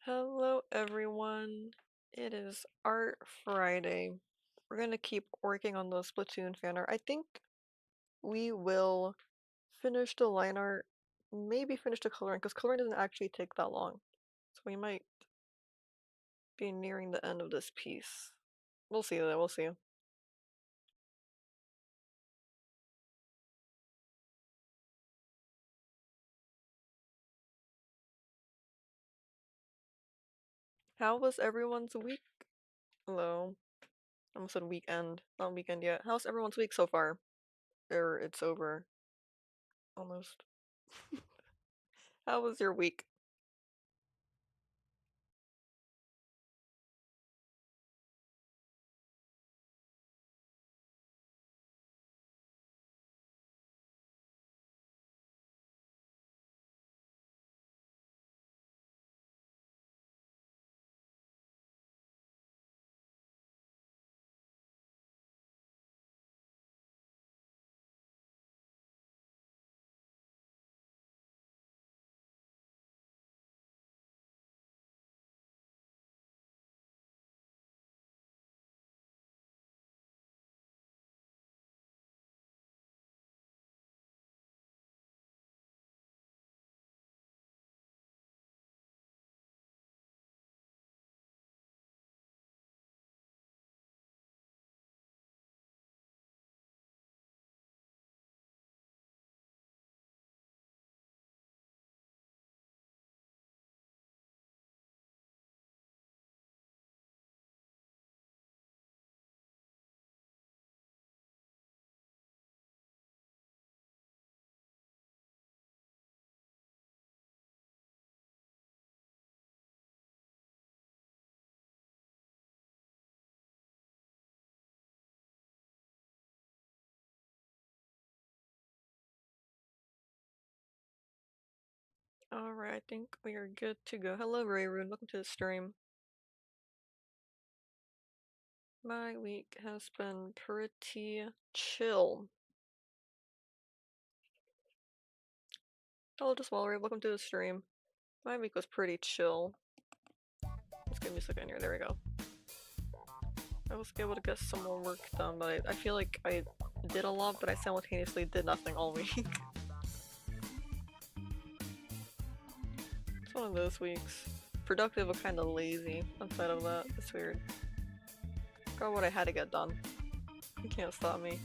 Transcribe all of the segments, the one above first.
Hello everyone. It is Art Friday. We're gonna keep working on the Splatoon fan art. I think we will finish the line art, maybe finish the coloring, because coloring doesn't actually take that long. So we might be nearing the end of this piece. We'll see though, we'll see. How was everyone's week? Hello. I almost said weekend. Not weekend yet. How's everyone's week so far? Or it's over. Almost. How was your week? Alright, I think we are good to go. Hello, Rayroon. Welcome to the stream. My week has been pretty chill. Hello, Diswallery. Welcome to the stream. My week was pretty chill. Let's get music in here. There we go. I was able to get some more work done, but I feel like I did a lot, but I simultaneously did nothing all week. It's one of those weeks. Productive but kinda lazy outside of that. It's weird. Got what I had to get done. You can't stop me.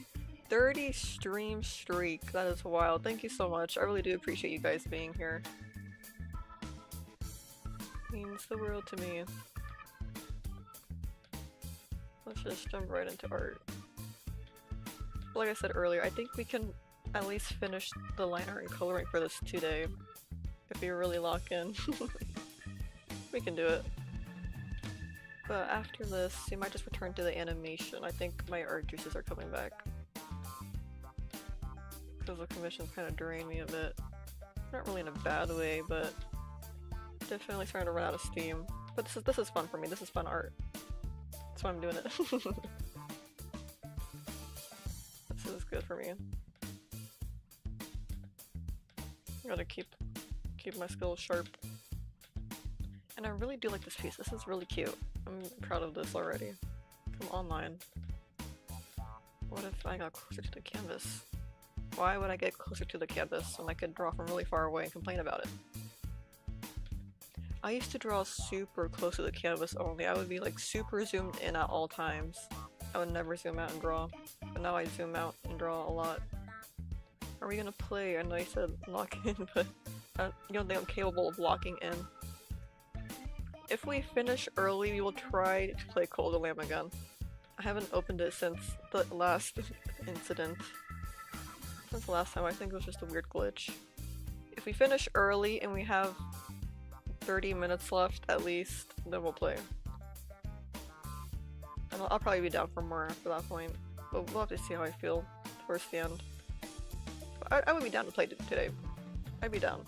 30 stream streak. That is wild. Thank you so much. I really do appreciate you guys being here. Means the world to me. Let's just jump right into art. Like I said earlier, I think we can at least finish the line art and coloring for this today. If we really lock in. We can do it. But after this, you might just return to the animation. I think my art juices are coming back. Because the commissions kind of drain me a bit. Not really in a bad way, but definitely starting to run out of steam. But this is fun for me. This is fun art. That's why I'm doing it. This is good for me. Gotta keep my skills sharp. And I really do like this piece. This is really cute. I'm proud of this already. From online. What if I got closer to the canvas? Why would I get closer to the canvas when I could draw from really far away and complain about it? I used to draw super close to the canvas only. I would be like super zoomed in at all times. I would never zoom out and draw. But now I zoom out and draw a lot. Are we gonna play? I know you said lock in, but you don't think I'm capable of locking in. If we finish early, we will try to play Call of the Lamb again. I haven't opened it since the last incident. Since the last time, I think it was just a weird glitch. If we finish early and we have 30 minutes left at least, then we'll play. And I'll probably be down for more after that point, but we'll have to see how I feel towards the end. But I would be down to play today. I'd be down.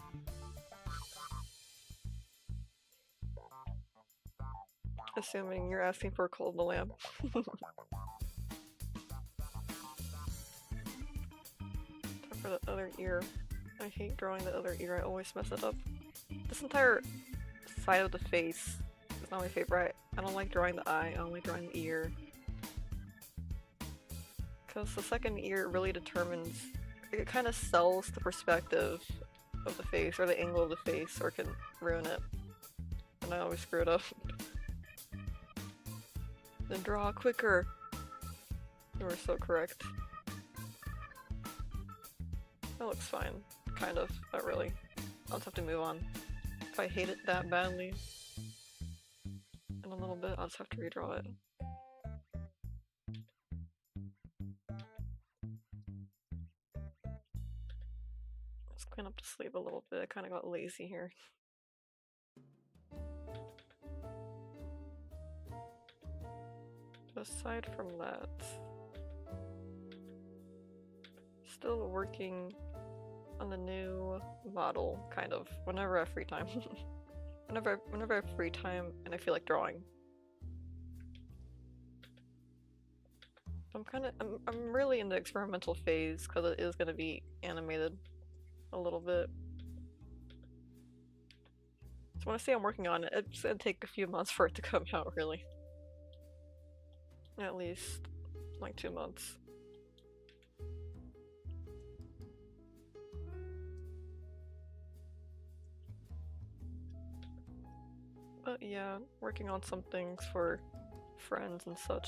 Assuming you're asking for a Call of the Lamb. Time for the other ear. I hate drawing the other ear, I always mess it up. This entire side of the face is not my favorite. I don't like drawing the eye, I don't like drawing the ear. Because the second ear really determines, it kind of sells the perspective of the face, or the angle of the face, or can ruin it. And I always screw it up. Then draw quicker! You were so correct. That looks fine. Kind of, not really. I'll just have to move on. If I hate it that badly in a little bit, I'll just have to redraw it. Let's clean up the sleeve a little bit. I kind of got lazy here. But aside from that, still working on the new model, kind of, whenever I have free time. whenever I have free time and I feel like drawing. I'm really in the experimental phase because it is going to be animated a little bit. So when I say I'm working on it, it's going to take a few months for it to come out, really. At least like 2 months. But yeah, working on some things for friends and such.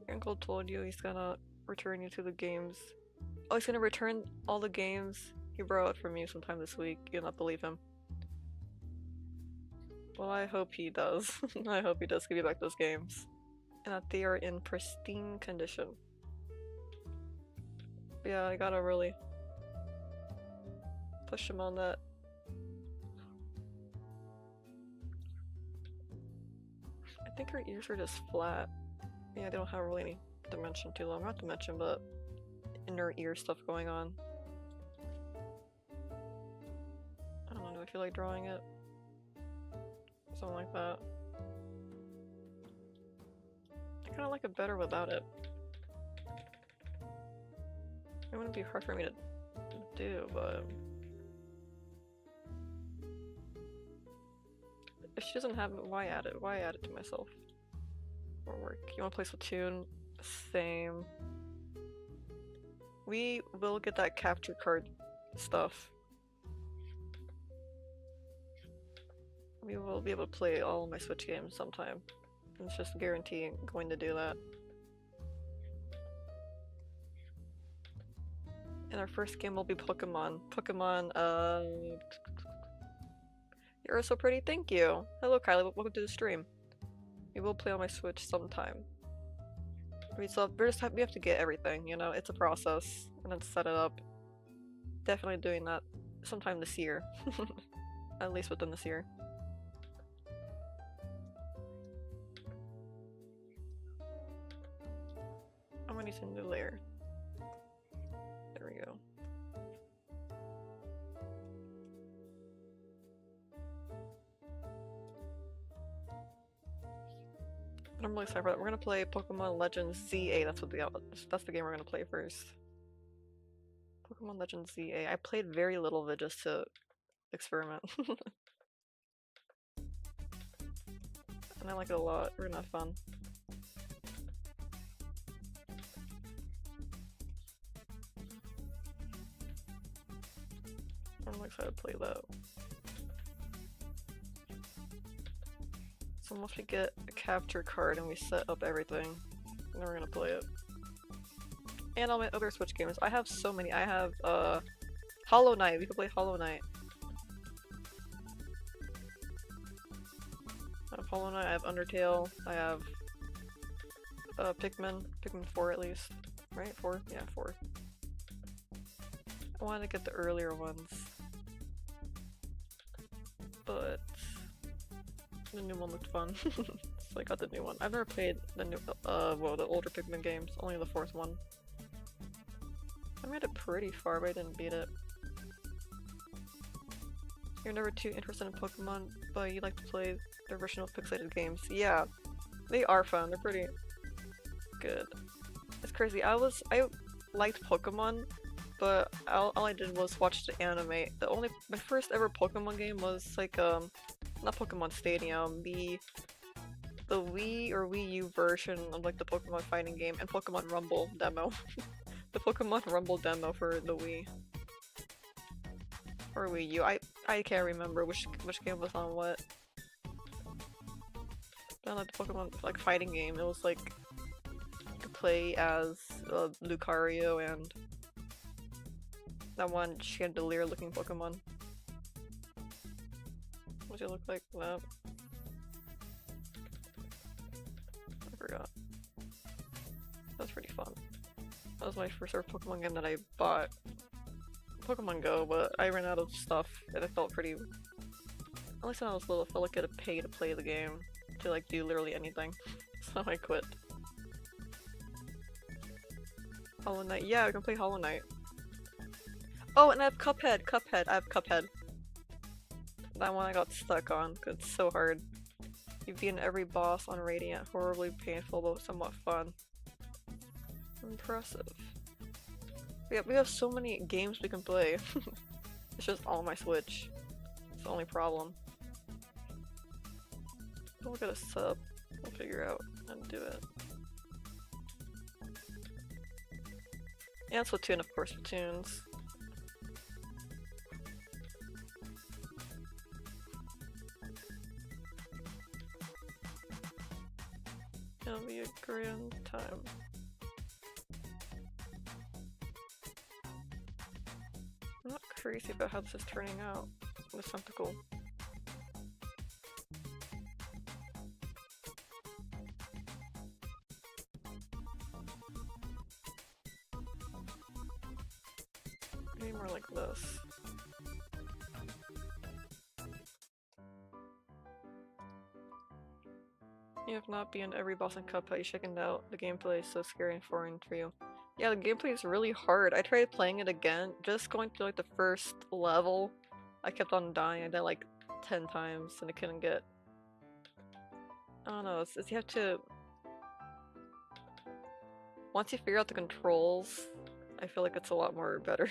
Your uncle told you he's gonna return you to the games. Oh, he's gonna return all the games he borrowed from you sometime this week. You'll not believe him. Well, I hope he does. I hope he does give you back those games. And that they are in pristine condition. But yeah, I gotta really push him on that. I think her ears are just flat. Yeah, they don't have really any dimension to them. Not dimension, but inner ear stuff going on. I don't know, do I feel like drawing it? Something like that. I kinda like it better without it. It wouldn't be hard for me to do, but if she doesn't have it, why add it? Why add it to myself? Or work. You wanna play Splatoon? Same. We will get that capture card stuff. We will be able to play all my Switch games sometime. It's just a guarantee I'm going to do that. And our first game will be Pokemon. You're so pretty, thank you! Hello Kylie, welcome to the stream. We will play on my Switch sometime. We have to get everything, you know, it's a process, and then set it up. Definitely doing that sometime this year. At least within this year. I'm gonna use a new layer. There we go. I'm really excited for that. We're gonna play Pokemon Legends ZA. That's the game we're gonna play first. Pokemon Legends ZA. I played very little of it just to experiment. And I like it a lot. We're gonna have fun. I'm really excited to play that. So once we get a capture card and we set up everything, then we're gonna play it. And all my other Switch games. I have so many. I have Hollow Knight. We can play Hollow Knight. I have Hollow Knight, I have Undertale, I have Pikmin 4 at least. Right? 4? Yeah, 4. I wanted to get the earlier ones. But the new one looked fun. So I got the new one. I've never played the new the older Pikmin games, only the 4th one. I made it pretty far, but I didn't beat it. You're never too interested in Pokemon, but you like to play the original pixelated games. Yeah, they are fun. They're pretty good. It's crazy. I liked Pokemon but all I did was watch the anime. My first ever Pokemon game was like not Pokemon Stadium, the Wii or Wii U version of like the Pokemon fighting game and Pokemon Rumble demo. The Pokemon Rumble demo for the Wii or Wii U. I can't remember which game was on what. But like the Pokemon like fighting game, it was like you could play as Lucario and that one chandelier looking Pokemon. What does it look like? That? I forgot. That was pretty fun. That was my first ever Pokemon game that I bought. Pokemon Go, but I ran out of stuff and I felt pretty... At least when I was little, I felt like I had to pay to play the game. To like do literally anything. So I quit. Hollow Knight. Yeah, we can play Hollow Knight. Oh, and I have Cuphead. I have Cuphead. That one I got stuck on, cause it's so hard. You've beaten every boss on Radiant. Horribly painful, but somewhat fun. Impressive. We have so many games we can play. It's just all on my Switch. It's the only problem. We'll get a sub. We'll figure out how to do it. And Splatoon, of course, Splatoons. It'll be a grand time. I'm not crazy about how this is turning out with Tentacle. Maybe more like this. You have not beaten every boss in Cuphead, you checking out. The gameplay is so scary and foreign for you. Yeah, the gameplay is really hard. I tried playing it again, just going through like the first level. I kept on dying. I died like 10 times and I couldn't get... I don't know, it's you have to... Once you figure out the controls, I feel like it's a lot more better.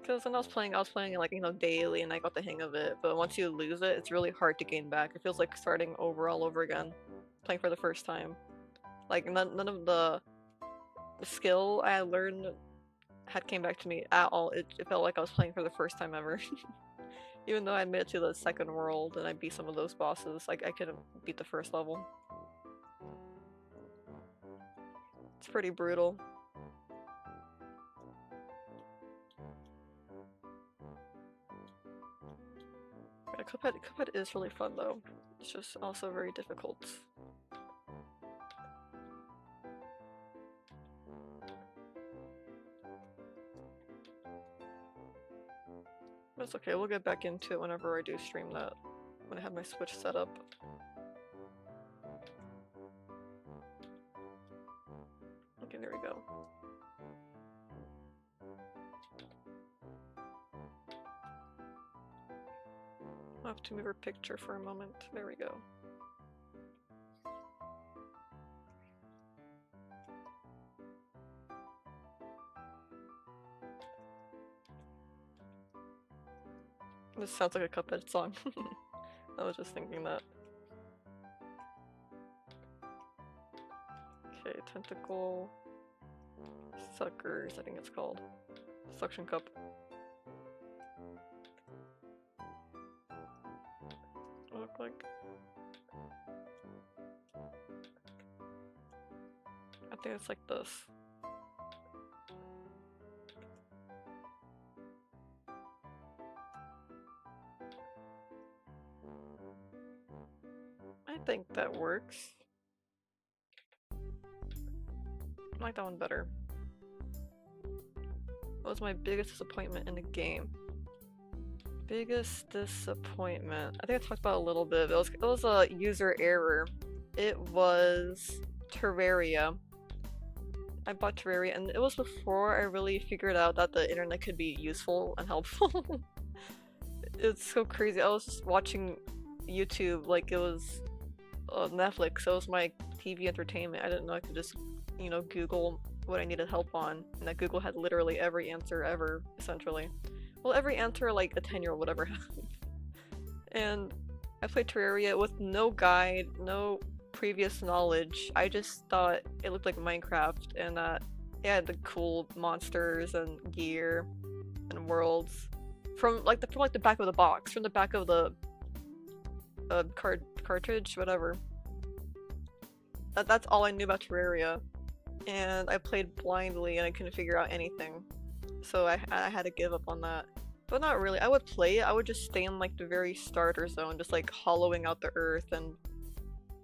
Because when I was playing it like, you know, daily and I got the hang of it, but once you lose it, it's really hard to gain back. It feels like starting over all over again, playing for the first time. Like, none of the skill I learned had came back to me at all. It felt like I was playing for the first time ever. Even though I made it to the second world and I beat some of those bosses, like, I couldn't beat the first level. It's pretty brutal. Yeah, Cuphead is really fun though. It's just also very difficult. That's okay, we'll get back into it whenever I do stream that. When I have my Switch set up. Okay, there we go. I'll have to move her picture for a moment. There we go. This sounds like a Cuphead song. I was just thinking that. Okay, tentacle... Suckers, I think it's called. Suction cup. Look like... I think it's like this. I think that works. I like that one better. What was my biggest disappointment in the game? Biggest disappointment. I think I talked about it a little bit. It was a user error. It was Terraria. I bought Terraria and it was before I really figured out that the internet could be useful and helpful. It's so crazy. I was just watching YouTube like it was Netflix. So it was my TV entertainment. I didn't know I could just, you know, Google what I needed help on, and that Google had literally every answer ever, essentially. Well, every answer like a 10-year-old would ever have. And I played Terraria with no guide, no previous knowledge. I just thought it looked like Minecraft and that it had the cool monsters and gear and worlds from like the back of the box, from the back of the cartridge, whatever. That's all I knew about Terraria, and I played blindly and I couldn't figure out anything. So I had to give up on that. But not really. I would play it. I would just stay in like the very starter zone, just like hollowing out the earth and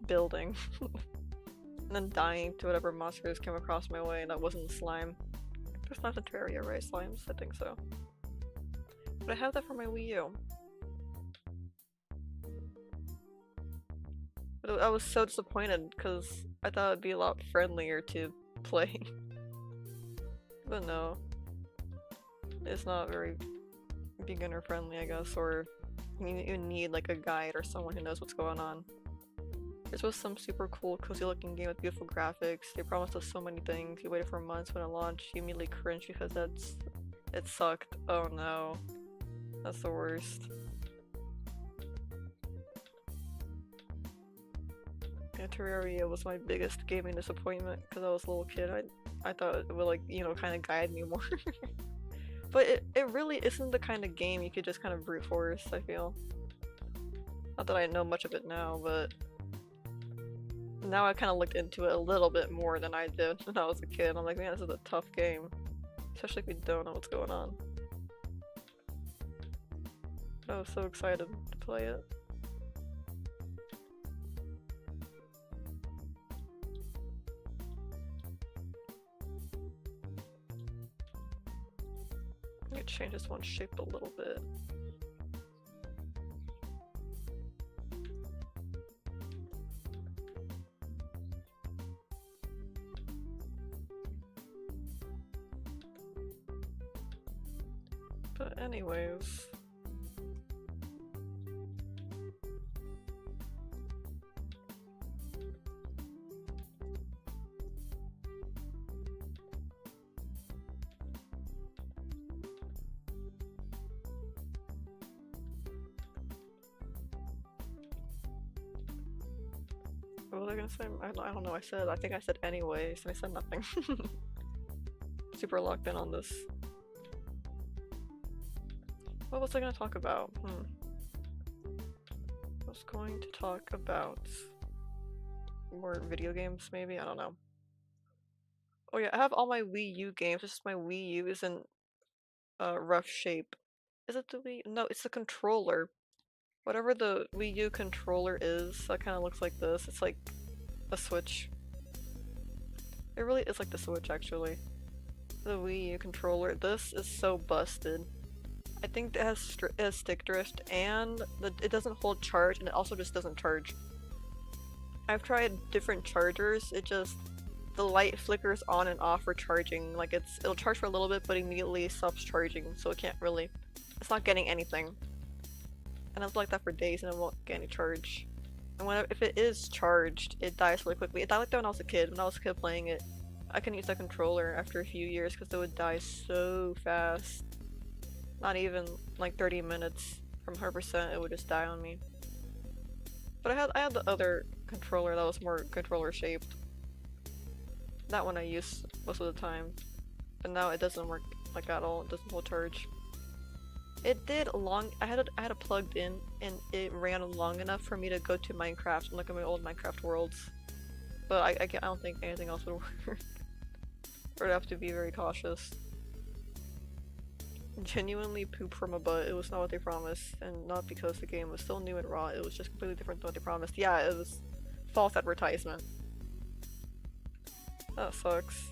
building. And then dying to whatever monsters came across my way, and that wasn't slime. It's not the Terraria, right? Slimes? I think so. But I have that for my Wii U. But I was so disappointed because I thought it'd be a lot friendlier to play. But no. It's not very beginner friendly, I guess, or you need like a guide or someone who knows what's going on. This was some super cool, cozy looking game with beautiful graphics. They promised us so many things. You waited for months when it launched. You immediately cringed because it sucked. Oh no. That's the worst. Yeah, Terraria was my biggest gaming disappointment because I was a little kid. I thought it would like, you know, kind of guide me more. But it really isn't the kind of game you could just kind of brute force, I feel. Not that I know much of it now, but now I kind of looked into it a little bit more than I did when I was a kid. I'm like, man, this is a tough game. Especially if you don't know what's going on. I was so excited to play it. I'm gonna change this one shape a little bit. But anyways, what was I gonna say? I don't know. I think I said anyways, and I said nothing. Super locked in on this. What was I gonna talk about? I was going to talk about more video games, maybe? I don't know. Oh yeah, I have all my Wii U games. It's just my Wii U is in rough shape. Is it the Wii? No, it's the controller. Whatever the Wii U controller is, that kind of looks like this. It's like a Switch. It really is like the Switch, actually. The Wii U controller. This is so busted. I think it has stick drift, and it doesn't hold charge, and it also just doesn't charge. I've tried different chargers. The light flickers on and off for charging. Like it'll charge for a little bit, but immediately stops charging, so it's not getting anything. And I was like that for days, and it won't get any charge. And if it is charged, it dies really quickly. It died like that when I was a kid. When I was a kid playing it, I couldn't use that controller after a few years because it would die so fast. Not even like 30 minutes from 100%, it would just die on me. But I had the other controller that was more controller shaped. That one I use most of the time. But now it doesn't work like at all. It doesn't hold charge. It did I had it plugged in and it ran long enough for me to go to Minecraft and look at my old Minecraft worlds. But I don't think anything else would work. Or I'd have to be very cautious. Genuinely poop from a butt. It was not what they promised, and not because the game was still new and raw. It was just completely different than what they promised. Yeah, it was false advertisement. That sucks.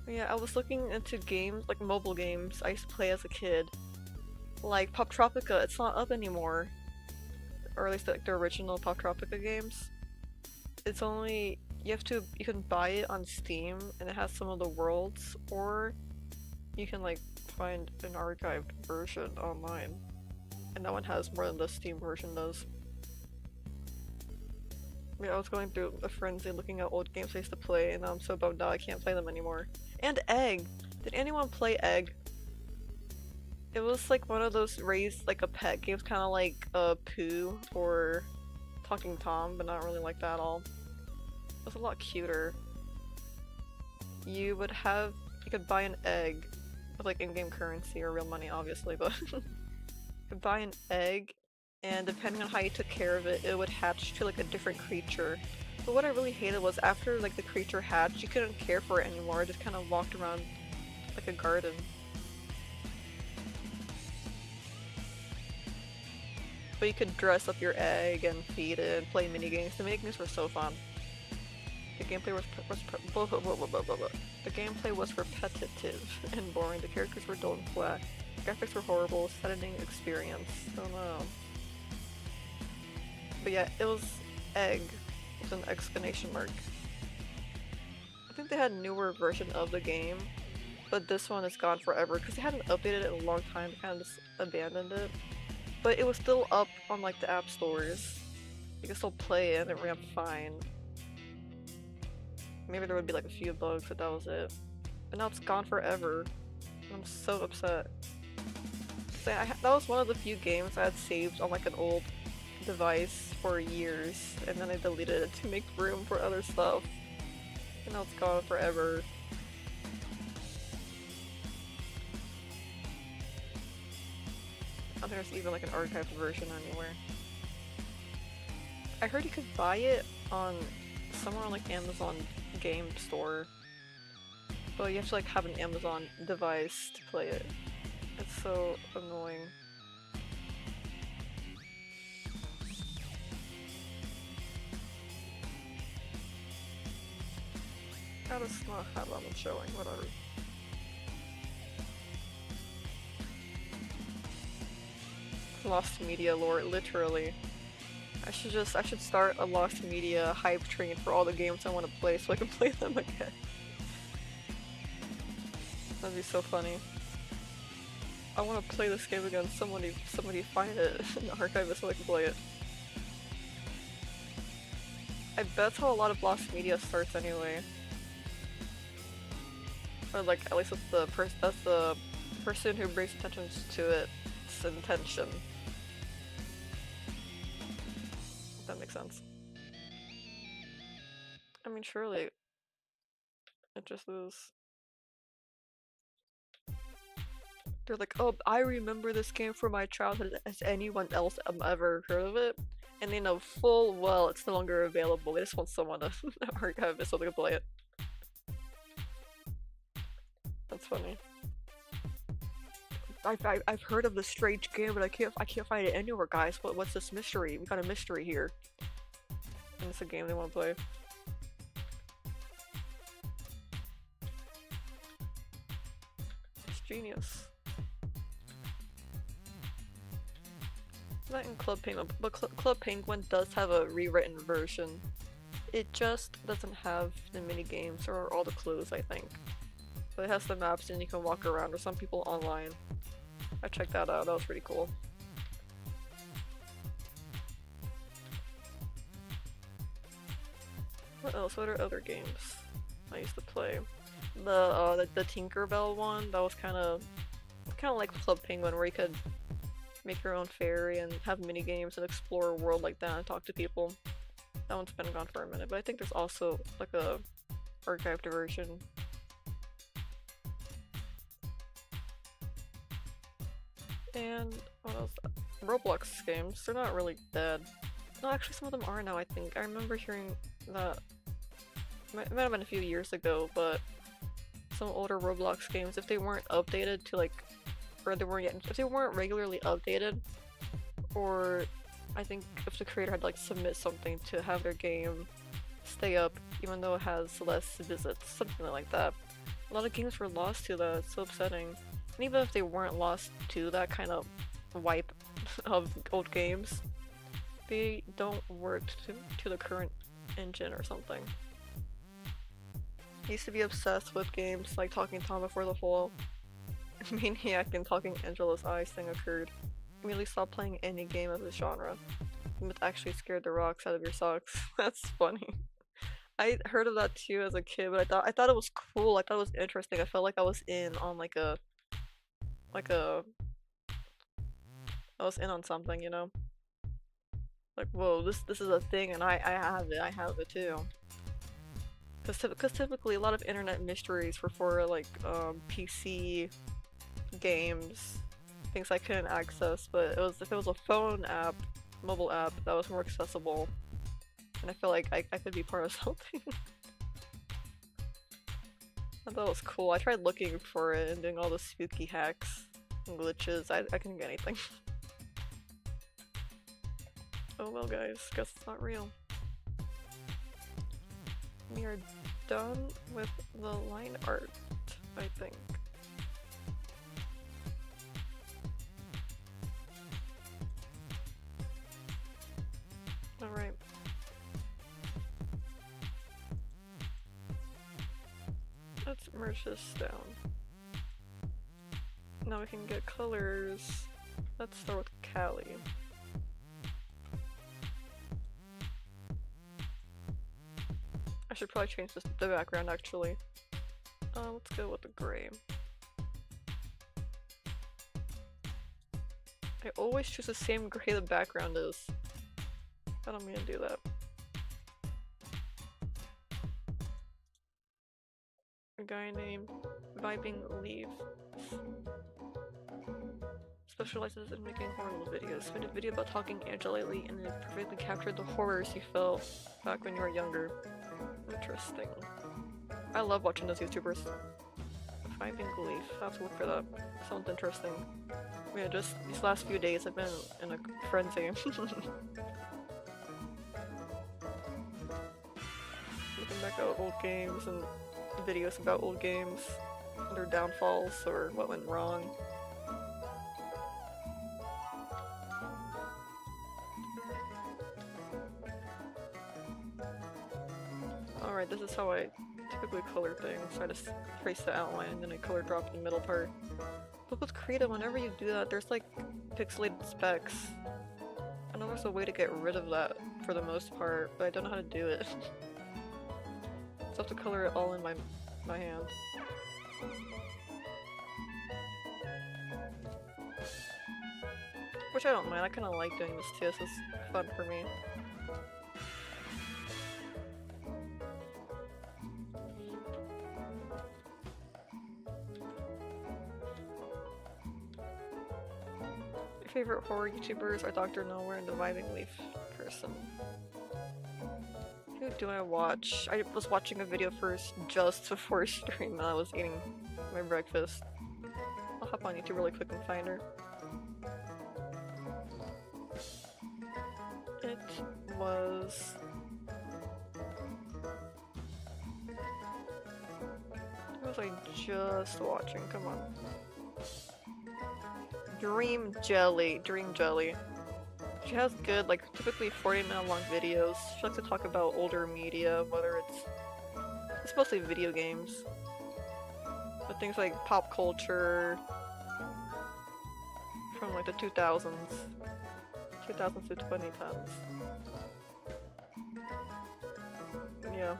Yeah, I was looking into games, like mobile games I used to play as a kid. Like Pop Tropica, it's not up anymore. Or at least like the original Pop Tropica games. It's only, you can buy it on Steam, and it has some of the worlds, or you can like find an archived version online, and that one has more than the Steam version does. Yeah, I was going through a frenzy looking at old games I used to play, and I'm so bummed out I can't play them anymore. And Egg! Did anyone play Egg? It was like one of those raised like a pet games, kind of like Pooh or Talking Tom, but not really like that at all. It was a lot cuter. You could buy an egg with like in-game currency or real money, obviously, but you could buy an egg, and depending on how you took care of it, it would hatch to like a different creature. But what I really hated was after like the creature hatched, you couldn't care for it anymore. It just kind of walked around like a garden. But you could dress up your egg and feed it and play minigames. The minigames were so fun. The gameplay the gameplay was repetitive and boring. The characters were dull and flat. The graphics were horrible. Saddening experience. Oh no. But yeah, it was Egg with an exclamation mark. I think they had a newer version of the game, but this one is gone forever because they hadn't updated it in a long time. They kind of just abandoned it. But it was still up on like the app stores. You could still play it and it ran fine. Maybe there would be like a few bugs, but that was it. But now it's gone forever. I'm so upset. That was one of the few games I had saved on like an old device for years, and then I deleted it to make room for other stuff. And now it's gone forever. I don't think there's even like an archived version anywhere. I heard you could buy it on somewhere on like Amazon Game Store, but you have to like have an Amazon device to play it. It's so annoying. That is not how I'm showing, whatever. Lost media lore, literally. I should start a Lost Media hype train for all the games I want to play so I can play them again. That'd be so funny. I want to play this game again. Somebody find it in the archive so I can play it. I bet that's how a lot of Lost Media starts anyway. Or like at least that's the person who brings attention to its intention. That makes sense. I mean, surely it just is. They're like, oh, I remember this game from my childhood. Has anyone else ever heard of it? And they know full well it's no longer available. They just want someone to archive it so they can play it. That's funny. I've heard of this strange game, but I can't find it anywhere, guys. What's this mystery? We got a mystery here. And it's a game they want to play. It's genius. Not in Club Penguin, but Club Penguin does have a rewritten version. It just doesn't have the mini games or all the clues, I think. But it has the maps and you can walk around, or some people online. I checked that out, that was pretty cool. What else? What are other games I used to play? The Tinkerbell one, that was kind of like Club Penguin, where you could make your own fairy and have mini games and explore a world like that and talk to people. That one's been gone for a minute, but I think there's also like a archived version. And what else? Roblox games, they're not really dead. No, actually some of them are now, I think. I remember hearing that, it might have been a few years ago, but some older Roblox games, if they weren't updated to like, or if they weren't regularly updated, or I think if the creator had to like submit something to have their game stay up even though it has less visits, something like that. A lot of games were lost to that, it's so upsetting. And even if they weren't lost to that kind of wipe of old games, they don't work to the current engine or something. I used to be obsessed with games like Talking Tom before the whole Maniac and Talking Angela's Eyes thing occurred. I immediately stopped playing any game of this genre. actually scared the rocks out of your socks. That's funny. I heard of that too as a kid, but I thought it was cool. I thought it was interesting. I felt like I was in on like a I was in on something, you know? Like, whoa, this is a thing, and I have it. I have it too. Because typically a lot of internet mysteries were for like PC games, things I couldn't access. But if it was a phone app, mobile app, that was more accessible, and I feel like I could be part of something. I thought it was cool. I tried looking for it and doing all the spooky hacks and glitches. I couldn't get anything. Oh well, guys, guess it's not real. We are done with the line art, I think. Alright. Let's merge this down. Now we can get colors. Let's start with Callie. I should probably change the background actually. Let's go with the gray. I always choose the same gray the background is. I don't mean to do that. A guy named Vibing Leaf specializes in making horror videos. Made a video about talking Angela lately and it perfectly captured the horrors you felt back when you were younger. Interesting. I love watching those YouTubers. Vibing Leaf. I have to look for that. Sounds interesting. Yeah, just these last few days I've been in a frenzy. Looking back at old games and videos about old games, their downfalls or what went wrong. Alright, this is how I typically color things. I just trace the outline and then I color drop the middle part. But with Krita, whenever you do that, there's like pixelated specks. I know there's a way to get rid of that for the most part, but I don't know how to do it. So I have to color it all in my hand. Which I don't mind, I kinda like doing this too, this is fun for me. Your favorite horror YouTubers are Dr. Nowhere and the Vibing Leaf person. Who do I watch? I was watching a video first just before stream and I was eating my breakfast. I'll hop on YouTube really quick and find her. It was... What was I just watching? Come on. Dream Jelly. She has good, like, typically 40-minute long videos. She likes to talk about older media, whether it's mostly video games. But things like pop culture from like the 2000s to 2010s. Yeah.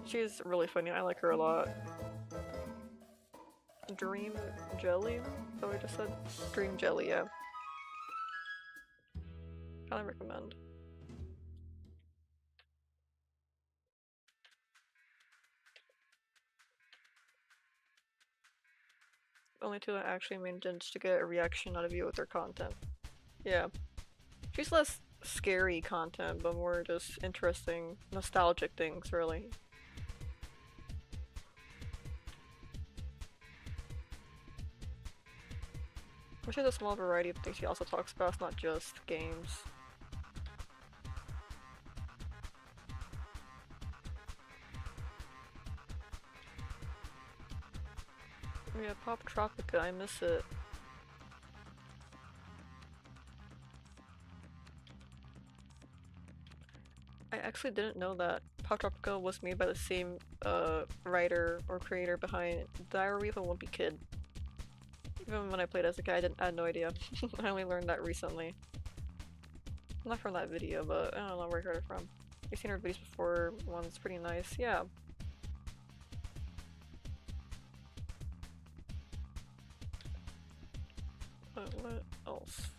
She's really funny, I like her a lot. Dream Jelly? Is that what I just said? Dream Jelly, yeah. I recommend. Only two that actually managed to get a reaction out of you with their content. Yeah. She's less scary content, but more just interesting, nostalgic things, really. Which is a small variety of things she also talks about, it's not just games. Yeah, Pop Tropica, I miss it. I actually didn't know that Pop Tropica was made by the same writer or creator behind Diary of a Wimpy Kid. Even when I played as a kid, I had no idea. I only learned that recently. Not from that video, but I don't know where I heard it from. I've seen her videos before. One's pretty nice. Yeah. What else?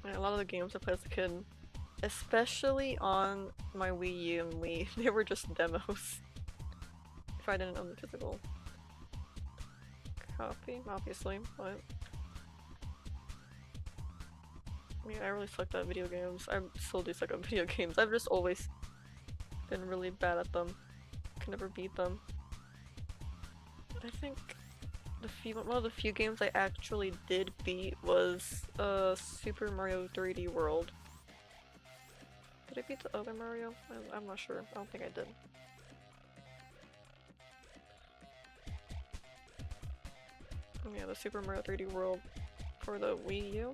Yeah, a lot of the games I played as a kid, especially on my Wii U and Wii, they were just demos. If I didn't own the physical copy, obviously, but yeah, I really sucked at video games. I still do suck at video games. I've just always been really bad at them. Can never beat them. I think one of the few games I actually did beat was Super Mario 3D World. Did I beat the other Mario? I'm not sure. I don't think I did. Yeah, the Super Mario 3D World for the Wii U.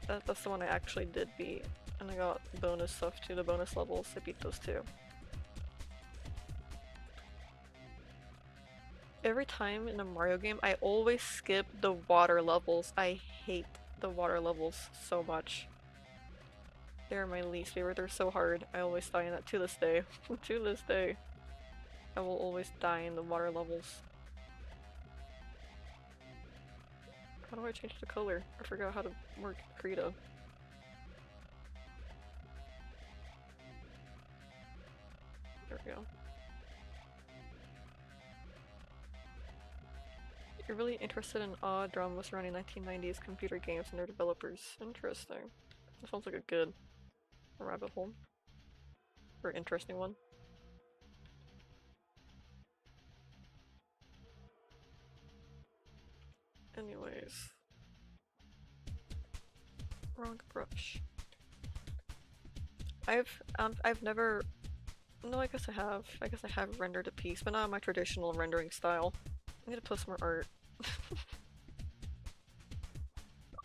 That's the one I actually did beat. And I got bonus stuff too, the bonus levels. I beat those too. Every time in a Mario game, I always skip the water levels. I hate the water levels so much. They're my least favorite. They're so hard. I always die in that to this day. To this day. I will always die in the water levels. How do I change the color? I forgot how to work Krita. There we go. You're really interested in odd drama surrounding 1990s computer games and their developers. Interesting. That sounds like a good rabbit hole. Or interesting one. Anyways. Wrong brush. I've never. No, I guess I have. I guess I have rendered a piece, but not my traditional rendering style. I need to post more art.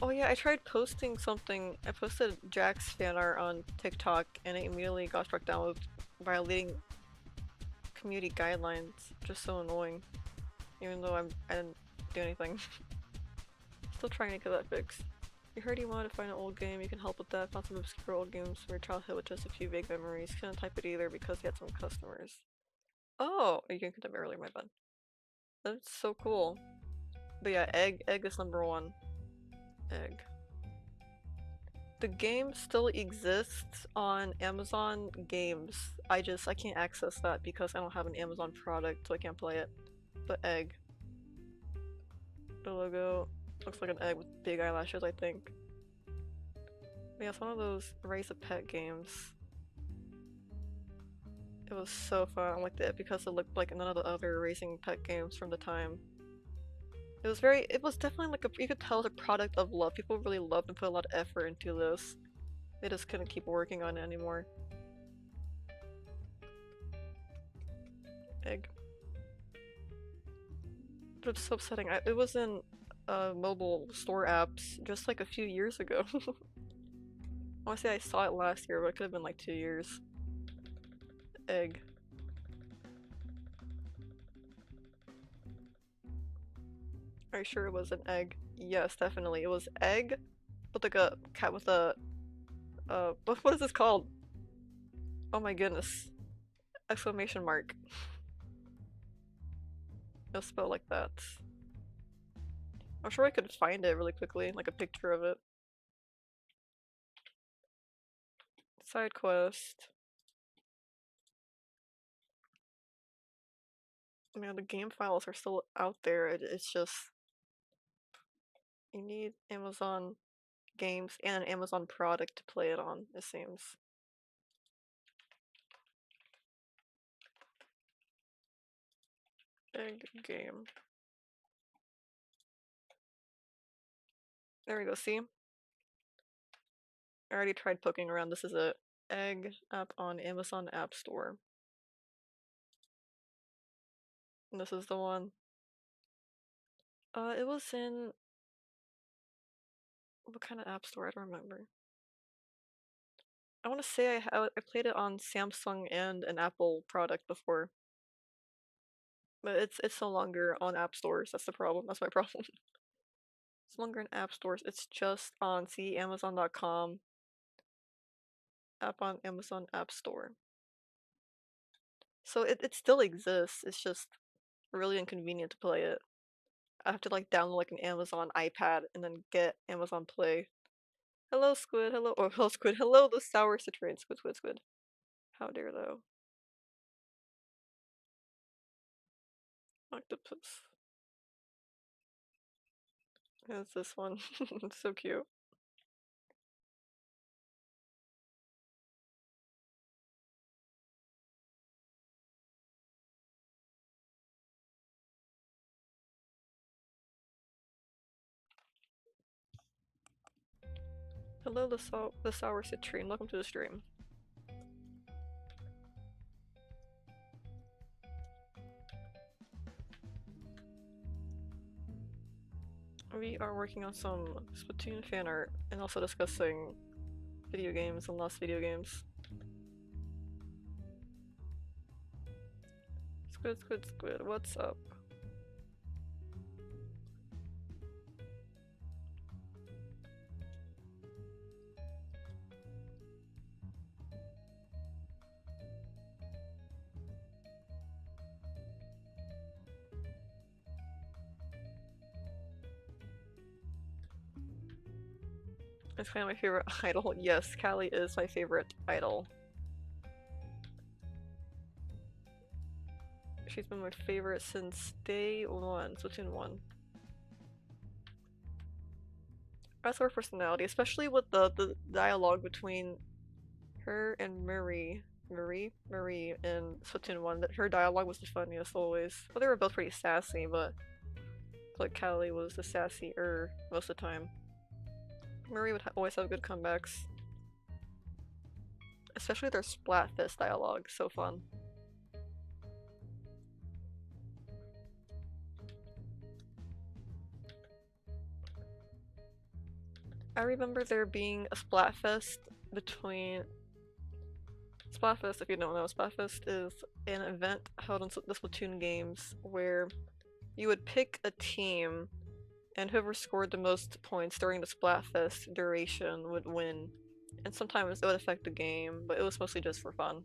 Oh yeah, I tried posting something. I posted Jack's fan art on TikTok, and it immediately got struck down with violating community guidelines. Just so annoying. Even though I didn't do anything. Still trying to get that fixed. You heard you wanted to find an old game, you can help with that. Found some obscure old games from your childhood with just a few vague memories. Couldn't type it either because he had some customers. Oh! You can type it earlier, my bad. That's so cool. But yeah, egg is number one. Egg. The game still exists on Amazon Games. I can't access that because I don't have an Amazon product, so I can't play it. But egg. The logo looks like an egg with big eyelashes, I think. But yeah, it's one of those raise a pet games. It was so fun. I liked it because it looked like none of the other raising pet games from the time. It was definitely like you could tell it was a product of love. People really loved and put a lot of effort into this. They just couldn't keep working on it anymore. Egg. But it's so upsetting. It was in mobile store apps just like a few years ago. I wanna say I saw it last year, but it could have been like 2 years. Egg. Are you sure it was an egg? Yes, definitely. It was egg with like a cat with a what is this called? Oh my goodness. Exclamation mark. It was spelled like that. I'm sure I could find it really quickly, like a picture of it. Side quest. I mean, the game files are still out there. It's just you need Amazon games and an Amazon product to play it on, it seems. Egg game. There we go, see? I already tried poking around. This is a egg app on Amazon App Store. And this is the one. It was in what kind of app store? I don't remember. I want to say I played it on Samsung and an Apple product before. But it's no longer on app stores. That's the problem. That's my problem. It's no longer in app stores, it's just on Amazon.com. App on Amazon App Store. So it still exists, it's just really inconvenient to play it. I have to like download like an Amazon iPad and then get Amazon Play. Hello Squid, hello, oh hello Squid, hello the sour citrine, Squid, Squid, Squid. How dare thou. Octopus. That's this one. It's so cute. Hello the sour citrine, welcome to the stream. We are working on some Splatoon fan art and also discussing video games and lost video games. Squid, Squid, Squid, what's up? It's kind of my favorite idol. Yes, Callie is my favorite idol. She's been my favorite since day one, Splatoon 1. That's her personality, especially with the dialogue between her and Marie in Splatoon 1. That her dialogue was the funniest always. Well, they were both pretty sassy, but Callie was the sassier most of the time. Marie would always have good comebacks. Especially their Splatfest dialogue, so fun. I remember there being a Splatfest between... Splatfest, if you don't know, Splatfest is an event held in the Splatoon games where you would pick a team and whoever scored the most points during the Splatfest duration would win. And sometimes it would affect the game, but it was mostly just for fun.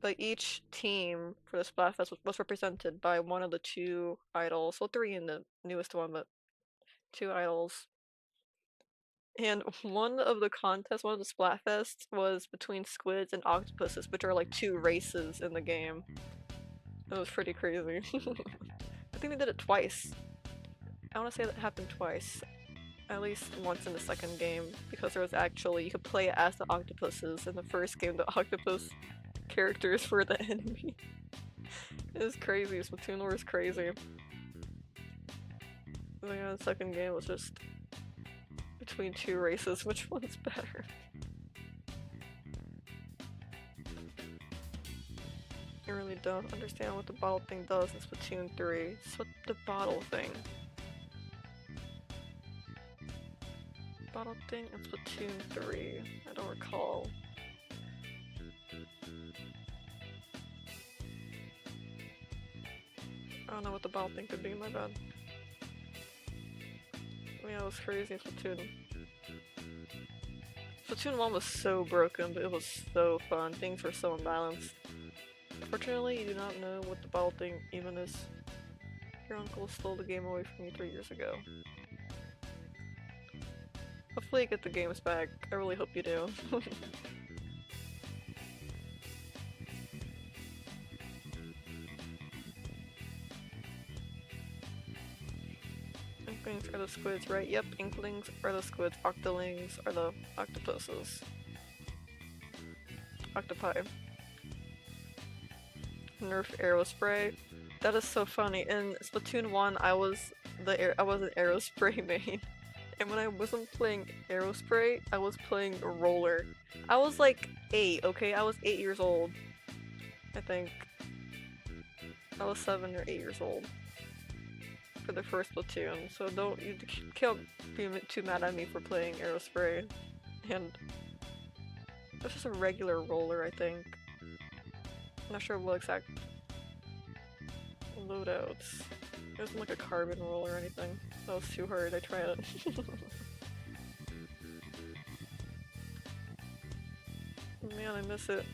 But each team for the Splatfest was represented by one of the two idols. Well, three in the newest one, but two idols. And one of the contests, one of the Splatfests, was between squids and octopuses, which are like two races in the game. It was pretty crazy. I think they did it twice. I want to say that happened twice. At least once in the second game, because there was actually, you could play as the octopuses. In the first game, the octopus characters were the enemy. It was crazy, Splatoon lore is crazy. But yeah, the second game was just between two races, which one's better? I really don't understand what the bottle thing does in Splatoon 3. It's what the bottle thing. Bottle thing in Splatoon 3. I don't recall. I don't know what the bottle thing could be, my bad. Yeah, it was crazy in Splatoon. Splatoon 1 was so broken, but it was so fun. Things were so imbalanced. Unfortunately, you do not know what the bottle thing even is. Your uncle stole the game away from you 3 years ago. Hopefully you get the games back. I really hope you do. Inklings are the squids, right? Yep, Inklings are the squids. Octolings are the octopuses. Octopi. Nerf arrow spray. That is so funny. In Splatoon 1, I was an arrow spray main. And when I wasn't playing Aerospray, I was playing Roller. I was like 8, okay? I was 8 years old. I think. I was 7 or 8 years old. For the first Splatoon, so you can't be too mad at me for playing Aerospray. And it's just a regular Roller, I think. I'm not sure what exact loadouts. It wasn't like a carbon roll or anything. That was too hard, I tried it. Man, I miss it.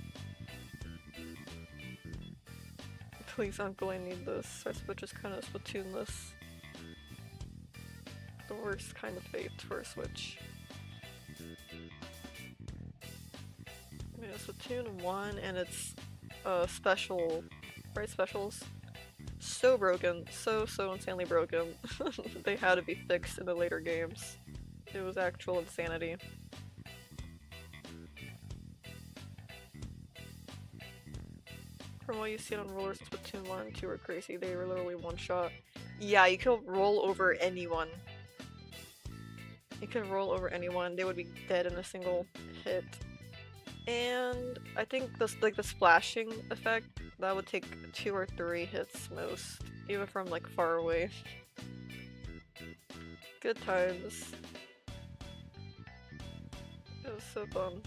Please, Uncle, I need this. Our Switch is kind of Splatoon-less. The worst kind of fate for a Switch. Yeah, Splatoon 1 and its special, right, specials? So broken. So insanely broken. They had to be fixed in the later games. It was actual insanity. From what you see on rollers, Splatoon 1 and 2 were crazy. They were literally one shot. Yeah, you could roll over anyone. You could roll over anyone. They would be dead in a single hit. And I think this, like the splashing effect, that would take 2 or 3 hits most, even from like far away. Good times. It was so fun.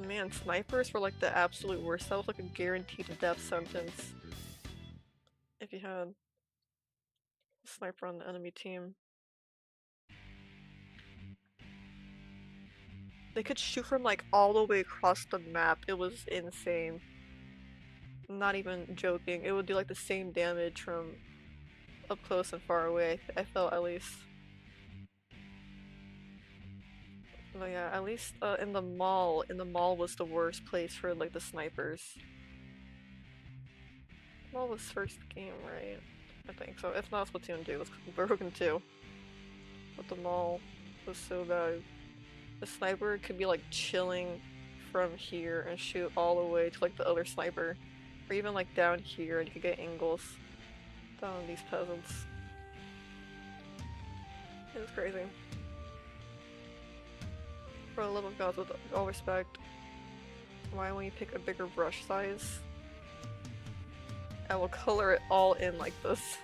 Man, snipers were like the absolute worst. That was like a guaranteed death sentence if you had a sniper on the enemy team. They could shoot from like all the way across the map. It was insane. I'm not even joking. It would do like the same damage from up close and far away, I felt at least. But yeah, at least in the mall was the worst place for like the snipers. Mall was first game, right? I think so. If not Splatoon 2, it was Broken 2. But the mall was so bad. The sniper could be like chilling from here and shoot all the way to like the other sniper. Or even like down here and you could get angles down on these peasants. It was crazy. For the love of God, with all respect, why won't you pick a bigger brush size? I will color it all in like this.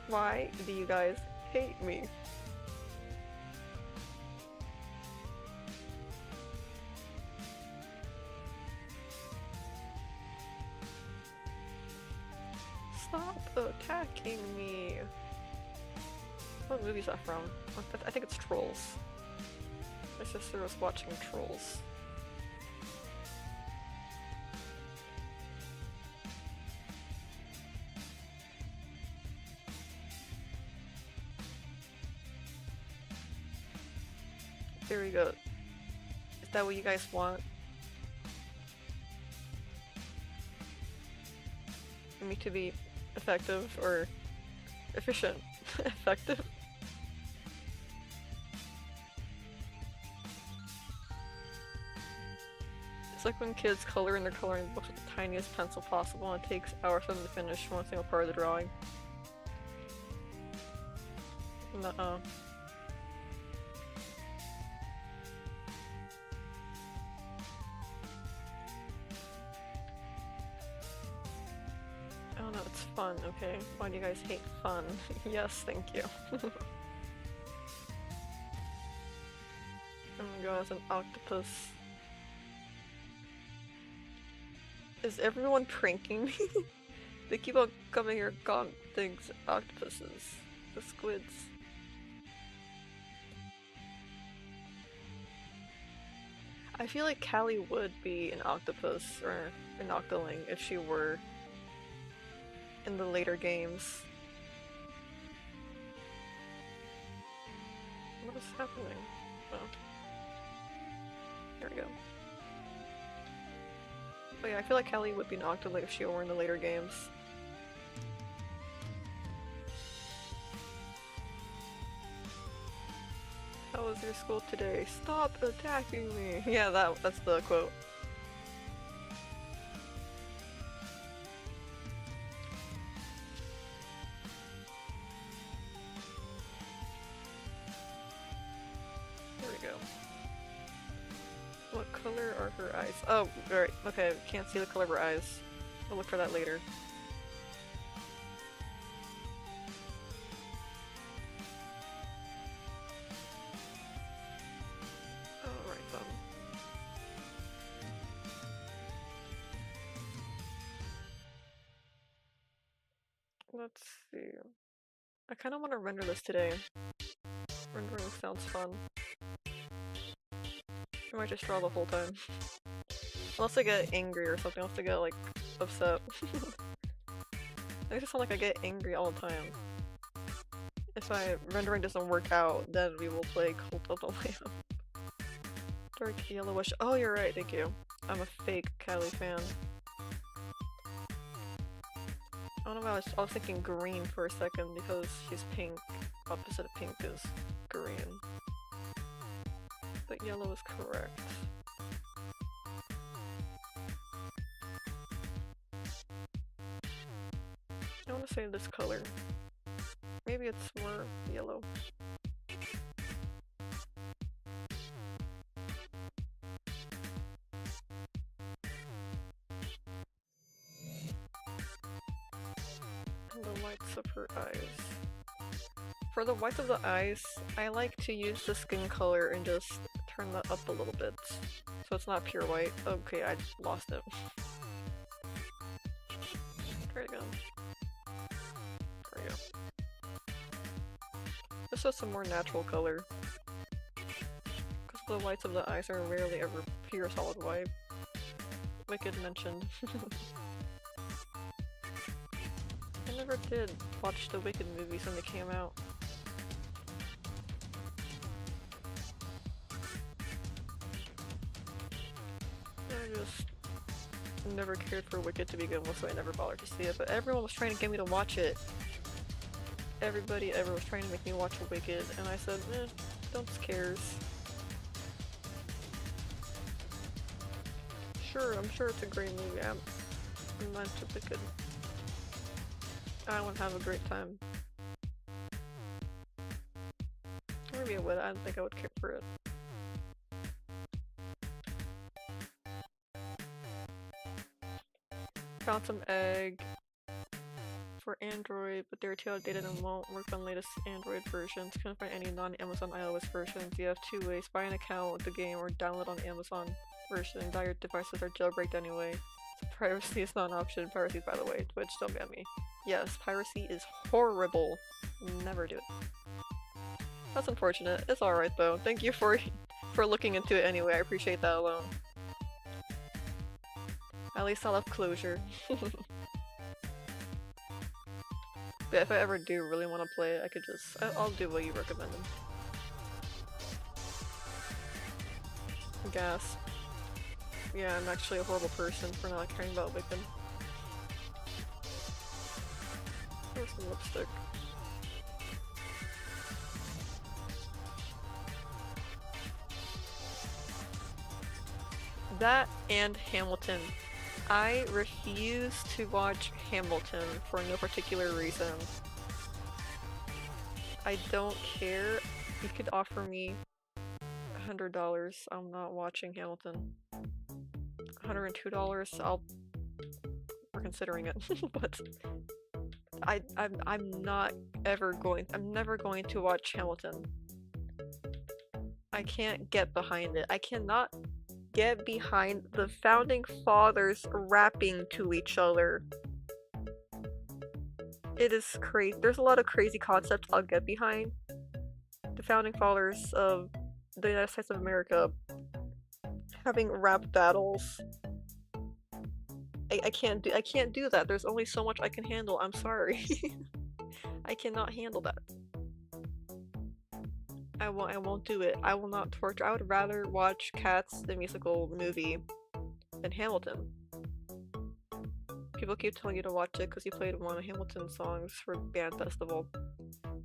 Why do you guys hate me? Stop attacking me! What movie is that from? I think it's Trolls. My sister was watching Trolls. There we go. Is that what you guys want? Me to be effective or efficient? Effective? It's like when kids color in their coloring books with the tiniest pencil possible and it takes hours for them to finish one single part of the drawing. Nuh-uh. Oh no, it's fun, okay? Why do you guys hate fun? Yes, thank you. I'm gonna go as an octopus. Is everyone pranking me? They keep on coming here calling things octopuses. The squids. I feel like Callie would be an octopus or an octoling if she were in the later games. What is happening? Oh. There we go. But yeah, I feel like Callie would be an octoling if she were in the later games. How was your school today? Stop attacking me! Yeah, that's the quote. There we go. What color are her eyes? Oh, right. Okay, can't see the color of her eyes. I'll look for that later. Let's see. I kind of want to render this today. Rendering sounds fun. I might just draw the whole time. Unless I get angry or something, unless I get like upset. I just sound like I get angry all the time. If my rendering doesn't work out, then we will play Cult of the Lamb. Dark yellowish. Oh, you're right, thank you. I'm a fake Callie fan. I don't know why I was thinking green for a second because she's pink. Opposite of pink is green. But yellow is correct. I want to say this color. Maybe it's more yellow. And the whites of her eyes. For the whites of the eyes, I like to use the skin color and just turn that up a little bit. So it's not pure white. Okay, I lost it. Try it again. There we go. This is some more natural color. Because the whites of the eyes are rarely ever pure solid white. Wicked mentioned. I never did watch the Wicked movies when they came out. I just never cared for Wicked to begin with, so I never bothered to see it, but everyone was trying to get me to watch it. Everybody ever was trying to make me watch Wicked, and I said, don't cares. Sure, I'm sure it's a great movie. I'm not too Wicked. I would have a great time. Maybe I would. I don't think I would care for it. Found some egg for Android, but they're too outdated and won't work on latest Android versions. Couldn't find any non-Amazon iOS versions. You have two ways: buy an account with the game or download on Amazon version. Your devices are jailbreaked anyway. So piracy is not an option. Piracy, by the way. Twitch, don't ban me. Yes, piracy is horrible. Never do it. That's unfortunate. It's alright though. Thank you for looking into it anyway. I appreciate that alone. At least I'll have closure. But if I ever do really want to play it, I could just... I'll do what you recommended. Gasp. Yeah, I'm actually a horrible person for not caring about Wicked. There's some lipstick. That and Hamilton. I refuse to watch Hamilton for no particular reason. I don't care. You could offer me $100. I'm not watching Hamilton. $102. We're considering it, but I'm never going to watch Hamilton. I can't get behind it. I cannot get behind the founding fathers rapping to each other. It is crazy. There's a lot of crazy concepts I'll get behind. The founding fathers of the United States of America having rap battles. I can't do that. There's only so much I can handle. I'm sorry. I cannot handle that. I won't do it. I will not torture. I would rather watch Cats the musical movie than Hamilton. People keep telling you to watch it because you played one of Hamilton's songs for band festival.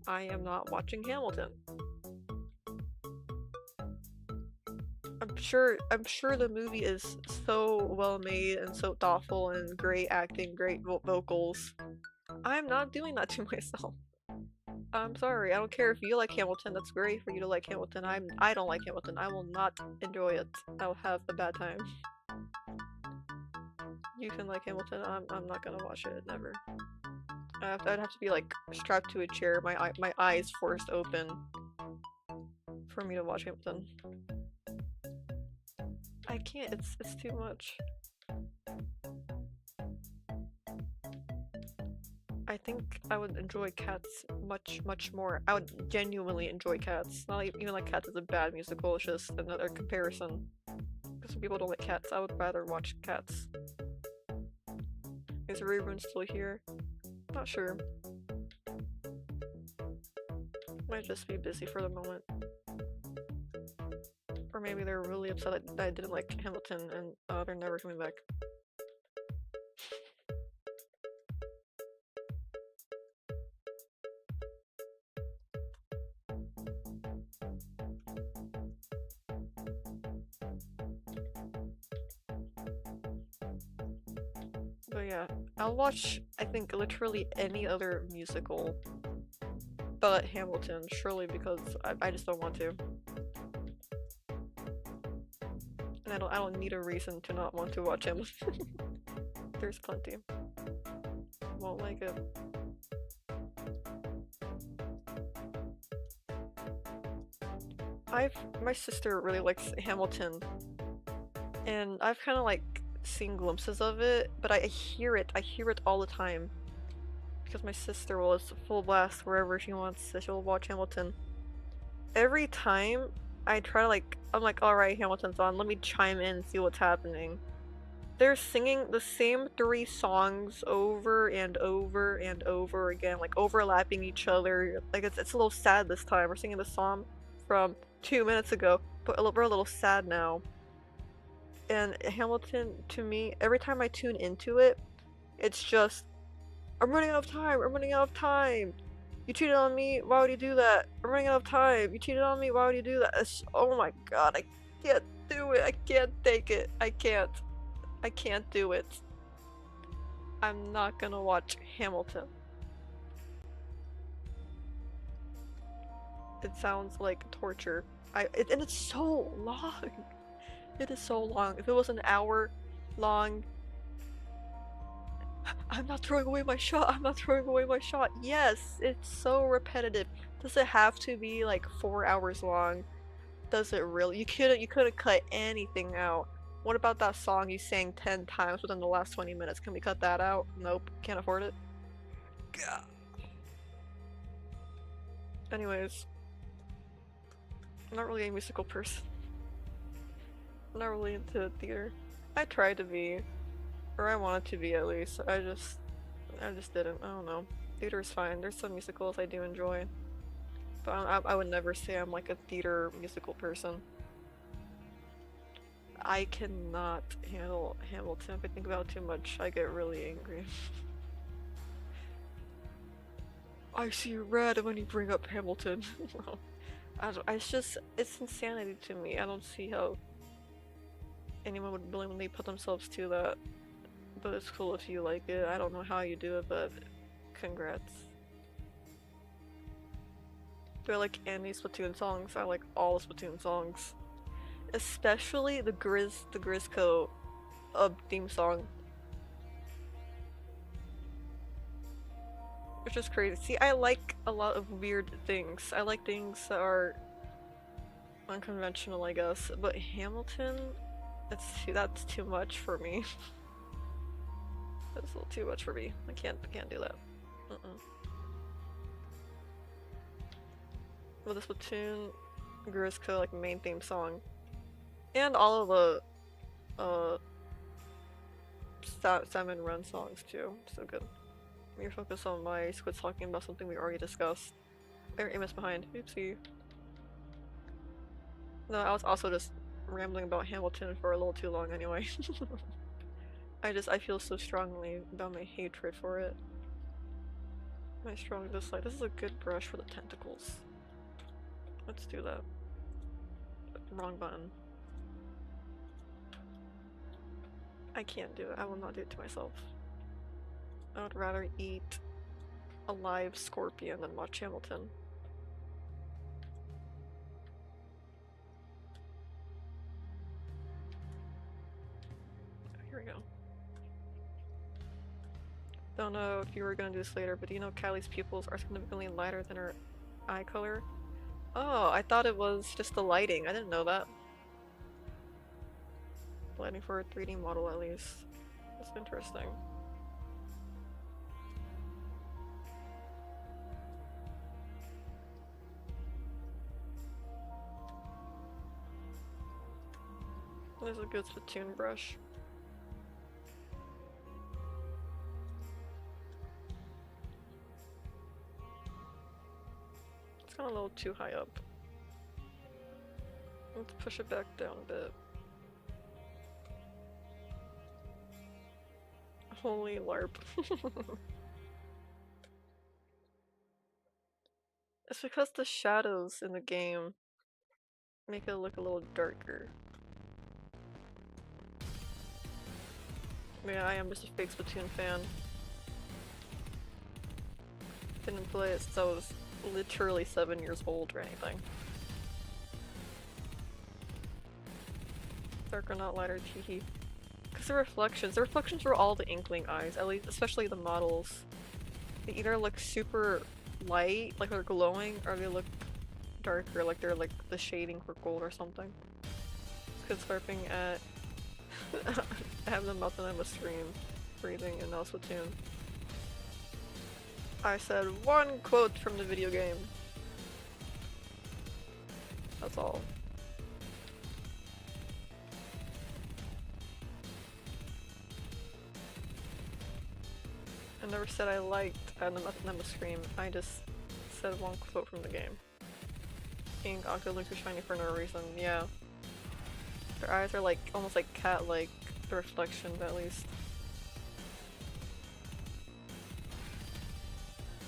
I am not watching Hamilton. I'm sure the movie is so well made and so thoughtful and great acting, great vocals. I'm not doing that to myself. I'm sorry, I don't care if you like Hamilton, that's great for you to like Hamilton. I don't like Hamilton. I will not enjoy it. I'll have a bad time. You can like Hamilton, I'm not gonna watch it, never. I'd have to be like strapped to a chair, my eyes forced open for me to watch Hamilton. I can't, it's too much. I think I would enjoy Cats much more. I would genuinely enjoy Cats. Not even like Cats is a bad musical, it's just another comparison. Because some people don't like Cats, I would rather watch Cats. Is Rayburn still here? Not sure. Might just be busy for the moment. Or maybe they're really upset that I didn't like Hamilton and they're never coming back. But yeah, I'll watch, I think, literally any other musical but Hamilton, surely because I just don't want to. And I don't need a reason to not want to watch Hamilton. There's plenty. Won't like it. My sister really likes Hamilton, and I've kind of like seen glimpses of it, but I hear it all the time. Because my sister will just full blast wherever she wants, so she'll watch Hamilton. Every time I try to I'm like, alright, Hamilton's on, let me chime in and see what's happening. They're singing the same 3 songs over and over and over again, like overlapping each other. Like it's a little sad this time. We're singing the song from 2 minutes ago, but we're a little sad now. And Hamilton, to me, every time I tune into it, it's just, I'm running out of time, I'm running out of time. You cheated on me, why would you do that? I'm running out of time, you cheated on me, why would you do that? Oh my god, I can't do it, I can't take it, I can't do it. I'm not gonna watch Hamilton. It sounds like torture. And it's so long. It is so long. If it was an hour long, I'm not throwing away my shot. I'm not throwing away my shot. Yes, it's so repetitive. Does it have to be like 4 hours long? Does it really? You couldn't cut anything out. What about that song you sang 10 times within the last 20 minutes? Can we cut that out? Nope, can't afford it. Gah. Anyways, I'm not really a musical person. I'm not really into theater. I tried to be, or I wanted to be at least. I just didn't. I don't know. Theater's fine. There's some musicals I do enjoy, but I would never say I'm like a theater musical person. I cannot handle Hamilton. If I think about it too much, I get really angry. I see red when you bring up Hamilton. It's insanity to me. I don't see how anyone would willingly put themselves to that. But it's cool if you like it. I don't know how you do it, but congrats. Do I like any Splatoon songs? I like all Splatoon songs. Especially the Grizzco theme song. Which is crazy. See, I like a lot of weird things. I like things that are unconventional, I guess. But Hamilton, that's too much for me. That's a little too much for me. I can't do that. Well, the Splatoon Grizzco like main theme song. And all of the Salmon Run songs too. So good. You're focused on my quit talking about something we already discussed. There, Amos behind. Oopsie. No, I was also just rambling about Hamilton for a little too long anyway. I feel so strongly about my hatred for it. My strong dislike. This is a good brush for the tentacles. Let's do that. Wrong button. I can't do it. I will not do it to myself. I would rather eat a live scorpion than watch Hamilton. Here we go. Don't know if you were gonna do this later, but do you know Callie's pupils are significantly lighter than her eye color? Oh, I thought it was just the lighting. I didn't know that. Lighting for a 3D model at least. That's interesting. There's a good Splatoon brush. It's gone a little too high up. Let's push it back down a bit. Holy LARP. It's because the shadows in the game make it look a little darker. Yeah, I am just a fake Splatoon fan. Didn't play it since I was literally 7 years old or anything. Darker, not lighter, teehee. Because the reflections were all the Inkling eyes, at least, especially the models. They either look super light, like they're glowing, or they look darker, like they're like the shading for gold or something. It's good surfing at I have the mouth and I'm a stream, breathing and now Splatoon. I said one quote from the video game. That's all. I never said I liked I'm a scream. I just said one quote from the game. Ink Octo looks too shiny for no reason. Yeah. Their eyes are like almost like cat-like, the reflections at least.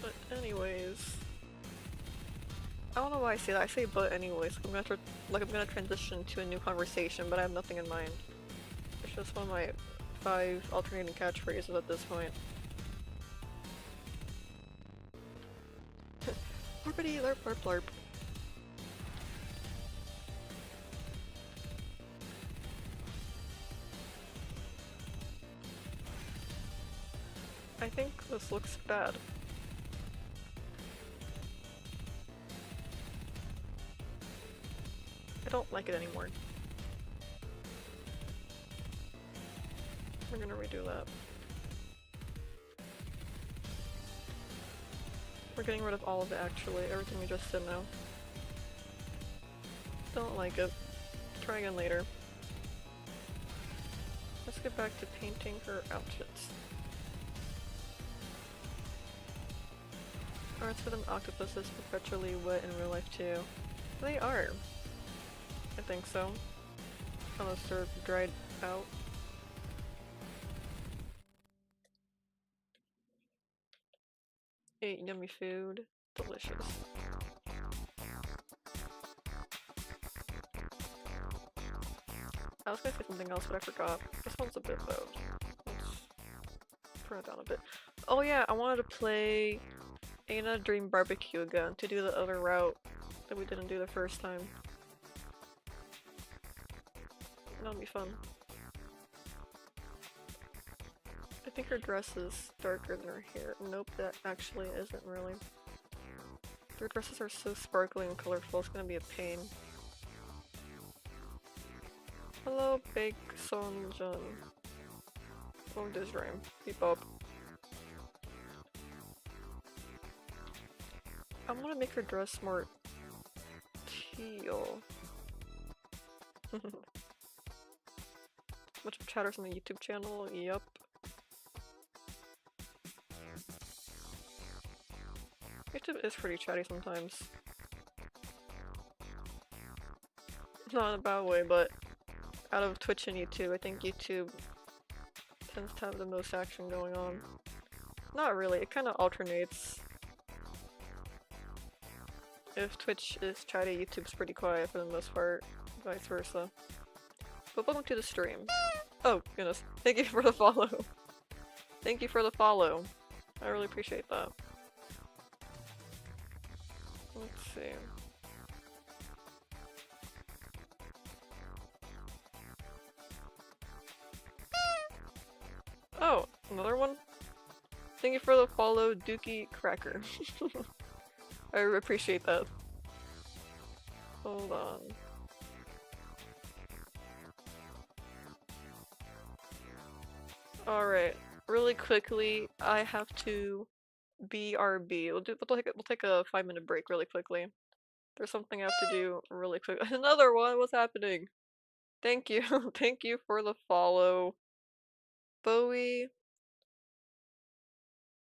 But anyways, I don't know why I say that. I say but anyways. I'm gonna transition to a new conversation, but I have nothing in mind. It's just one of my 5 alternating catchphrases at this point. Larpity, larp, larp, larp. I think this looks bad. I don't like it anymore. We're gonna redo that. We're getting rid of all of it actually, everything we just did now. Don't like it. Try again later. Let's get back to painting her outfits. Arts for them octopuses perpetually wet in real life too. They are. I think so. Unless they're dried out. Ate yummy food. Delicious. I was gonna say something else, but I forgot. This one's a bit loud. Let's turn it down a bit. Oh yeah, I wanted to play Ana Dream Barbecue again to do the other route that we didn't do the first time. That'll be fun. I think her dress is darker than her hair. Nope, that actually isn't really. Their dresses are so sparkly and colorful, it's gonna be a pain. Hello, Bake Sonjun. Long this rhyme. Beep up. I want to make her dress more teal. Much chatters on the YouTube channel, yup. YouTube is pretty chatty sometimes. Not in a bad way, but out of Twitch and YouTube, I think YouTube tends to have the most action going on. Not really, it kind of alternates. If Twitch is chatty, YouTube's pretty quiet for the most part, vice versa. But welcome to the stream. Oh, goodness. Thank you for the follow. Thank you for the follow. I really appreciate that. Let's see. Oh, another one? Thank you for the follow, Dookie Cracker. I appreciate that. Hold on. Alright, really quickly, I have to BRB. We'll take a 5-minute break really quickly. There's something I have to do really quick. Another one? What's happening? Thank you. Thank you for the follow. Bowie.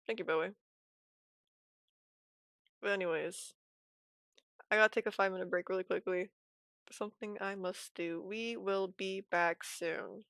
Thank you, Bowie. But anyways, I gotta take a 5-minute break really quickly. Something I must do. We will be back soon.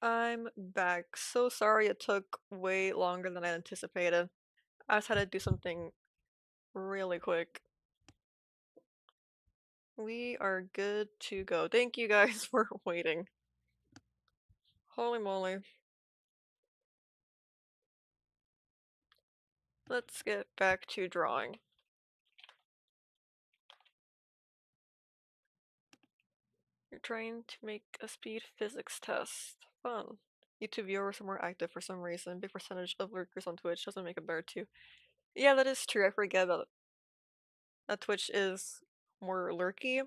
I'm back. So sorry it took way longer than I anticipated. I just had to do something really quick. We are good to go. Thank you guys for waiting. Holy moly. Let's get back to drawing. You're trying to make a speed physics test. Fun. YouTube viewers are more active for some reason. Big percentage of lurkers on Twitch doesn't make it better too. Yeah, that is true. I forget about that Twitch is more lurky.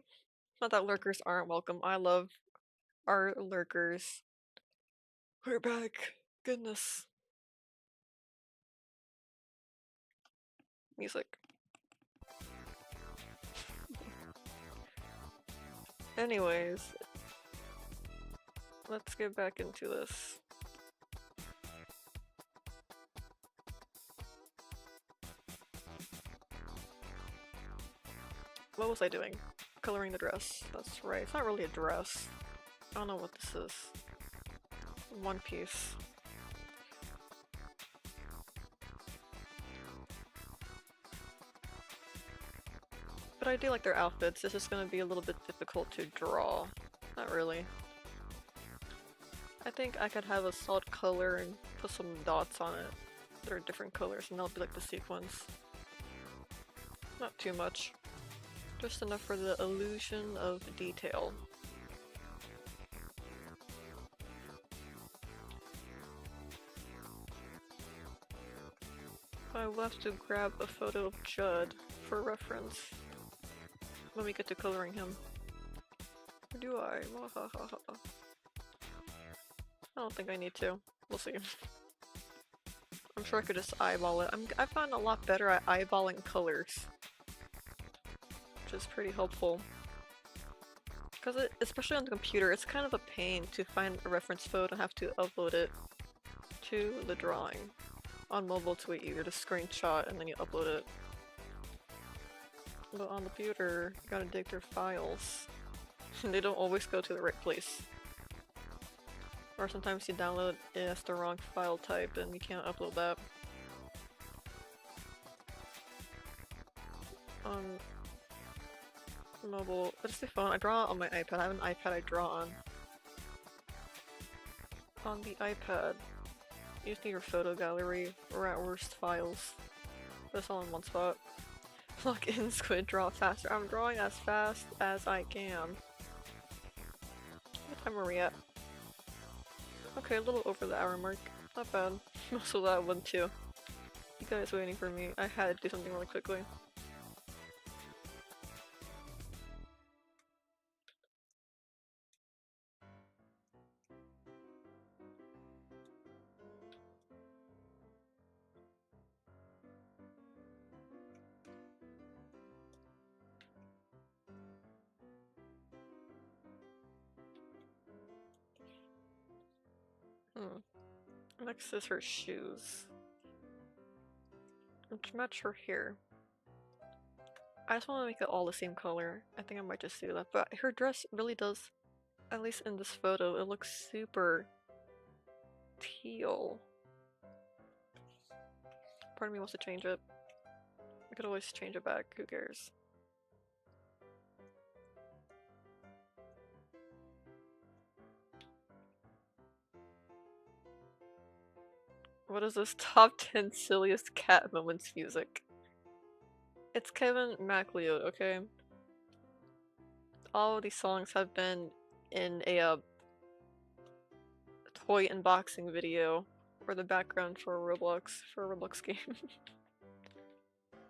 Not that lurkers aren't welcome. I love our lurkers. We're back. Goodness. Music. Anyways, let's get back into this. What was I doing? Coloring the dress. That's right. It's not really a dress. I don't know what this is. One piece. But I do like their outfits. This is gonna be a little bit difficult to draw. Not really. I think I could have a solid color and put some dots on it. They're different colors and that'll be like the sequence. Not too much. Just enough for the illusion of detail. I will have to grab a photo of Judd for reference when we get to coloring him. Or do I? I don't think I need to. We'll see. I'm sure I could just eyeball it. I've gotten a lot better at eyeballing colors, which is pretty helpful. Because especially on the computer, it's kind of a pain to find a reference photo and have to upload it to the drawing. On mobile, it's way easier to screenshot and then you upload it. But on the computer, you gotta dig through files. And they don't always go to the right place. Or sometimes you download it as the wrong file type and you can't upload that. On mobile, it's the phone. I draw on my iPad. I have an iPad I draw on. On the iPad, you just need your photo gallery, or at worst files. That's all in one spot. Plug in Squid, draw faster. I'm drawing as fast as I can. What time are we at? Okay, a little over the hour mark. Not bad. Most of that one too. You guys waiting for me. I had to do something really quickly. Next is her shoes. Which match her hair. I just want to make it all the same color. I think I might just do that. But her dress really does, at least in this photo, it looks super teal. Part of me wants to change it. I could always change it back, who cares? What is this top 10 silliest cat moments music? It's Kevin MacLeod, okay? All of these songs have been in a toy unboxing video or the background for a Roblox game.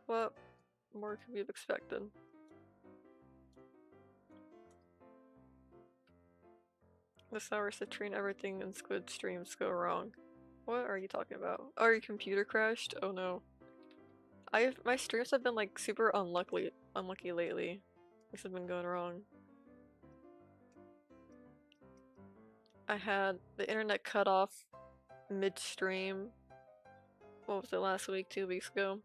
What more could we have expected? This hour citrine, everything in Squid streams go wrong. What are you talking about? Oh, your computer crashed? Oh no. My streams have been like super unlucky lately. This has been going wrong. I had the internet cut off midstream. What was it, last week, 2 weeks ago?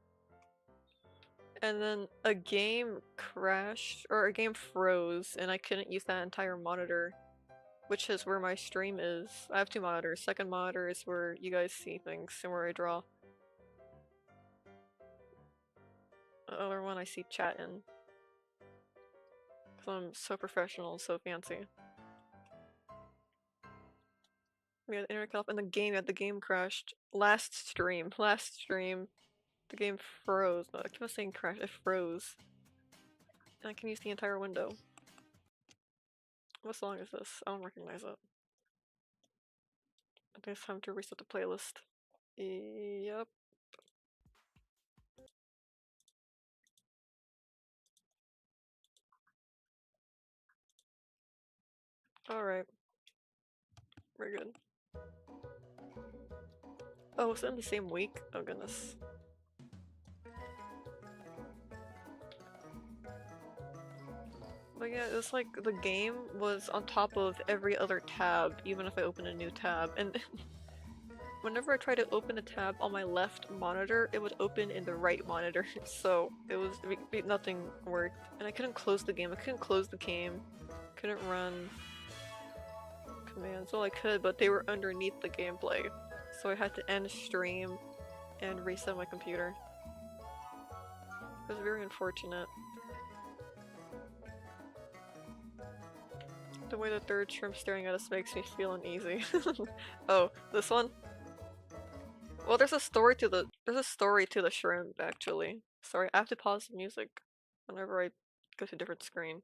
And then a game crashed, or a game froze, and I couldn't use that entire monitor which is where my stream is. I have two monitors. Second monitor is where you guys see things and where I draw. The other one I see chat in. Cause I'm so professional and so fancy. We had internet cut off and the game crashed. Last stream. The game froze. No, I keep on saying crash, it froze. And I can use the entire window. What song is this? I don't recognize it. I think it's time to reset the playlist. Yep. Alright. We're good. Oh, was it in the same week? Oh goodness. But yeah, it's like the game was on top of every other tab, even if I open a new tab. And whenever I try to open a tab on my left monitor, it would open in the right monitor. So it was nothing worked. And I couldn't close the game. Couldn't run commands. Well, I could, but they were underneath the gameplay. So I had to end stream and reset my computer. It was very unfortunate. The way the third shrimp staring at us makes me feel uneasy. Oh, this one? Well, there's a story to the shrimp, actually. Sorry, I have to pause the music whenever I go to a different screen.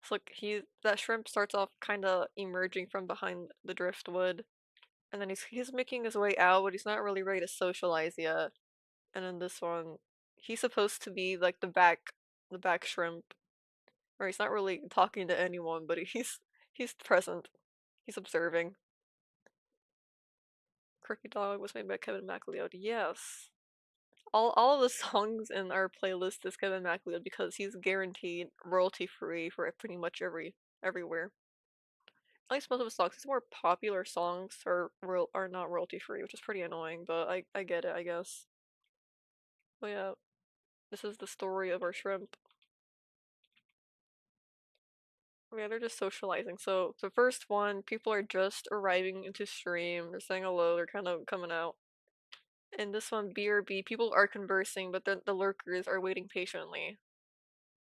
It's like that shrimp starts off kinda emerging from behind the driftwood, and then he's making his way out, but he's not really ready to socialize yet. And then this one, he's supposed to be like the back shrimp, where he's not really talking to anyone, but he's present. He's observing. Crooked Dog was made by Kevin MacLeod. Yes. All of the songs in our playlist is Kevin MacLeod because he's guaranteed royalty free for pretty much everywhere. At least most of his songs. His more popular songs are not royalty free, which is pretty annoying, but I get it, I guess. But yeah, this is the story of our shrimp. Yeah, they're just socializing. So the first one, people are just arriving into stream. They're saying hello. They're kind of coming out. In this one, BRB, people are conversing, but then the lurkers are waiting patiently.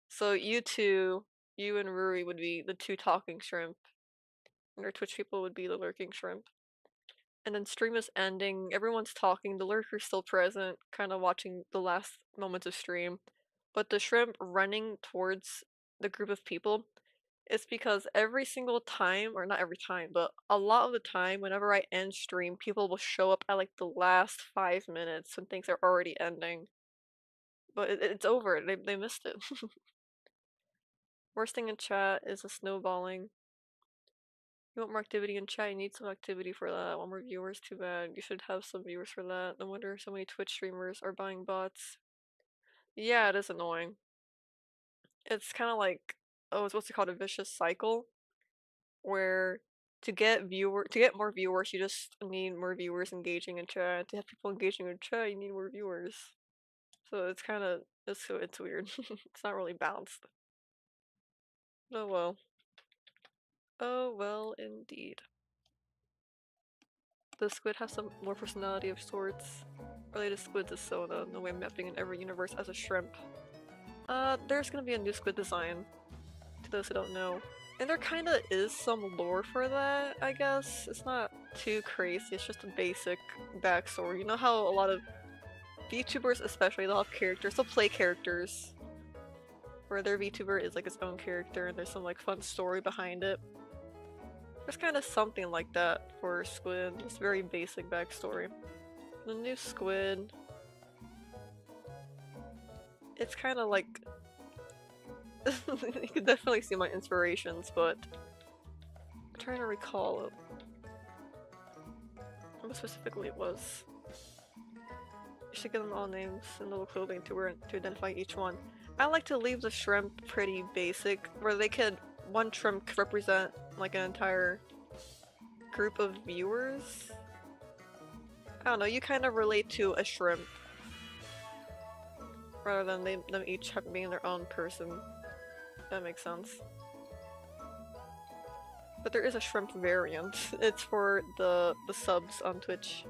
So you and Ruri would be the two talking shrimp, and our Twitch people would be the lurking shrimp. And then stream is ending, everyone's talking, the lurker's still present, kind of watching the last moments of stream. But the shrimp running towards the group of people, it's because every single time, or not every time, but a lot of the time, whenever I end stream, people will show up at like the last 5 minutes when things are already ending. But it's over, they missed it. Worst thing in chat is the snowballing. You want more activity in chat? You need some activity for that. Want more viewers? Too bad. You should have some viewers for that. No wonder so many Twitch streamers are buying bots. Yeah, it is annoying. It's kind of like, oh, it's what's it called, a vicious cycle, where to get more viewers, you just need more viewers engaging in chat. To have people engaging in chat, you need more viewers. So it's kind of it's weird. It's not really balanced. Oh well. Oh well, indeed. The squid have some more personality of sorts. Related squids is Soda, no way mapping in every universe as a shrimp. There's gonna be a new squid design, to those who don't know. And there kinda is some lore for that, I guess. It's not too crazy, it's just a basic backstory. You know how a lot of VTubers especially, they'll have characters, they'll play characters, where their VTuber is like its own character and there's some like fun story behind it. There's kind of something like that for Squid, just very basic backstory. The new Squid, it's kind of like you can definitely see my inspirations, but I'm trying to recall what specifically it was. You should give them all names and little clothing to wear to identify each one. I like to leave the shrimp pretty basic, where one shrimp could represent like an entire group of viewers. I don't know, you kind of relate to a shrimp rather than them each being their own person. That makes sense. But there is a shrimp variant. It's for the subs on Twitch.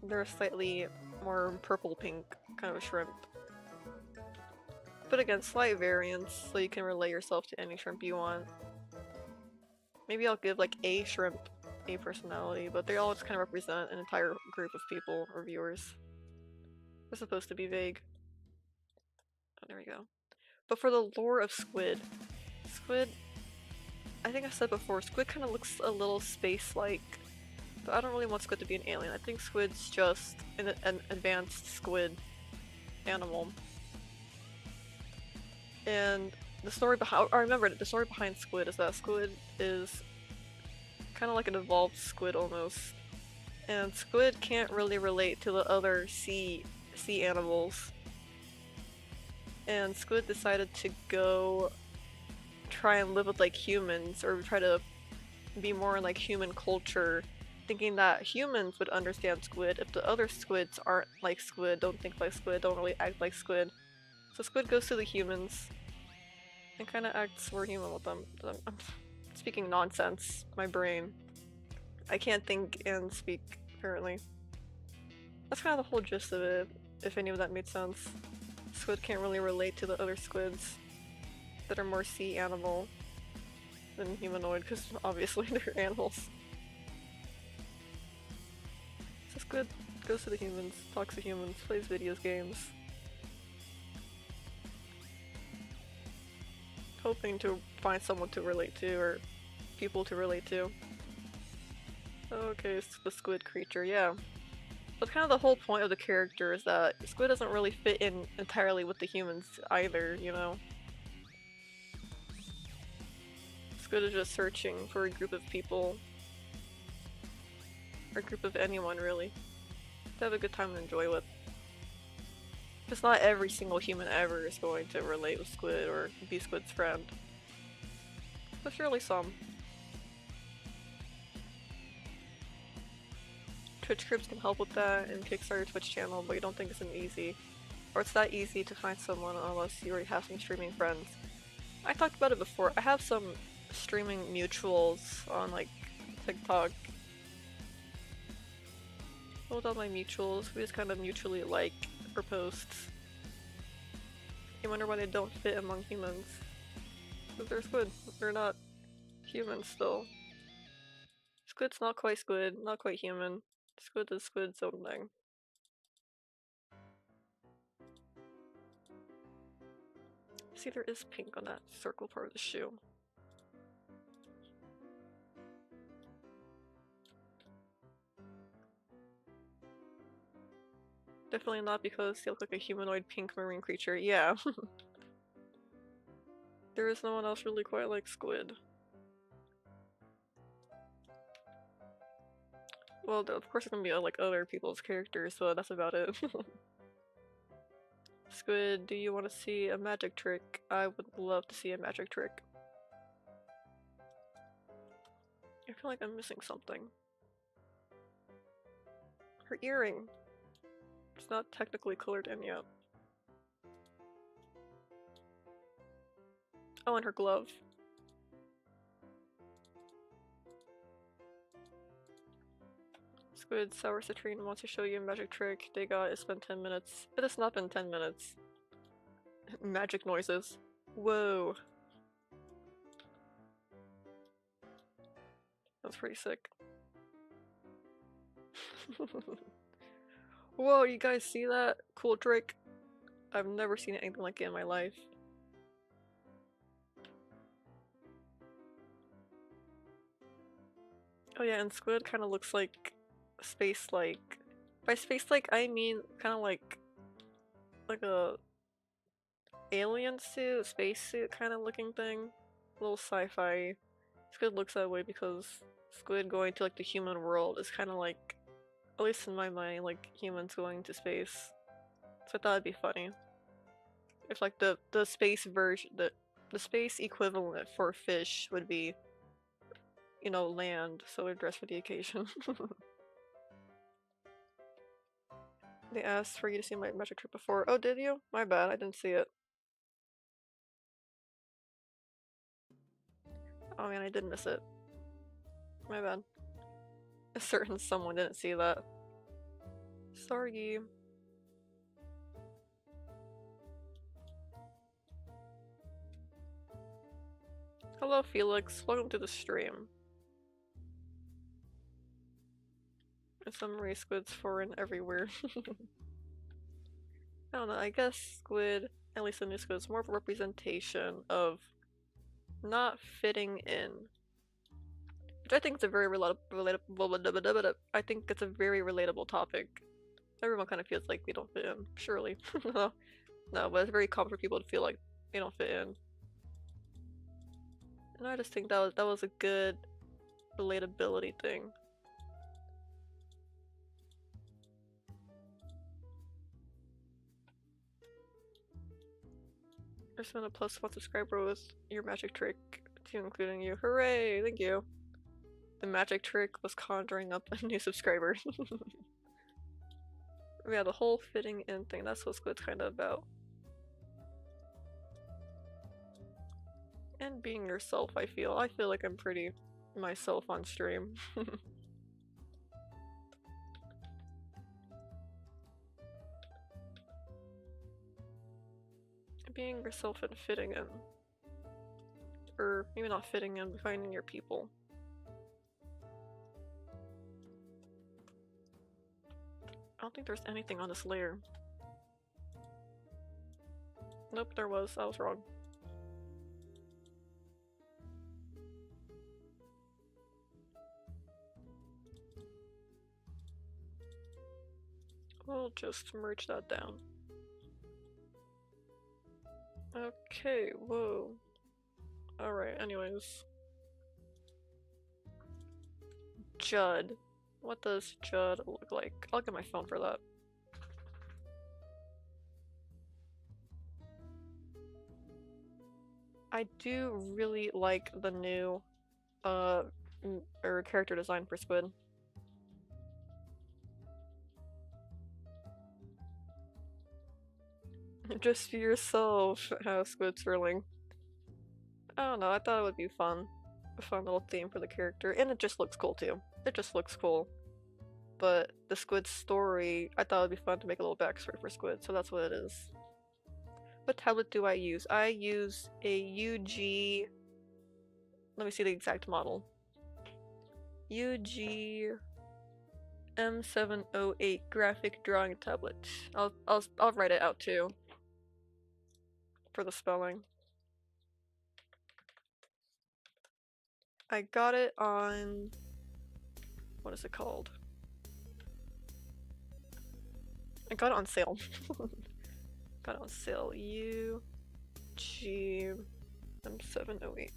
They're a slightly more purple-pink kind of a shrimp. But again, slight variants, so you can relate yourself to any shrimp you want. Maybe I'll give like a shrimp a personality, but they all just kind of represent an entire group of people or viewers. They're supposed to be vague. Oh, there we go. But for the lore of Squid, I think I said before, Squid kind of looks a little space-like, but I don't really want Squid to be an alien. I think Squid's just an advanced squid animal. And the story behind— I remember the story behind Squid is that Squid is kind of like an evolved squid almost. And Squid can't really relate to the other sea animals. And Squid decided to go try and live with like humans, or try to be more in like human culture, thinking that humans would understand Squid if the other squids aren't like Squid, don't think like Squid, don't really act like Squid. So Squid goes to the humans and kind of acts more human with them. I'm speaking nonsense. My brain. I can't think and speak, apparently. That's kind of the whole gist of it, if any of that made sense. Squid can't really relate to the other squids that are more sea animal than humanoid, because obviously they're animals. So Squid goes to the humans, talks to humans, plays video games. Hoping to find someone to relate to, or people to relate to. Okay, it's the squid creature, yeah. But kind of the whole point of the character is that Squid doesn't really fit in entirely with the humans either, you know? Squid is just searching for a group of people. Or a group of anyone, really. To have a good time and enjoy with. Because not every single human ever is going to relate with Squid or be Squid's friend. But surely some. Twitch groups can help with that and kickstart your Twitch channel, but you don't think it's an easy, or it's that easy to find someone unless you already have some streaming friends. I talked about it before. I have some streaming mutuals on like TikTok. Hold on, my mutuals. We just kind of mutually like her posts. You wonder why they don't fit among humans. Because they're squid. They're not human still. Squid's not quite squid, not quite human. Squid is squid's own thing. See, there is pink on that circle part of the shoe. Definitely not because they look like a humanoid pink marine creature. Yeah. There is no one else really quite like Squid. Well, of course there's gonna be like other people's characters, so that's about it. Squid, do you want to see a magic trick? I would love to see a magic trick. I feel like I'm missing something. Her earring. It's not technically colored in yet. Oh, and her glove. Squid, Sour Citrine wants to show you a magic trick. They got it spent 10 minutes. It has not been 10 minutes. Magic noises. Whoa. That's pretty sick. Whoa, you guys see that? Cool trick. I've never seen anything like it in my life. Oh yeah, and Squid kind of looks like space-like. By space-like, I mean kind of like a alien suit, spacesuit kind of looking thing. A little sci-fi. Squid looks that way because Squid going to like the human world is kind of like, at least in my mind, like humans going to space. So I thought it'd be funny if like the space version, the space equivalent for fish would be, you know, land, so they're dressed for the occasion. They asked for you to see my magic trick before. Oh, did you? My bad, I didn't see it. Oh man, I did miss it. My bad. A certain someone didn't see that. Sorry. Hello Felix, welcome to the stream. There's some race squids foreign everywhere. I don't know, I guess squid, at least the new squid, is more of a representation of not fitting in. Which I think is a very relatable I think it's a very relatable topic. Everyone kind of feels like they don't fit in, surely. No, but it's very common for people to feel like they don't fit in. And I just think that was a good relatability thing. I just want a +1 subscriber with your magic trick to including you. Hooray! Thank you. The magic trick was conjuring up a new subscriber. Yeah, the whole fitting in thing, that's what Squid's kind of about. And being yourself, I feel. I feel like I'm pretty myself on stream. Being yourself and fitting in. Or maybe not fitting in, but finding your people. I don't think there's anything on this layer. Nope, there was. I was wrong. We'll just merge that down. Okay, whoa. Alright, anyways. Judd. What does Judd look like? I'll get my phone for that. I do really like the new character design for Squid. Just be yourself, how Squid's swirling. I don't know, I thought it would be fun. A fun little theme for the character, and it just looks cool too. It just looks cool. But the Squid story, I thought it would be fun to make a little backstory for Squid, so that's what it is. What tablet do I use? I use a UG... Let me see the exact model. UG M708 graphic drawing tablet. I'll write it out too. For the spelling. I got it on... What is it called? I got it on sale. Got it on sale. UG M708.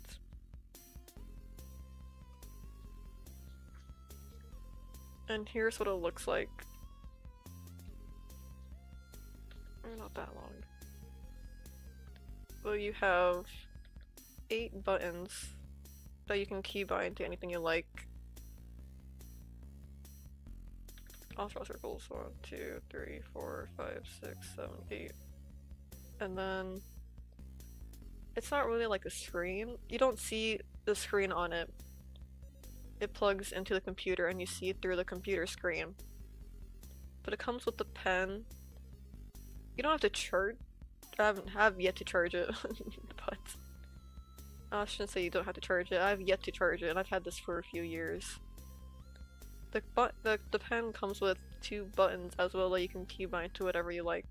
And here's what it looks like. Not that long. Well, you have 8 buttons that you can keybind to anything you like. I'll draw circles. 1, 2, 3, 4, 5, 6, 7, 8. And then it's not really like a screen. You don't see the screen on it. It plugs into the computer and you see it through the computer screen. But it comes with the pen. You don't have to charge. I have yet to charge it, but I shouldn't say you don't have to charge it. I've yet to charge it, and I've had this for a few years. The pen comes with 2 buttons as well that you can keybind to whatever you like.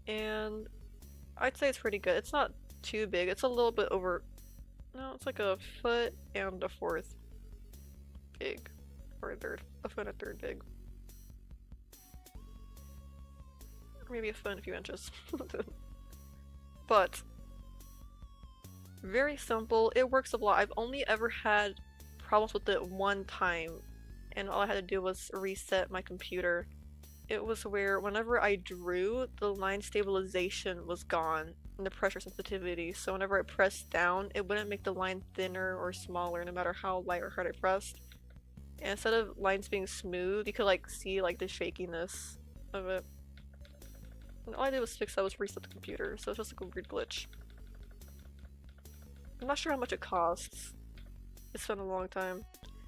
And I'd say it's pretty good. It's not too big. It's a little bit over... No, it's like a foot and a fourth big. Or a third. A foot and a third big. Or maybe a foot and a few inches. But very simple. It works a lot. I've only ever had problems with it one time, and all I had to do was reset my computer. It was where whenever I drew, the line stabilization was gone and the pressure sensitivity, so whenever I pressed down, it wouldn't make the line thinner or smaller no matter how light or hard I pressed. And instead of lines being smooth, you could like see like the shakiness of it. And all I did was fix that, was reset the computer, so it's just like a weird glitch. I'm not sure how much it costs. It's been a long time.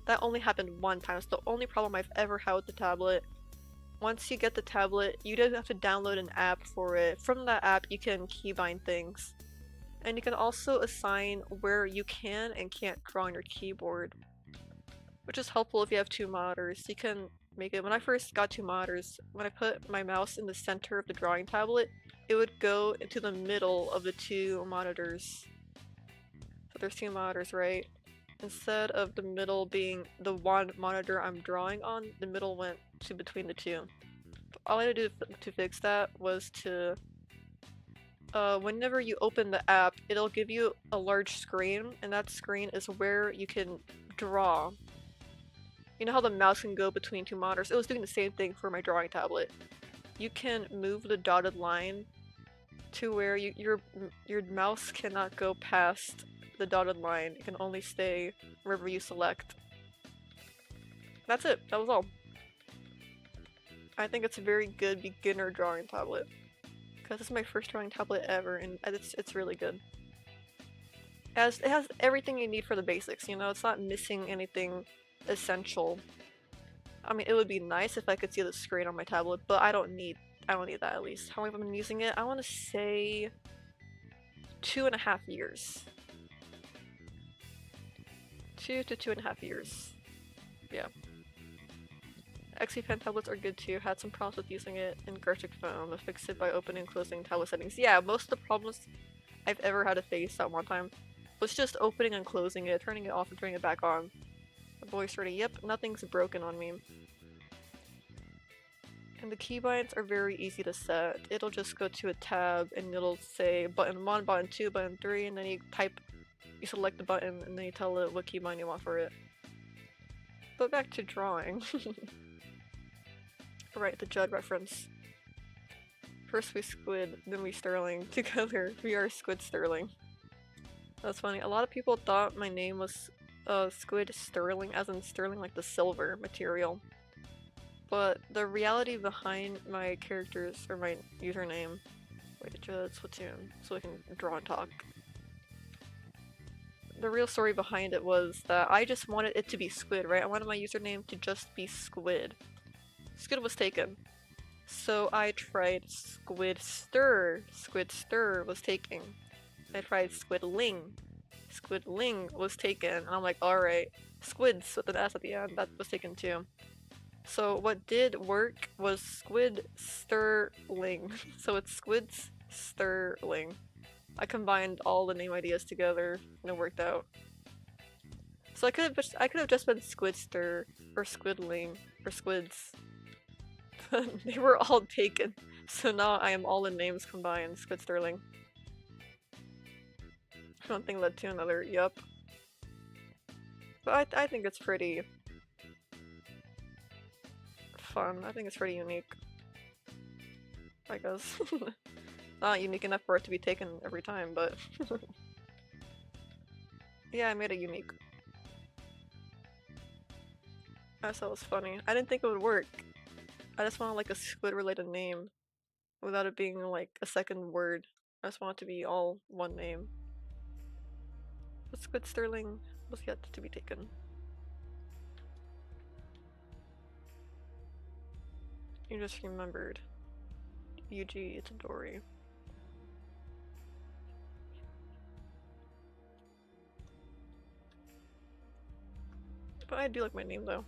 That only happened one time. It's the only problem I've ever had with the tablet. Once you get the tablet, you don't have to download an app for it. From that app, you can keybind things. And you can also assign where you can and can't draw on your keyboard, which is helpful if you have two monitors. You can make it. When I first got two monitors, when I put my mouse in the center of the drawing tablet, it would go into the middle of the two monitors. So there's two monitors, right? Instead of the middle being the one monitor I'm drawing on, the middle went to between the two. All I had to do to fix that was to whenever you open the app, it'll give you a large screen, and that screen is where you can draw. You know how the mouse can go between two monitors? It was doing the same thing for my drawing tablet. You can move the dotted line to where your mouse cannot go past the dotted line. It can only stay wherever you select. That's it. That was all. I think it's a very good beginner drawing tablet. Because it's my first drawing tablet ever, and it's really good. It has everything you need for the basics, you know? It's not missing anything essential. I mean, it would be nice if I could see the screen on my tablet, but I don't need that at least. How long have I been using it? I want to say 2.5 years. 2 to 2.5 years. Yeah. XP Pen tablets are good too. Had some problems with using it in Gartic Foam. I fixed it by opening and closing tablet settings. Yeah, most of the problems I've ever had to face at one time was just opening and closing it, turning it off and turning it back on. The voice ready. Yep, nothing's broken on me. And the keybinds are very easy to set. It'll just go to a tab and it'll say button 1, button 2, button 3, and then you select the button and then you tell it what keybind you want for it. But back to drawing. Right, the Judd reference. First we Squid, then we Sterling. Together, we are Squid Sterling. That's funny. A lot of people thought my name was Squid Sterling, as in sterling like the silver material. But the reality behind my characters, or my username... Wait, Judd Splatoon, so I can draw and talk. The real story behind it was that I just wanted it to be Squid, right? I wanted my username to just be Squid. Squid was taken. So I tried Squid Stir. Squid Stir was taken. I tried Squidling. Squidling was taken. And I'm like, alright. Squids with an S at the end, that was taken too. So what did work was Squid Sterling. So it's Squids Sterling. I combined all the name ideas together and it worked out. So I could have just been Squid Stir or Squidling or Squids. They were all taken, so now I am all in names combined. Squid Sterling. One thing led to another, yup. But I think it's pretty fun. I think it's pretty unique. I guess. Not unique enough for it to be taken every time, but... yeah, I made it unique. I thought it was funny. I didn't think it would work. I just want like a squid related name without it being like a second word. I just want it to be all one name. But Squid Sterling was yet to be taken. You just remembered. Yuji Itadori. But I do like my name though.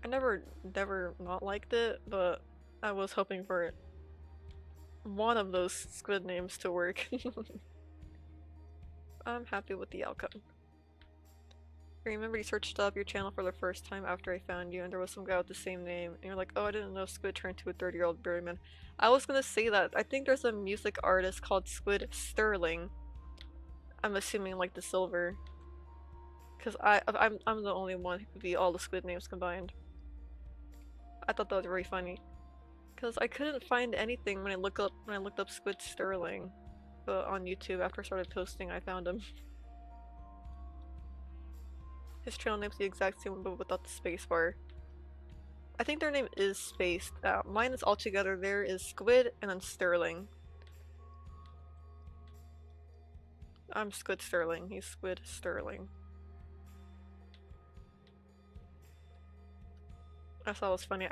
I never not liked it, but I was hoping for one of those squid names to work. I'm happy with the outcome. I remember you searched up your channel for the first time after I found you and there was some guy with the same name and you're like, oh, I didn't know Squid turned to a 30-year-old berryman. I was gonna say that. I think there's a music artist called Squid Sterling. I'm assuming like the silver. Cause I'm the only one who could be all the squid names combined. I thought that was very funny. Cause I couldn't find anything when I looked up Squid Sterling. But on YouTube after I started posting I found him. His channel name's the exact same but without the spacebar. I think their name is spaced out. Mine is all together. There is Squid and then Sterling. I'm Squid Sterling. He's Squid Sterling. I thought it was funny.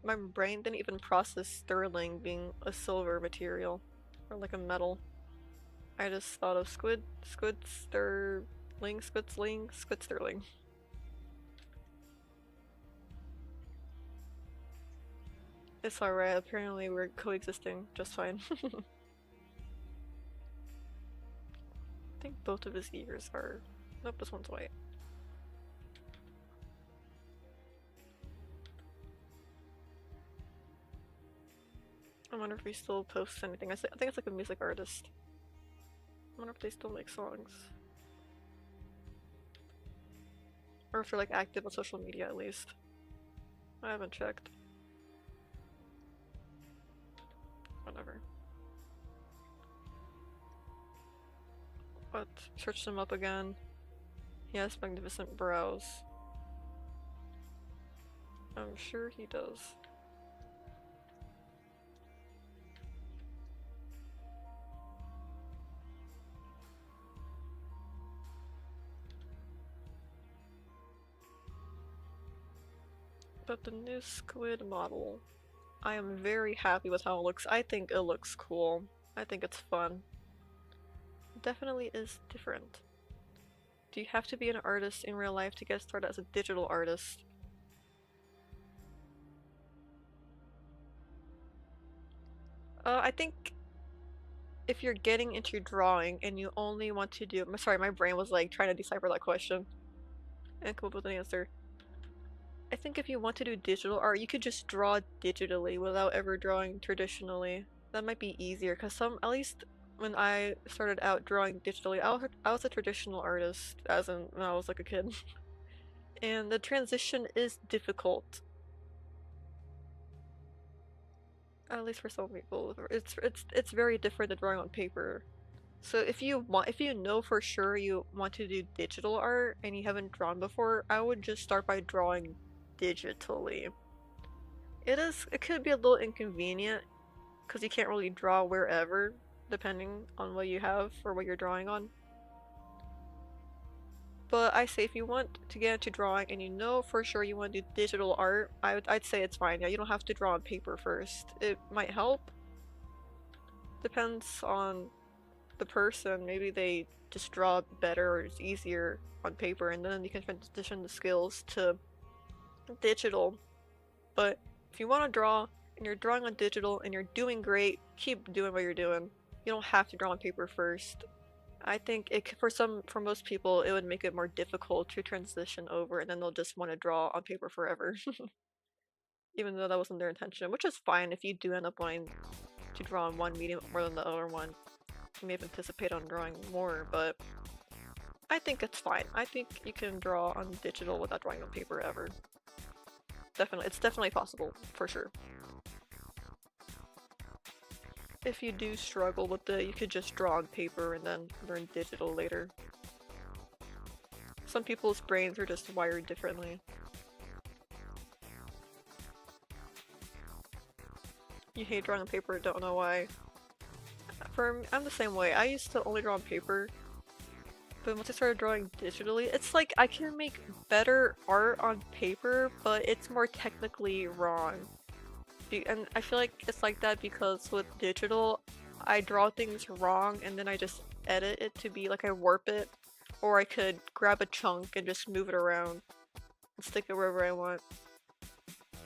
My brain didn't even process sterling being a silver material. Or like a metal. I just thought of Squid Sterling, Squid Sterling. It's alright, apparently we're coexisting just fine. I think both of his ears are... Nope, this one's white. I wonder if he still posts anything. I think it's like a music artist. I wonder if they still make songs. Or if they're like active on social media at least. I haven't checked. Whatever. But searched him up again. He has magnificent brows. I'm sure he does. But the new squid model, I am very happy with how it looks. I think it looks cool. I think it's fun. It definitely is different. Do you have to be an artist in real life to get started as a digital artist? I think if you're getting into drawing and you only want to do— sorry, my brain was like trying to decipher that question and come up with an answer. I think if you want to do digital art, you could just draw digitally without ever drawing traditionally. That might be easier, because at least when I started out drawing digitally, I was a traditional artist, as in when I was like a kid. And the transition is difficult. At least for some people. It's very different than drawing on paper. So if you know for sure you want to do digital art and you haven't drawn before, I would just start by drawing digitally. It could be a little inconvenient because you can't really draw wherever depending on what you have or what you're drawing on. But I say if you want to get into drawing and you know for sure you want to do digital art, I'd say it's fine. Yeah, you don't have to draw on paper first. It might help. Depends on the person. Maybe they just draw better or it's easier on paper, and then you can transition the skills to digital. But if you want to draw and you're drawing on digital and you're doing great, keep doing what you're doing. You don't have to draw on paper first. I think for most people, it would make it more difficult to transition over, and then they'll just want to draw on paper forever. Even though that wasn't their intention, which is fine if you do end up wanting to draw on one medium more than the other one. You may have anticipated on drawing more, but I think it's fine. I think you can draw on digital without drawing on paper ever. It's definitely possible, for sure. If you do struggle with it, you could just draw on paper and then learn digital later. Some people's brains are just wired differently. You hate drawing on paper, don't know why. I'm the same way. I used to only draw on paper, but once I started drawing digitally, it's like I can make better art on paper, but it's more technically wrong. And I feel like it's like that because with digital, I draw things wrong and then I just edit it to be like I warp it, or I could grab a chunk and just move it around and stick it wherever I want.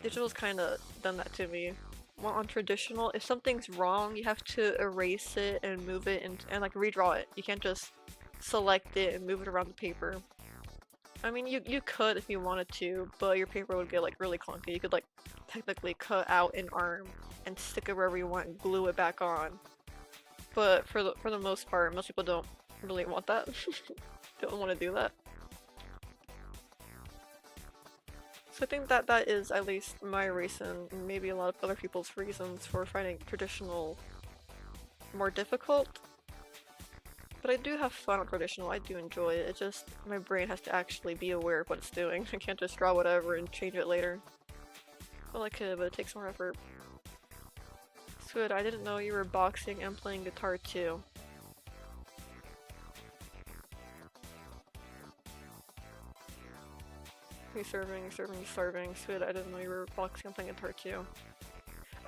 Digital's kind of done that to me. Well, on traditional, if something's wrong, you have to erase it and move it and like redraw it. You can't just select it and move it around the paper. I mean, you could if you wanted to, but your paper would get like really clunky. You could like technically cut out an arm and stick it wherever you want and glue it back on. But for the most part, most people don't really want that. Don't want to do that. So I think that is at least my reason, and maybe a lot of other people's reasons for finding traditional more difficult. But I do have fun on traditional, I do enjoy it. It's just my brain has to actually be aware of what it's doing. I can't just draw whatever and change it later. Well, I could, but it takes more effort. Squid, I didn't know you were boxing and playing guitar too. serving. Squid, I didn't know you were boxing on playing guitar too.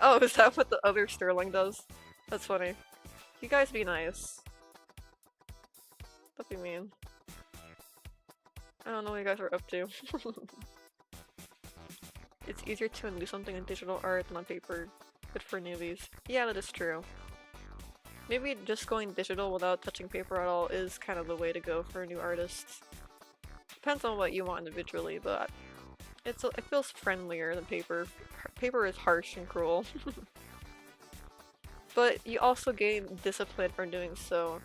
Oh, is that what the other Sterling does? That's funny. You guys be nice. Don't be mean. I don't know what you guys are up to. It's easier to do something in digital art than on paper. Good for newbies. Yeah, that is true. Maybe just going digital without touching paper at all is kind of the way to go for new artists. Depends on what you want individually, but it feels friendlier than paper. Paper is harsh and cruel. But you also gain discipline from doing so.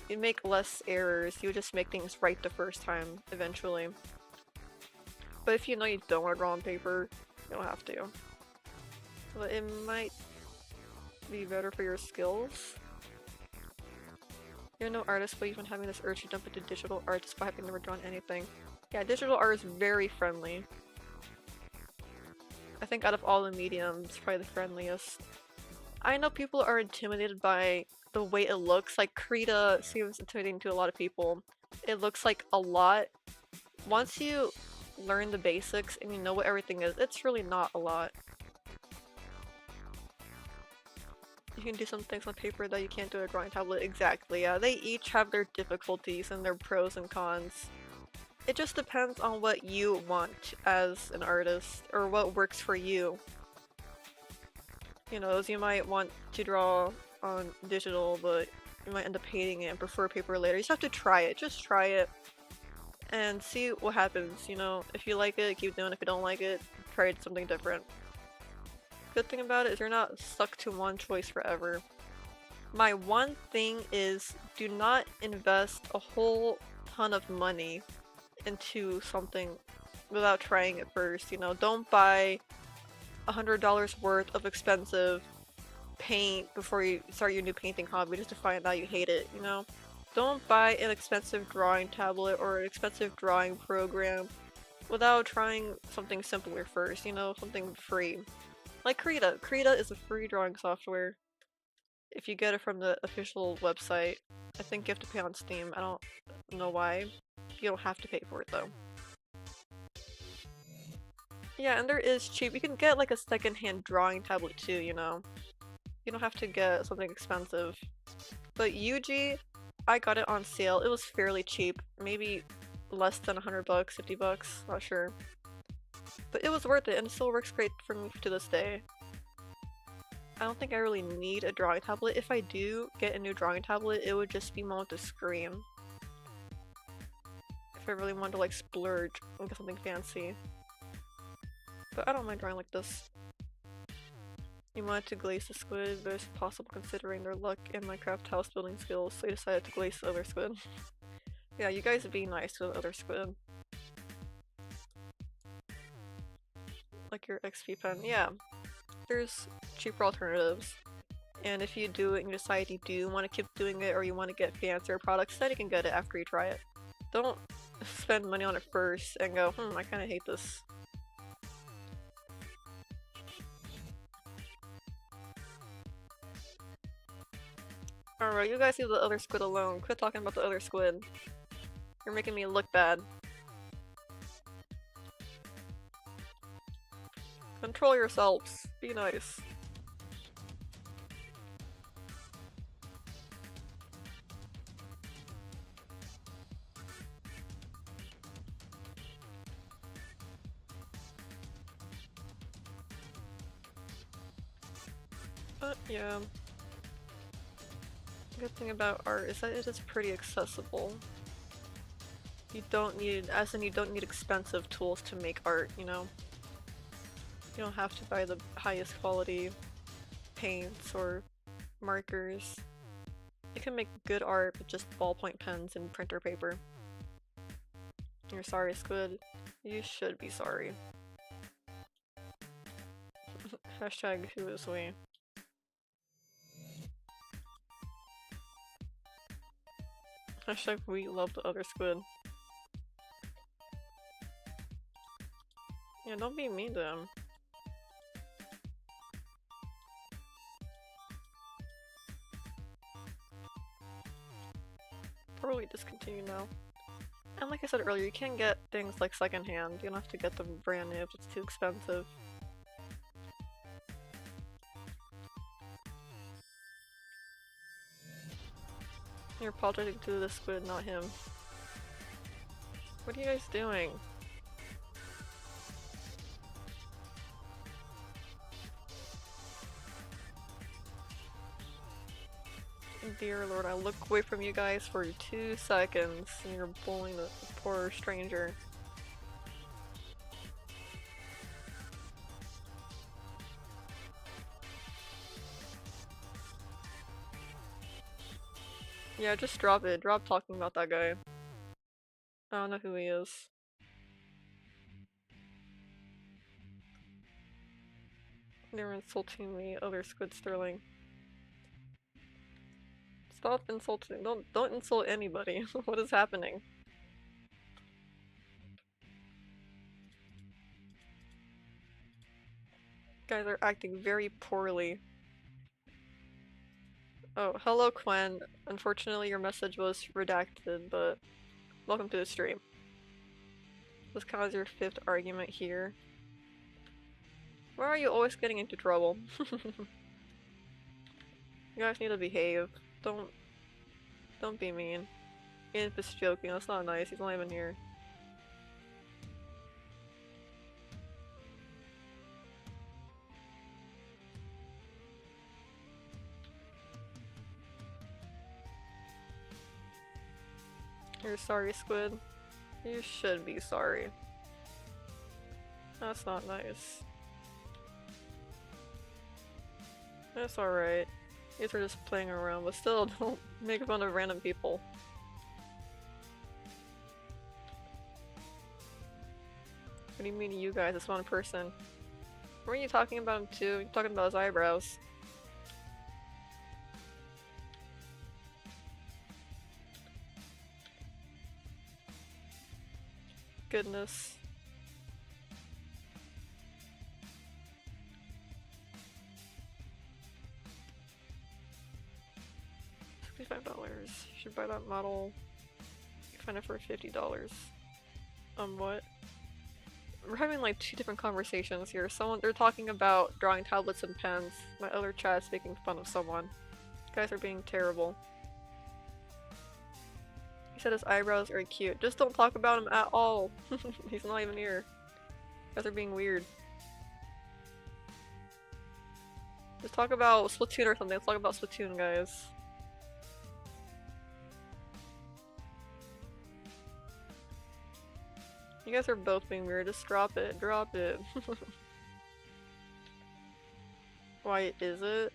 You make less errors, you just make things right the first time, eventually. But if you know you don't want to draw on paper, you don't have to. But it might be better for your skills. You're no artist, but you've been having this urge to jump into digital art despite having never drawn anything. Yeah, digital art is very friendly. I think out of all the mediums, probably the friendliest. I know people are intimidated by the way it looks. Like, Krita seems intimidating to a lot of people. It looks like a lot. Once you learn the basics and you know what everything is, it's really not a lot. You can do some things on paper that you can't do on a drawing tablet. Exactly, yeah. They each have their difficulties and their pros and cons. It just depends on what you want as an artist, or what works for you. You know, you might want to draw on digital, but you might end up hating it and prefer paper later. You just have to try it. Just try it and see what happens, you know? If you like it, keep doing it. If you don't like it, try something different. Good thing about it is you're not stuck to one choice forever. My one thing is, do not invest a whole ton of money into something without trying it first, you know? Don't buy $100 worth of expensive paint before you start your new painting hobby just to find out you hate it, you know? Don't buy an expensive drawing tablet or an expensive drawing program without trying something simpler first, you know? Something free. Like Krita. Krita is a free drawing software. If you get it from the official website. I think you have to pay on Steam. I don't know why. You don't have to pay for it though. Yeah, and there is cheap. You can get like a secondhand drawing tablet too, you know? You don't have to get something expensive. But Yuji, I got it on sale. It was fairly cheap. Maybe less than 100 bucks, 50 bucks, not sure. But it was worth it and it still works great for me to this day. I don't think I really need a drawing tablet. If I do get a new drawing tablet, it would just be more with the screen. If I really wanted to like splurge and get something fancy. But I don't mind drawing like this. You wanted to glaze the squid, but it's impossible considering their luck in Minecraft house building skills, so you decided to glaze the other squid. Yeah, you guys be nice to the other squid. Like your XP pen. Yeah. There's cheaper alternatives. And if you do it and you decide you do want to keep doing it or you want to get fancier products, then you can get it after you try it. Don't spend money on it first and go, I kinda hate this. Alright, you guys leave the other squid alone. Quit talking about the other squid. You're making me look bad. Control yourselves. Be nice. But yeah. The good thing about art is that it is pretty accessible. You don't need, as in you don't need expensive tools to make art, you know? You don't have to buy the highest quality paints or markers. You can make good art with just ballpoint pens and printer paper. You're sorry, Squid. You should be sorry. Hashtag who is we. Hashtag we love the other squid. Yeah, don't be mean to him. Probably discontinue now. And like I said earlier, you can get things like secondhand. You don't have to get them brand new if it's too expensive. You're apologizing to the squid, not him. What are you guys doing? Dear Lord, I look away from you guys for 2 seconds and you're bullying the poor stranger. Yeah, just drop it. Drop talking about that guy. I don't know who he is. They're insulting the other squid sterling. Stop insulting. Don't insult anybody. What is happening? Guys are acting very poorly. Oh, hello Quen. Unfortunately your message was redacted, but welcome to the stream. This causes your 5th argument here. Why are you always getting into trouble? You guys need to behave. Don't be mean. Ian's just joking, that's not nice, he's not even here. You're sorry, Squid. You should be sorry. That's not nice. That's alright. These are just playing around, but still, don't make fun of random people. What do you mean you guys? It's one person. What are you talking about him too? You're talking about his eyebrows. Goodness. $65. You should buy that model. You can find it for $50. What? We're having like 2 different conversations here. They're talking about drawing tablets and pens. My other chat's making fun of someone. You guys are being terrible. He said his eyebrows are cute. Just don't talk about him at all. He's not even here. You guys are being weird. Just talk about Splatoon or something. Let's talk about Splatoon, guys. You guys are both being weird. Just drop it. Drop it. Why is it?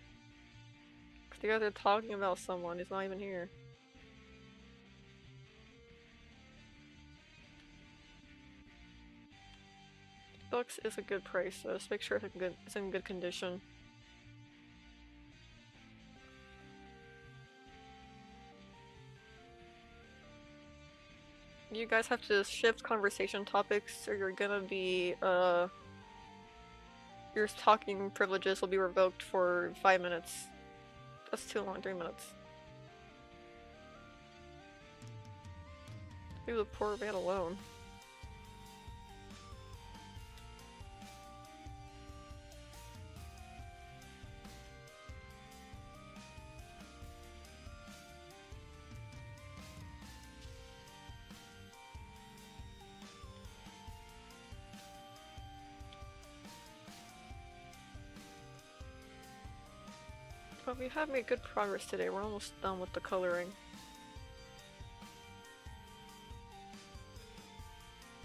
Because you guys are talking about someone. He's not even here. $50 is a good price, so just make sure it's in good condition. You guys have to shift conversation topics or you're gonna be, your talking privileges will be revoked for 5 minutes. That's too long, 3 minutes. Leave the poor man alone. But we have made good progress today. We're almost done with the coloring.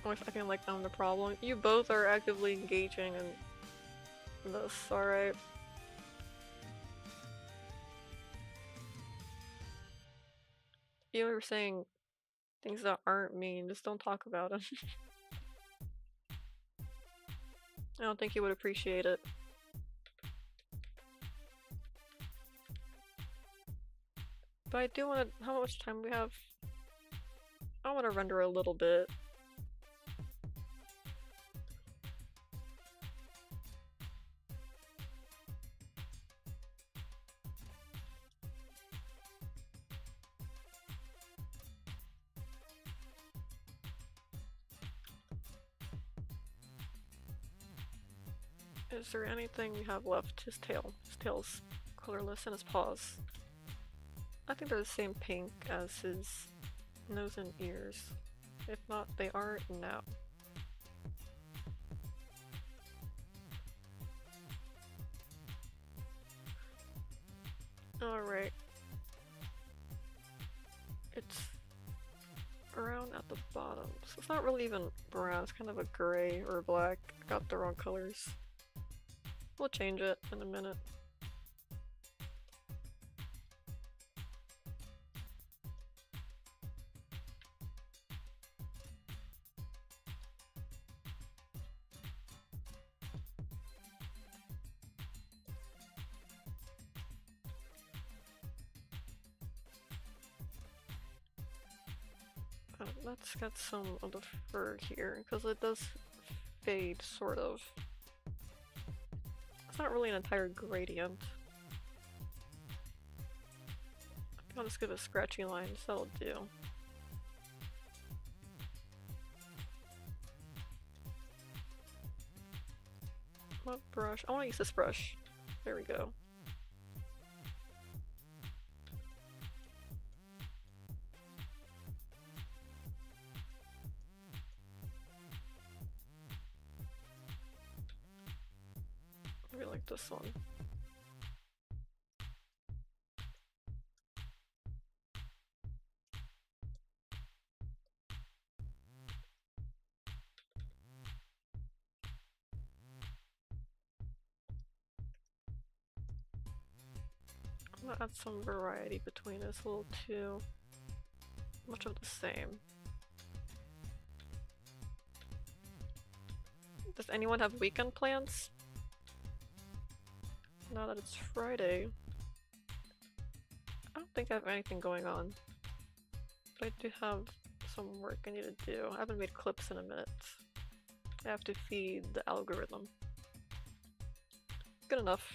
If I can like I'm the problem. You both are actively engaging in this, alright? You were saying things that aren't mean, just don't talk about them. I don't think you would appreciate it. But I do want to. How much time we have? I want to render a little bit. Is there anything we have left? His tail. His tail's colorless and his paws. I think they're the same pink as his nose and ears. If not, they are now. Alright. It's brown at the bottom. So it's not really even brown, it's kind of a gray or black. I got the wrong colors. We'll change it in a minute. Let's get some of the fur here, because it does fade, sort of. It's not really an entire gradient. I think I'll just give it scratchy lines, that'll do. What brush? I want to use this brush. There we go. I really like this one. I'm gonna add some variety between this, a little too much of the same. Does anyone have weekend plans? Now that it's Friday, I don't think I have anything going on. But I do have some work I need to do. I haven't made clips in a minute. I have to feed the algorithm. Good enough.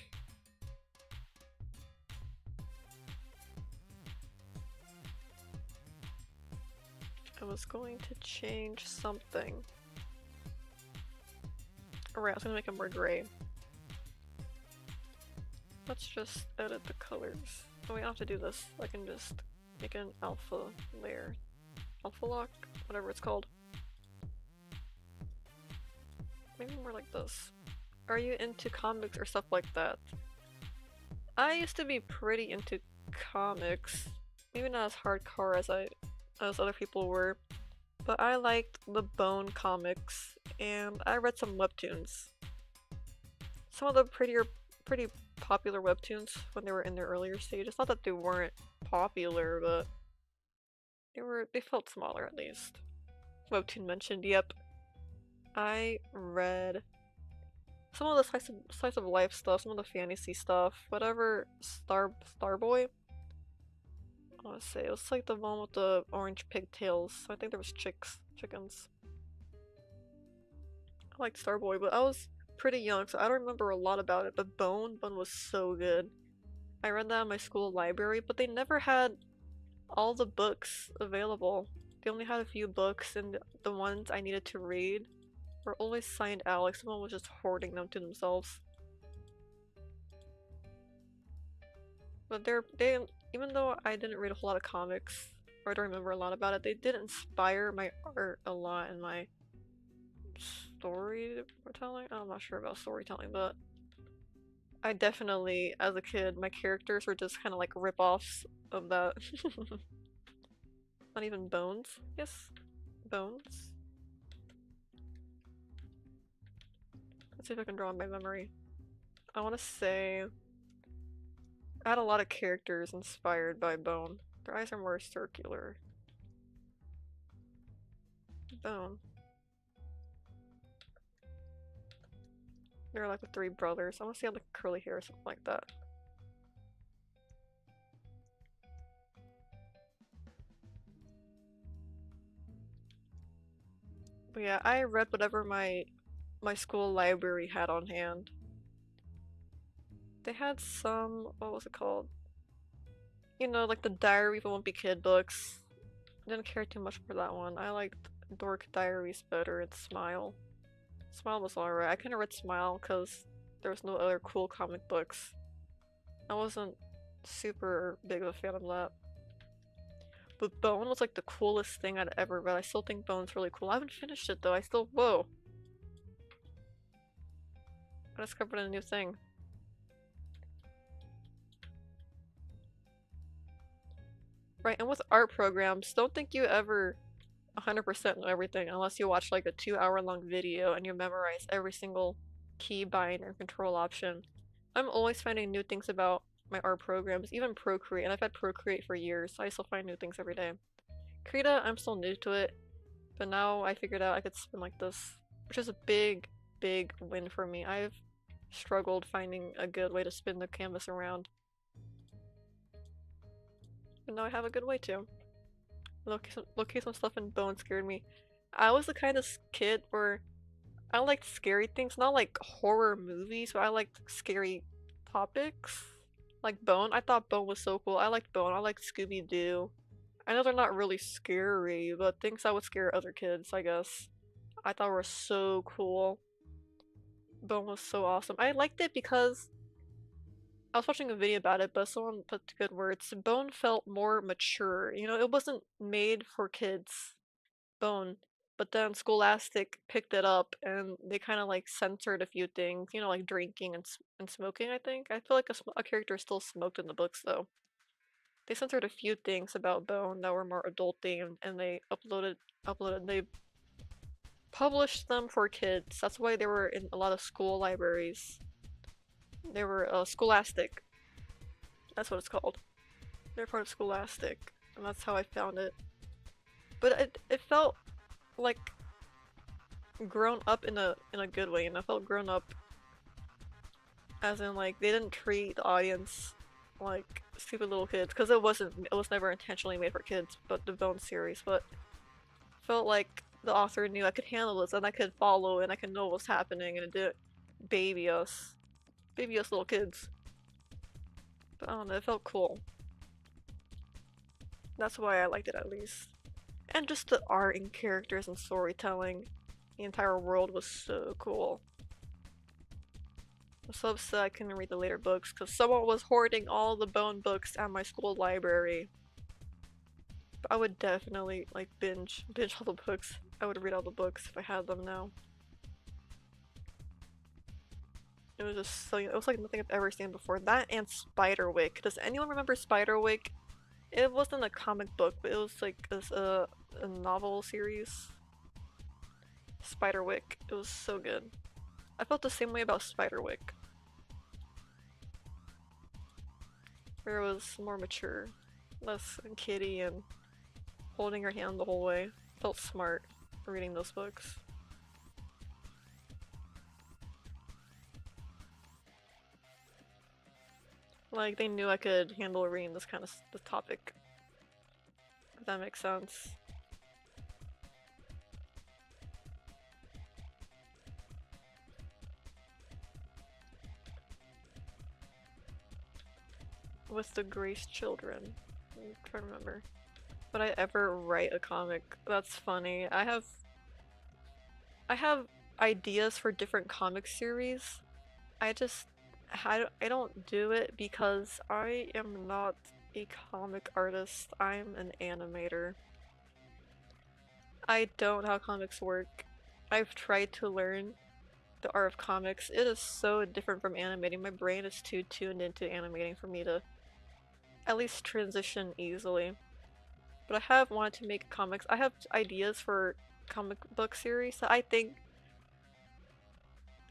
I was going to change something. Alright, I was gonna make it more gray. Let's just edit the colors. Oh, we don't have to do this. I can just make an alpha layer. Alpha lock? Whatever it's called. Maybe more like this. Are you into comics or stuff like that? I used to be pretty into comics. Maybe not as hardcore as other people were. But I liked the Bone comics, and I read some webtoons. Some of the pretty popular webtoons when they were in their earlier stages. Not that they weren't popular, but they felt smaller at least. Webtoon mentioned, yep. I read some of the slice of life stuff, some of the fantasy stuff, whatever Starboy. I wanna say it was like the one with the orange pigtails. I think there was chickens. I liked Starboy, but I was pretty young, so I don't remember a lot about it, but Bone was so good. I read that in my school library, but they never had all the books available. They only had a few books, and the ones I needed to read were always signed out, like someone was just hoarding them to themselves. But even though I didn't read a whole lot of comics, or I don't remember a lot about it, they did inspire my art a lot and my storytelling? I'm not sure about storytelling, but I definitely, as a kid, my characters were just kind of like rip-offs of that. Not even Bones? Yes, Bones. Let's see if I can draw in my memory. I want to say I had a lot of characters inspired by Bone. Their eyes are more circular. Bone. They're like the three brothers. I want to see how the curly hair or something like that. But yeah, I read whatever my school library had on hand. They had some, what was it called? You know, like the Diary of a Wimpy Kid books. I didn't care too much for that one. I liked Dork Diaries better and Smile. Smile was alright. I couldn't read Smile because there was no other cool comic books. I wasn't super big of a fan of that. But Bone was like the coolest thing I'd ever read. I still think Bone's really cool. I haven't finished it though. Whoa. I discovered a new thing. Right, and with art programs, don't think you ever 100% know everything unless you watch like a 2 hour long video and you memorize every single key, bind, and control option. I'm always finding new things about my art programs, even Procreate, and I've had Procreate for years, so I still find new things every day. Krita, I'm still new to it, but now I figured out I could spin like this, which is a big, big win for me. I've struggled finding a good way to spin the canvas around. But now I have a good way to. Locate some stuff in Bone scared me. I was the kind of kid where I liked scary things, not like horror movies, but I liked scary topics. Like Bone. I thought Bone was so cool. I liked Bone. I liked Scooby-Doo. I know they're not really scary, but things that would scare other kids, I guess. I thought were so cool. Bone was so awesome. I liked it because I was watching a video about it, but someone put good words. Bone felt more mature. You know, it wasn't made for kids. Bone. But then Scholastic picked it up and they kind of like censored a few things, you know, like drinking and smoking, I think. I feel like a character still smoked in the books though. They censored a few things about Bone that were more adult themed and they they published them for kids. That's why they were in a lot of school libraries. They were Scholastic. That's what it's called. They're part of Scholastic, and that's how I found it. But it felt like grown up in a good way, and I felt grown up as in like they didn't treat the audience like stupid little kids because it was never intentionally made for kids, but the Bone series, but felt like the author knew I could handle this and I could follow and I could know what's happening and it didn't baby us little kids. But I don't know, it felt cool. That's why I liked it at least. And just the art and characters and storytelling. The entire world was so cool. I'm so upset I couldn't read the later books because someone was hoarding all the Bone books at my school library. But I would definitely like binge all the books. I would read all the books if I had them now. It was just so, it was like nothing I've ever seen before. That and Spiderwick. Does anyone remember Spiderwick? It wasn't a comic book, but it was like a novel series. Spiderwick. It was so good. I felt the same way about Spiderwick. Where it was more mature. Less kiddie and holding her hand the whole way. Felt smart reading those books. Like, they knew I could handle reading this kind of this topic. If that makes sense. With the Grace Children. I'm trying to remember. Would I ever write a comic? That's funny. I have ideas for different comic series. I don't do it because I am not a comic artist. I'm an animator. I don't know how comics work. I've tried to learn the art of comics. It is so different from animating. My brain is too tuned into animating for me to at least transition easily. But I have wanted to make comics. I have ideas for comic book series that I think,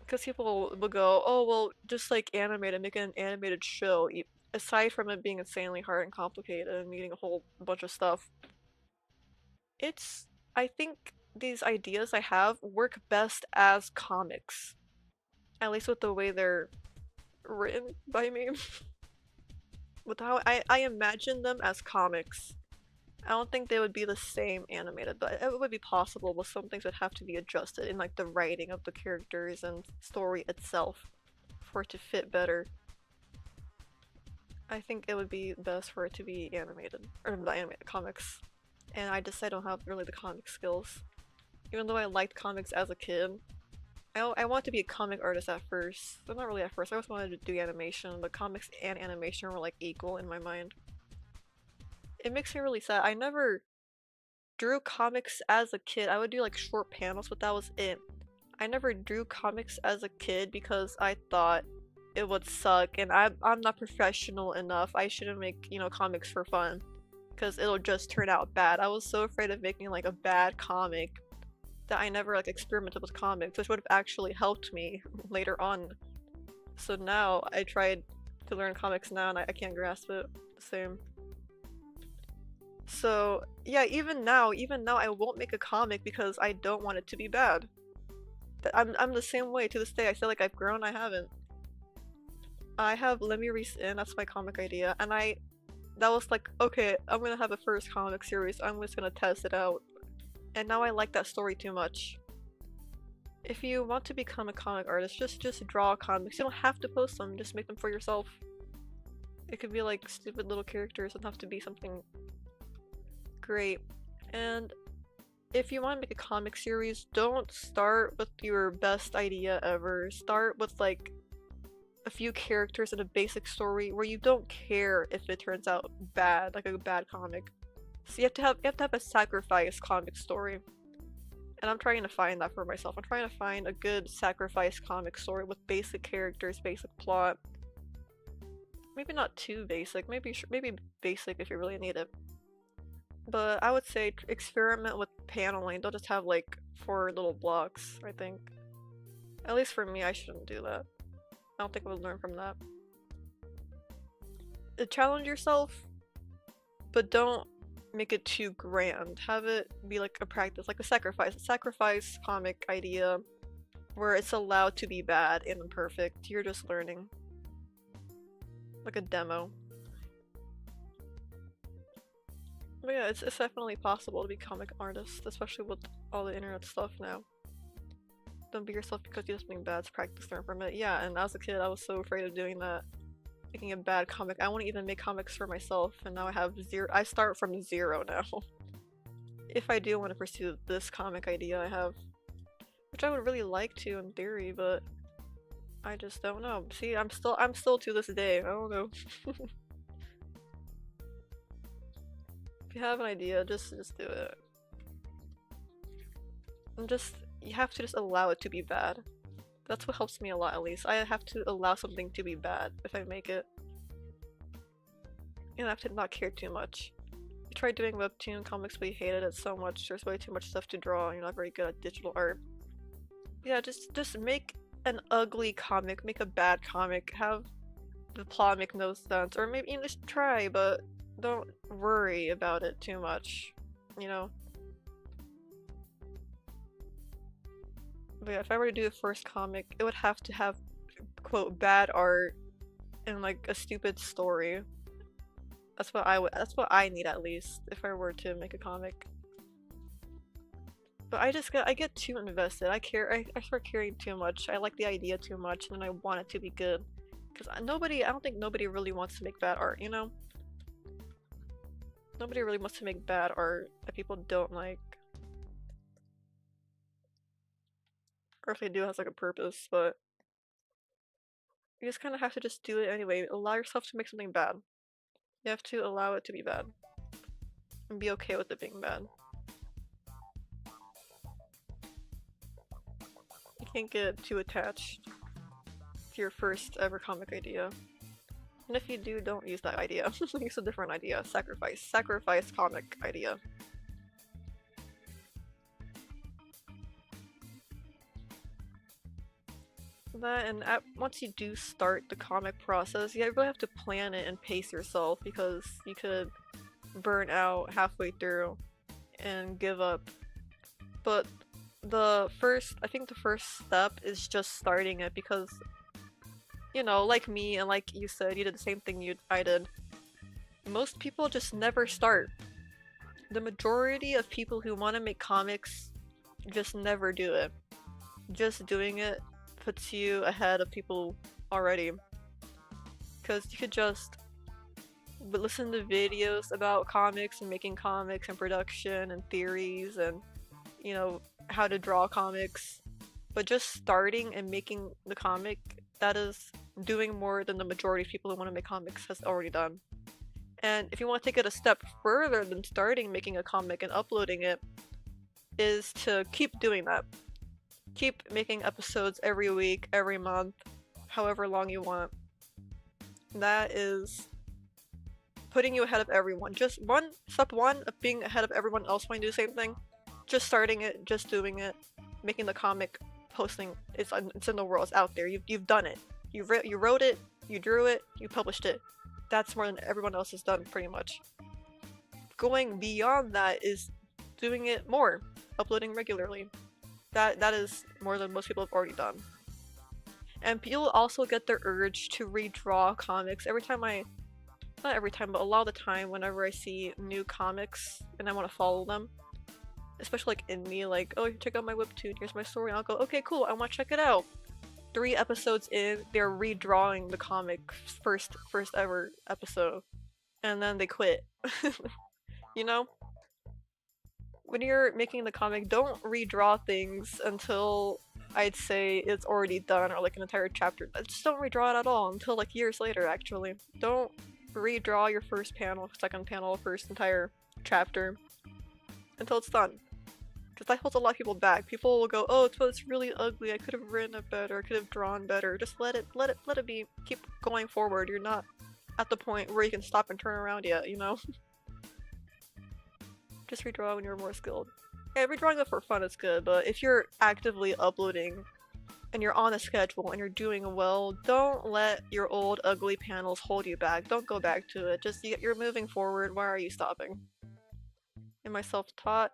because people will go, oh well, just like animate and make an animated show, aside from it being insanely hard and complicated and needing a whole bunch of stuff. I think these ideas I have work best as comics. At least with the way they're written by me. With how I imagine them as comics. I don't think they would be the same animated, but it would be possible, but some things would have to be adjusted in like the writing of the characters and story itself for it to fit better. I think it would be best for it to be animated, or not animated, comics. And I don't have really the comic skills. Even though I liked comics as a kid, I want to be a comic artist at first. Well, not really at first. I always wanted to do animation, but comics and animation were like equal in my mind. It makes me really sad. I never drew comics as a kid. I would do like short panels, but that was it. I never drew comics as a kid because I thought it would suck and I'm not professional enough. I shouldn't make, you know, comics for fun because it'll just turn out bad. I was so afraid of making like a bad comic that I never like experimented with comics, which would have actually helped me later on. So now I tried to learn comics now and I can't grasp it the same. So yeah, even now I won't make a comic because I don't want it to be bad. I'm the same way to this day. I feel like I've grown, I haven't. I have Let Me Reese In, that's my comic idea, and that was like, okay, I'm gonna have a first comic series, I'm just gonna test it out. And now I like that story too much. If you want to become a comic artist, just draw comics. You don't have to post them, just make them for yourself. It could be like stupid little characters, it doesn't have to be something great. And if you want to make a comic series, don't start with your best idea ever. Start with like a few characters and a basic story where you don't care if it turns out bad, like a bad comic. So you have to have a sacrifice comic story. And I'm trying to find that for myself. I'm trying to find a good sacrifice comic story with basic characters, basic plot. Maybe not too basic, maybe basic if you really need it. But I would say experiment with paneling. Don't just have like 4 little blocks, I think. At least for me, I shouldn't do that. I don't think I would learn from that. Challenge yourself, but don't make it too grand. Have it be like a practice, like a sacrifice comic idea where it's allowed to be bad and imperfect. You're just learning. Like a demo. But yeah, it's definitely possible to be a comic artist, especially with all the internet stuff now. Don't be yourself because you do something bad, practice, learn from it. Yeah, and as a kid I was so afraid of doing that. Making a bad comic. I won't even make comics for myself, and now I have zero. I start from 0 now. If I do want to pursue this comic idea I have. Which I would really like to in theory, but I just don't know. See, I'm still to this day, I don't know. If you have an idea, just do it. And you have to just allow it to be bad. That's what helps me a lot, at least. I have to allow something to be bad if I make it. And I have to not care too much. You tried doing webtoon comics but you hated it so much, there's way too much stuff to draw and you're not very good at digital art. Yeah, just make an ugly comic, make a bad comic, have the plot make no sense, or maybe even just try, but don't worry about it too much, you know? But yeah, if I were to do the first comic, it would have to have, quote, bad art and like a stupid story. That's what I need at least, if I were to make a comic. But I get too invested. I start caring too much. I like the idea too much, and then I want it to be good. Because I don't think nobody really wants to make bad art, you know? Nobody really wants to make bad art that people don't like. Or if they do, it has like a purpose, but you just kind of have to just do it anyway. Allow yourself to make something bad. You have to allow it to be bad. And be okay with it being bad. You can't get too attached to your first ever comic idea. And if you do, don't use that idea. Use a different idea. Sacrifice comic idea. That, and once you do start the comic process, you really have to plan it and pace yourself, because you could burn out halfway through and give up. But I think the first step is just starting it, because, you know, like me and like you said, you did the same thing I did. Most people just never start. The majority of people who want to make comics just never do it. Just doing it puts you ahead of people already. Because you could just listen to videos about comics and making comics and production and theories and, you know, how to draw comics. but just starting and making the comic, that is doing more than the majority of people who want to make comics has already done. And if you want to take it a step further than starting making a comic and uploading it, is to keep doing that. Keep making episodes every week, every month, however long you want. That is putting you ahead of everyone. Just step one of being ahead of everyone else when you do the same thing. Just starting it, just doing it, making the comic, posting. It's in the world. It's out there. You've done it. You wrote it. You drew it. You published it. That's more than everyone else has done, pretty much. Going beyond that is doing it more, uploading regularly. That is more than most people have already done. And people also get their urge to redraw comics every time not every time, but a lot of the time whenever I see new comics and I want to follow them, especially like in me, like, oh, check out my webtoon, here's my story, and I'll go, okay, cool, I want to check it out. 3 episodes in, they're redrawing the comic first ever episode, and then they quit. You know? When you're making the comic, don't redraw things until I'd say it's already done, or like an entire chapter. Just don't redraw it at all until like years later, actually. Don't redraw your first panel, second panel, first entire chapter until it's done. Because that holds a lot of people back. People will go, oh, it's really ugly, I could have written it better, I could have drawn better. Just let it be. Keep going forward. You're not at the point where you can stop and turn around yet, you know? Just redraw when you're more skilled. Yeah, redrawing it for fun is good, but if you're actively uploading and you're on a schedule and you're doing well, don't let your old ugly panels hold you back. Don't go back to it. Just you're moving forward. Why are you stopping? Am I self-taught?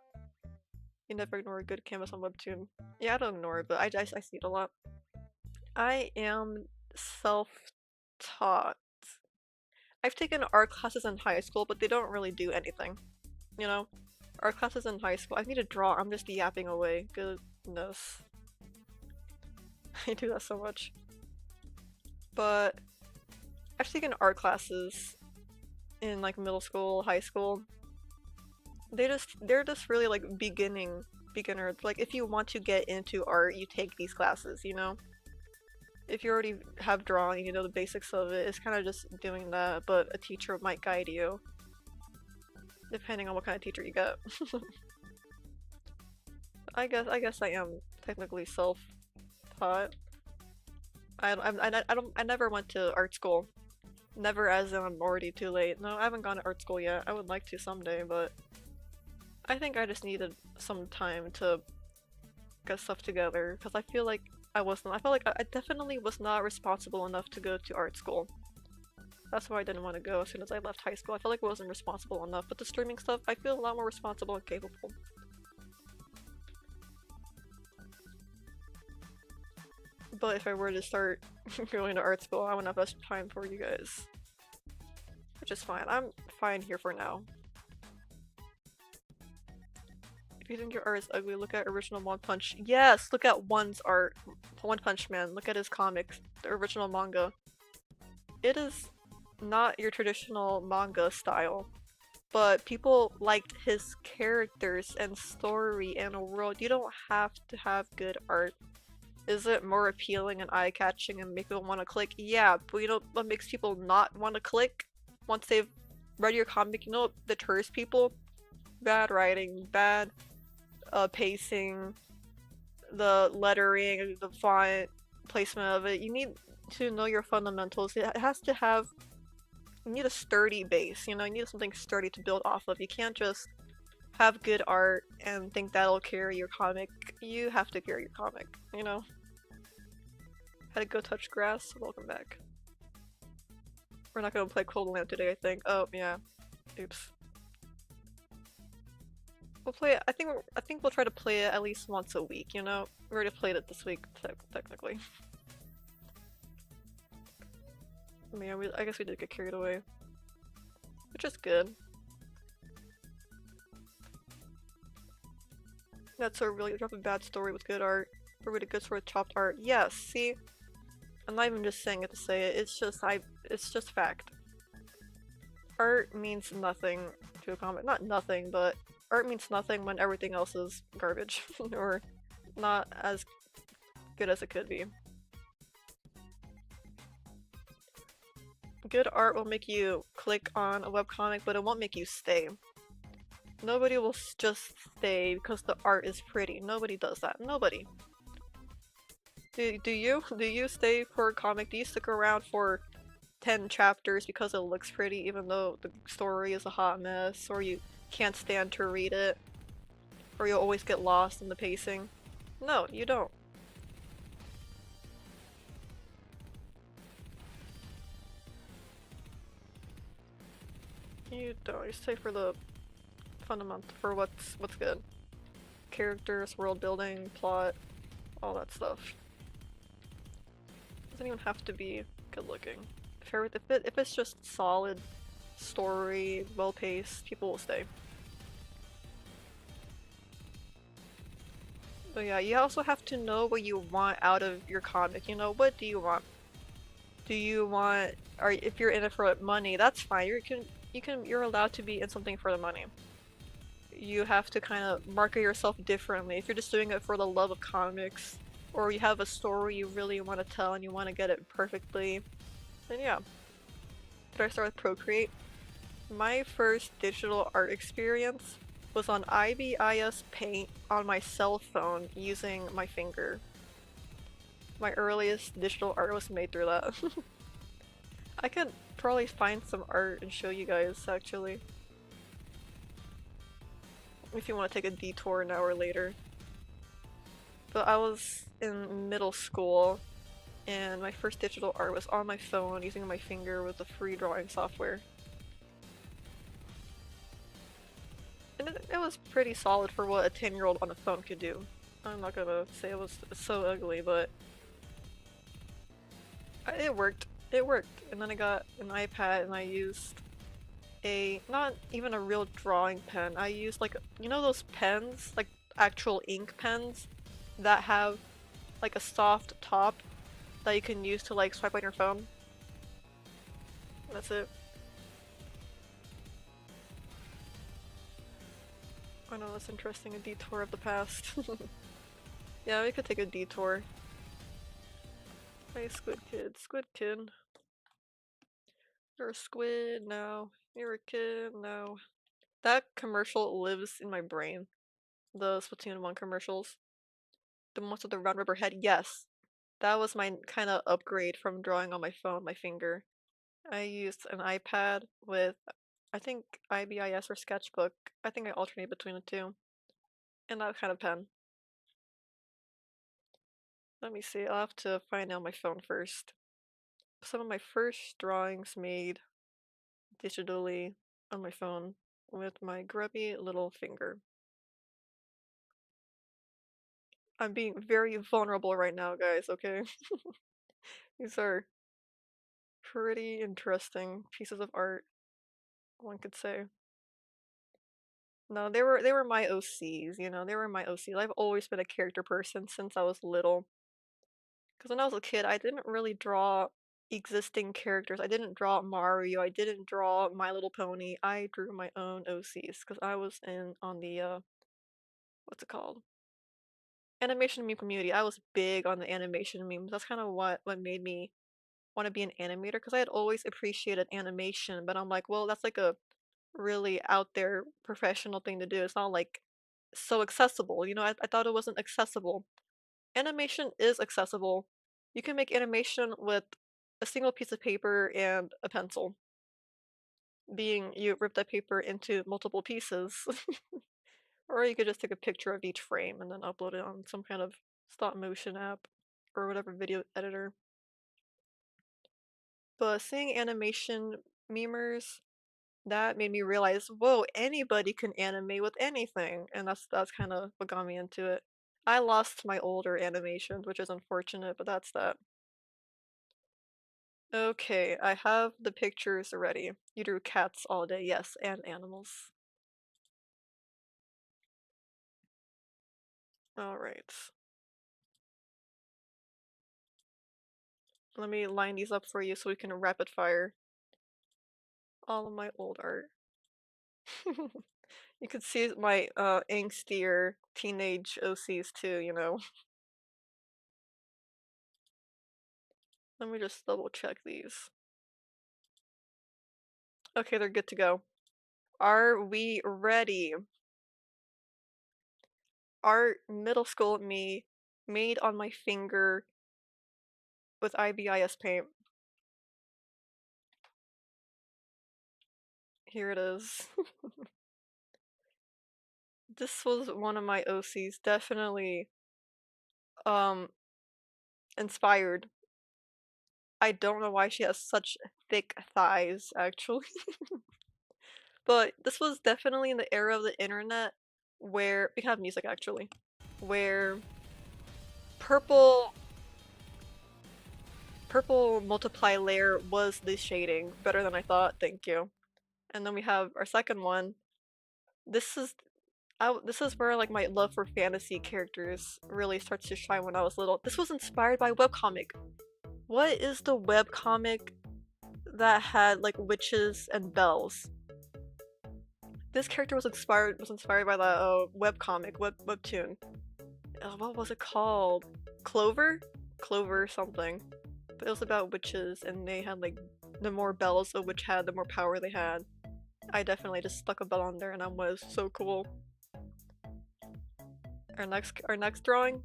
You never ignore a good canvas on Webtoon. Yeah, I don't ignore it, but I see it a lot. I am self-taught. I've taken art classes in high school, but they don't really do anything. You know? Art classes in high school, I need to draw, I'm just yapping away. Goodness. I do that so much. But I've taken art classes in like middle school, high school. They're just really like beginners. Like if you want to get into art, you take these classes, you know? If you already have drawing, you know the basics of it, it's kind of just doing that, but a teacher might guide you. Depending on what kind of teacher you get. I guess I am technically self-taught. I never went to art school. Never, as in I'm already too late. No, I haven't gone to art school yet. I would like to someday, but I think I just needed some time to get stuff together because I feel like I definitely was not responsible enough to go to art school. That's why I didn't want to go as soon as I left high school. I felt like I wasn't responsible enough, but the streaming stuff, I feel a lot more responsible and capable. But if I were to start going to art school, I wouldn't have much time for you guys. Which is fine. I'm fine here for now. If you think your art is ugly, look at original One Punch. Yes! Look at One's art. One Punch Man. Look at his comics. The original manga. It is not your traditional manga style, but people liked his characters and story and world. You don't have to have good art. Is it more appealing and eye-catching and make people want to click? Yeah, but you know what makes people not want to click once they've read your comic? You know what deters people? Bad writing, bad pacing, the lettering, the font placement of it. You need to know your fundamentals. It has to have you need a sturdy base, you know, you need something sturdy to build off of. You can't just have good art and think that'll carry your comic. You have to carry your comic, you know? Had to go touch grass. Welcome back. We're not gonna play Cold Lamp today, I think. Oh, yeah. Oops. We'll play it. I think we'll try to play it at least once a week, you know? We already played it this week, technically. Yeah, I guess we did get carried away. Which is good. That's a really drop a bad story with good art. Or with a good story with chopped art. Yes, see? I'm not even just saying it to say it, it's just fact. Art means nothing to a comic. Not nothing, but art means nothing when everything else is garbage. Or not as good as it could be. Good art will make you click on a webcomic, but it won't make you stay. Nobody will just stay because the art is pretty. Nobody does that. Nobody. Do you? Do you stay for a comic? Do you stick around for 10 chapters because it looks pretty even though the story is a hot mess, or you can't stand to read it, or you'll always get lost in the pacing? No, you don't. You don't. You stay for the fundamental, for what's good. Characters, world building, plot, all that stuff. Doesn't even have to be good looking. If it's just solid story, well paced, people will stay. But yeah, you also have to know what you want out of your comic. You know, what do you want? Do you want, or if you're in it for money, that's fine. You're allowed to be in something for the money. You have to kind of market yourself differently. If you're just doing it for the love of comics, or you have a story you really want to tell and you want to get it perfectly, then yeah. Did I start with Procreate? My first digital art experience was on IBIS Paint on my cell phone using my finger. My earliest digital art was made through that. I could probably find some art and show you guys, actually. If you want to take a detour an hour later. But I was in middle school, and my first digital art was on my phone using my finger with the free drawing software. And it was pretty solid for what a 10-year-old on a phone could do. I'm not gonna say it was so ugly, but it worked. It worked. And then I got an iPad and I used not even a real drawing pen. I used like, you know those pens? Like actual ink pens that have like a soft top that you can use to like swipe on your phone? That's it. I know that's interesting, a detour of the past. Yeah, we could take a detour. Hey, Squid Kid. Squid Kid. You're a squid now. You're a kid now. That commercial lives in my brain. The Splatoon 1 commercials. The ones with the round rubber head. Yes. That was my kind of upgrade from drawing on my phone, my finger. I used an iPad with, I think, IBIS or Sketchbook. I think I alternate between the two. And that kind of pen. Let me see, I'll have to find out my phone first. Some of my first drawings made digitally on my phone with my grubby little finger. I'm being very vulnerable right now, guys, okay? These are pretty interesting pieces of art, one could say. No, they were my OCs, you know, they were my OCs. I've always been a character person since I was little. Because when I was a kid, I didn't really draw existing characters. I didn't draw Mario. I didn't draw My Little Pony. I drew my own OCs because I was in on the what's it called? Animation meme community. I was big on the animation memes. That's kind of what made me want to be an animator because I had always appreciated animation, but I'm like, well, that's like a really out there professional thing to do. It's not like so accessible. You know, I thought it wasn't accessible. Animation is accessible. You can make animation with a single piece of paper and a pencil. Being you rip that paper into multiple pieces. Or you could just take a picture of each frame and then upload it on some kind of stop motion app or whatever video editor. But seeing animation memers, that made me realize, whoa, anybody can animate with anything, and that's kind of what got me into it. I lost my older animations, which is unfortunate, but that's that. Okay, I have the pictures ready. You drew cats all day, yes, and animals. Alright. Let me line these up for you so we can rapid fire all of my old art. You could see my angstier teenage OCs too, you know. Let me just double check these. Okay, they're good to go. Are we ready? Art middle school me made on my finger with IBIS paint. Here it is. This was one of my OCs, definitely um inspired. I don't know why she has such thick thighs, actually. But this was definitely in the era of the internet where we can have music actually. Where purple multiply layer was the shading. Better than I thought, thank you. And then we have our second one. This is this is where like my love for fantasy characters really starts to shine when I was little. This was inspired by a webcomic. What is the webcomic that had like witches and bells? This character was inspired by that webtoon. What was it called? Clover? Clover something. But it was about witches and they had like the more bells a witch had, the more power they had. I definitely just stuck a bell on there and that was so cool. Our next drawing.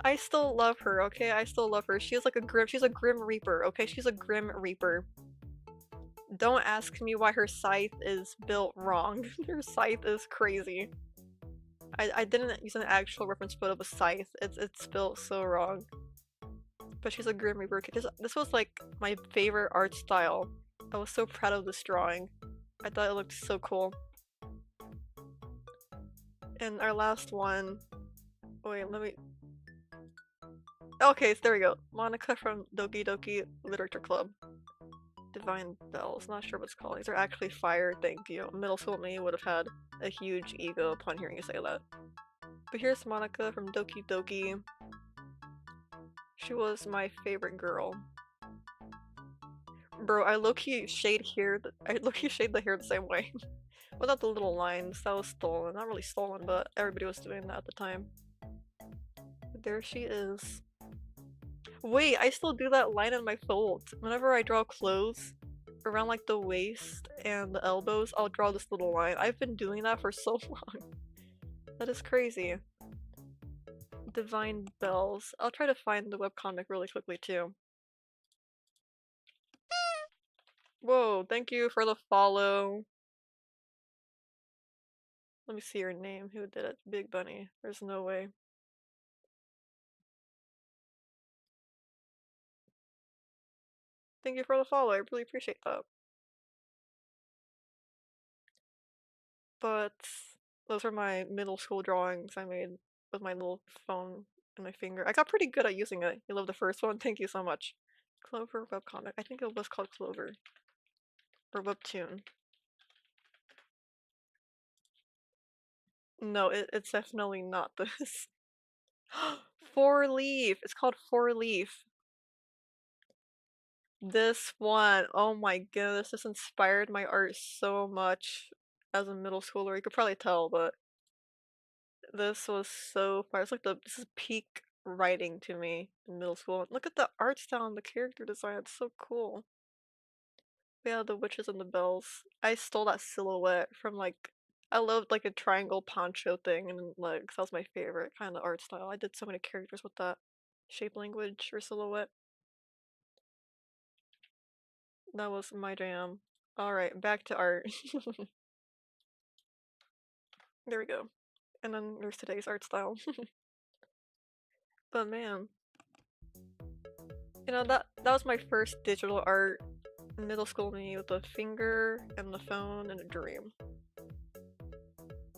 I still love her, okay? I still love her. She's a grim reaper, okay? She's a grim reaper. Don't ask me why her scythe is built wrong. Her scythe is crazy. I didn't use an actual reference photo of a scythe. It's built so wrong. But she's a grim reaper. This was like my favorite art style. I was so proud of this drawing. I thought it looked so cool. And our last one. Wait, let me. Okay, so there we go. Monica from Doki Doki Literature Club. Divine Bells. Not sure what it's called. These are actually fire, thank you. Middle school me would have had a huge ego upon hearing you say that. But here's Monica from Doki Doki. She was my favorite girl. Bro, I low-key shade the hair the same way. Without the little lines, that was stolen. Not really stolen, but everybody was doing that at the time. There she is. Wait, I still do that line in my folds. Whenever I draw clothes, around like the waist and the elbows, I'll draw this little line. I've been doing that for so long. That is crazy. Divine Bells. I'll try to find the webcomic really quickly too. Whoa, thank you for the follow. Let me see your name. Who did it? Big Bunny. There's no way. Thank you for the follow. I really appreciate that. But those are my middle school drawings I made with my little phone and my finger. I got pretty good at using it. You love the first one? Thank you so much. Clover webcomic. I think it was called Clover. Or Webtoon. No, it's definitely not this. Four Leaf! It's called Four Leaf. This one, oh my goodness, this inspired my art so much as a middle schooler. You could probably tell, but this was so far. This is peak writing to me in middle school. Look at the art style and the character design. It's so cool. Yeah, the witches and the bells. I stole that silhouette from like I loved like a triangle poncho thing and like that was my favorite kind of art style. I did so many characters with that shape language or silhouette. That was my jam. Alright, back to art. There we go. And then there's today's art style. But man, you know that was my first digital art. Middle school me with a finger and the phone and a dream.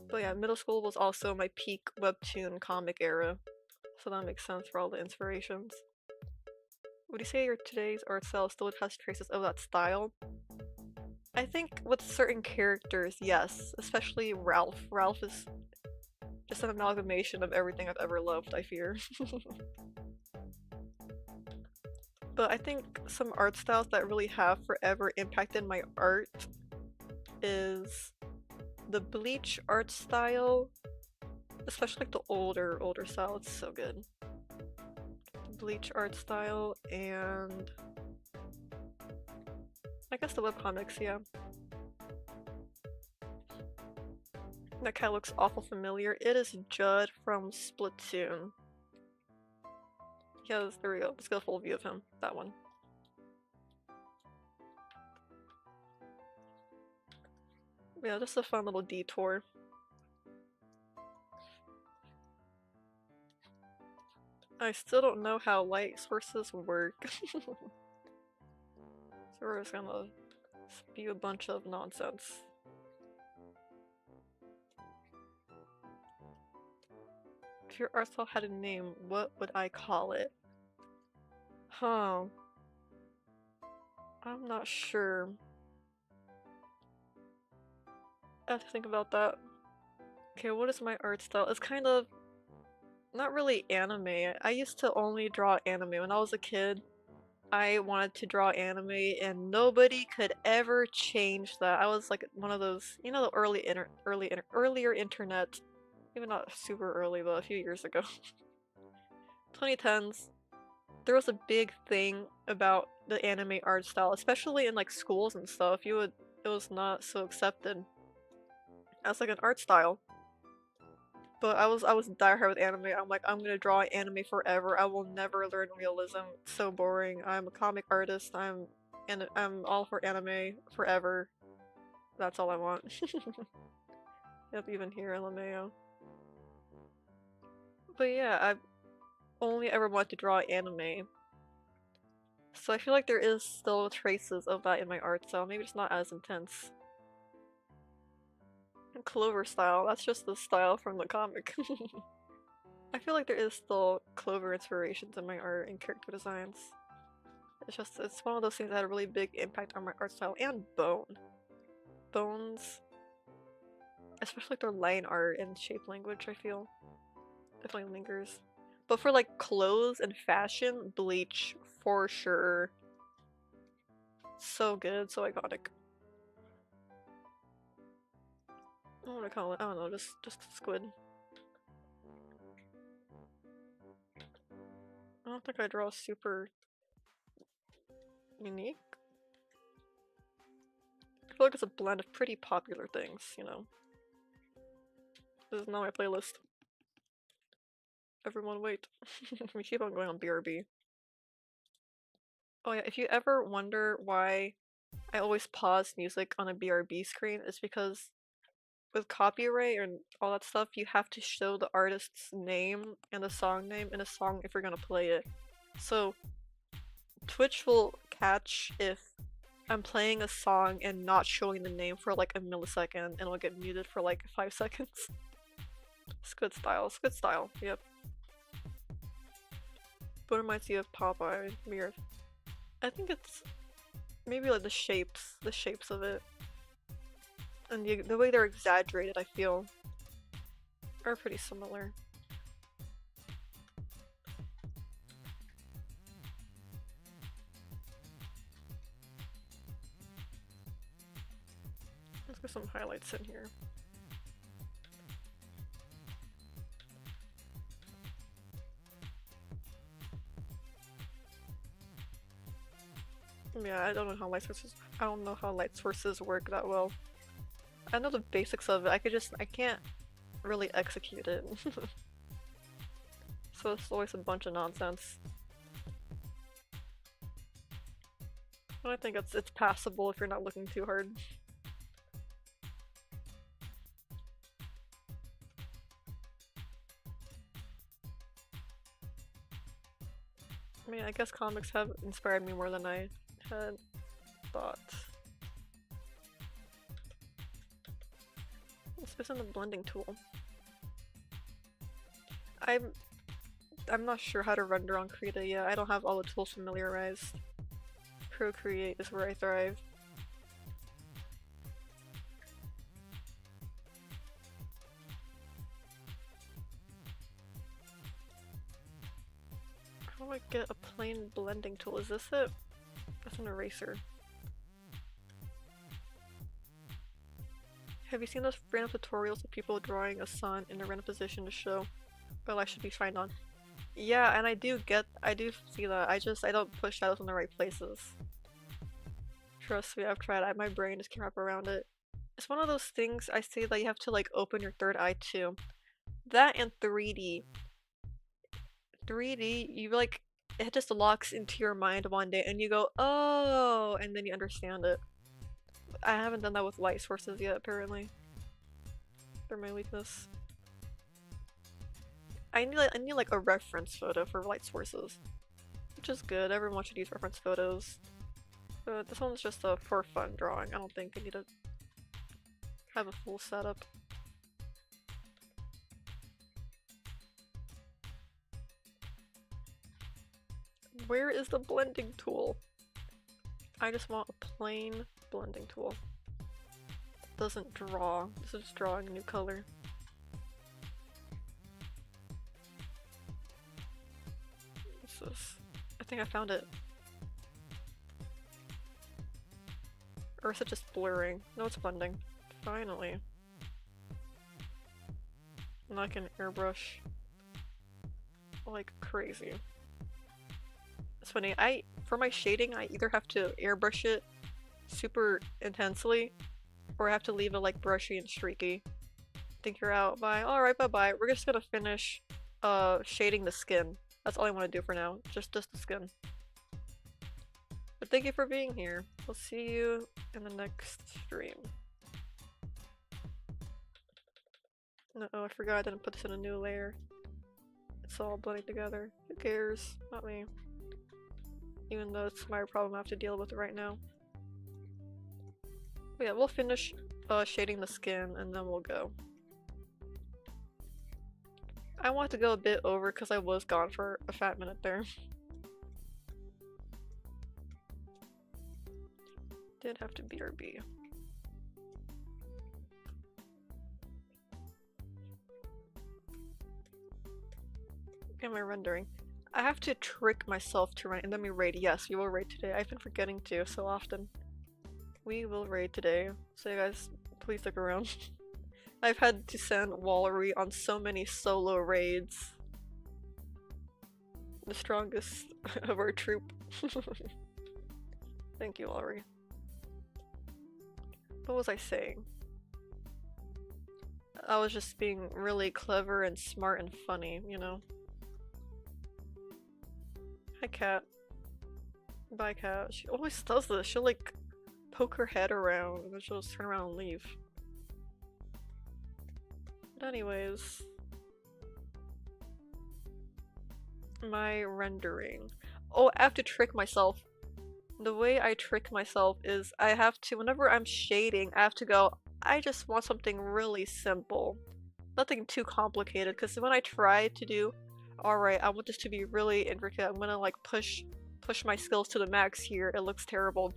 But yeah, middle school was also my peak webtoon comic era, so that makes sense for all the inspirations. Would you say your today's art style still has traces of that style? I think with certain characters, yes, especially Ralph. Ralph is just an amalgamation of everything I've ever loved, I fear. But I think some art styles that really have forever impacted my art is the Bleach art style, especially like the older style. It's so good. Bleach art style, and I guess the webcomics, yeah. That guy looks awful familiar. It is Judd from Splatoon. Yes, there we go. Let's get a full view of him. That one. Yeah, just a fun little detour. I still don't know how light sources work. So we're just gonna spew a bunch of nonsense. If your art style had a name, what would I call it? Huh. I'm not sure. I have to think about that. Okay, what is my art style? It's kind of not really anime. I used to only draw anime. When I was a kid, I wanted to draw anime and nobody could ever change that. I was like one of those, you know, the earlier internet, even not super early, but a few years ago. 2010s, there was a big thing about the anime art style, especially in like schools and stuff. It was not so accepted as like an art style. But I was diehard with anime. I'm like, I'm gonna draw anime forever. I will never learn realism. It's so boring. I'm a comic artist. I'm all for anime forever. That's all I want. Yep, even here, LMAO. But yeah, I've only ever wanted to draw anime. So I feel like there is still traces of that in my art style. Maybe it's not as intense. Clover style, that's just the style from the comic. I feel like there is still Clover inspirations in my art and character designs. It's one of those things that had a really big impact on my art style and Bones, especially like their line art and shape language, I feel definitely lingers. But for like clothes and fashion, Bleach for sure. So good, so iconic. What would I call it? I don't know, just squid. I don't think I draw super unique. I feel like it's a blend of pretty popular things, you know. This is not my playlist. Everyone wait. We keep on going on BRB. Oh yeah, if you ever wonder why I always pause music on a BRB screen, it's because with copyright and all that stuff, you have to show the artist's name and the song name in a song if you're gonna play it. So Twitch will catch if I'm playing a song and not showing the name for like a millisecond and it'll get muted for like 5 seconds. Squid style, yep. But it reminds you of Popeye, weird. I think it's maybe like the shapes of it. And the way they're exaggerated, I feel, are pretty similar. Let's get some highlights in here. Yeah, I don't know how light sources work that well. I know the basics of it, I can't really execute it. So it's always a bunch of nonsense. But I think it's passable if you're not looking too hard. I mean, I guess comics have inspired me more than I had thought. This isn't a blending tool. I'm not sure how to render on Krita yet. I don't have all the tools familiarized. Procreate is where I thrive. How do I get a plain blending tool? Is this it? That's an eraser. Have you seen those random tutorials of people drawing a sun in a random position to show what I should be fine on? Yeah, and I do see that. I don't put shadows in the right places. Trust me, I've tried. My brain just can't wrap around it. It's one of those things I say that you have to like open your third eye to. That and 3D. 3D, you like it just locks into your mind one day and you go, oh, and then you understand it. I haven't done that with light sources yet, apparently. They're my weakness. I need like a reference photo for light sources, which is good. Everyone should use reference photos. But this one's just a for fun drawing. I don't think I need to have a full setup. Where is the blending tool? I just want a plain blending tool. It doesn't draw. This is just drawing a new color. What's this? I think I found it. Or is it just blurring? No, it's blending. Finally. And I can airbrush like crazy. It's funny, for my shading, I either have to airbrush it super intensely, or I have to leave it like brushy and streaky. Think you're out, bye. Alright, bye-bye. We're just gonna finish shading the skin. That's all I want to do for now. Just the skin. But thank you for being here. We'll see you in the next stream. Uh-oh, I forgot I didn't put this in a new layer. It's all blending together. Who cares? Not me. Even though it's my problem I have to deal with right now. But yeah, we'll finish shading the skin and then we'll go. I want to go a bit over because I was gone for a fat minute there. Did have to BRB. Am I rendering? I have to trick myself to run and then we raid. Yes, we will raid today. I've been forgetting to so often. We will raid today. So you guys, please stick around. I've had to send Wallery on so many solo raids. The strongest of our troop. Thank you, Wallery. What was I saying? I was just being really clever and smart and funny, you know? Hi, Cat. Bye, Cat. She always does this. She'll like poke her head around and then she'll just turn around and leave. But anyways, my rendering. Oh, I have to trick myself. The way I trick myself is I have to, whenever I'm shading, I have to go, I just want something really simple. Nothing too complicated, because when I try to do, alright, I want this to be really intricate, I'm gonna like push my skills to the max here, it looks terrible.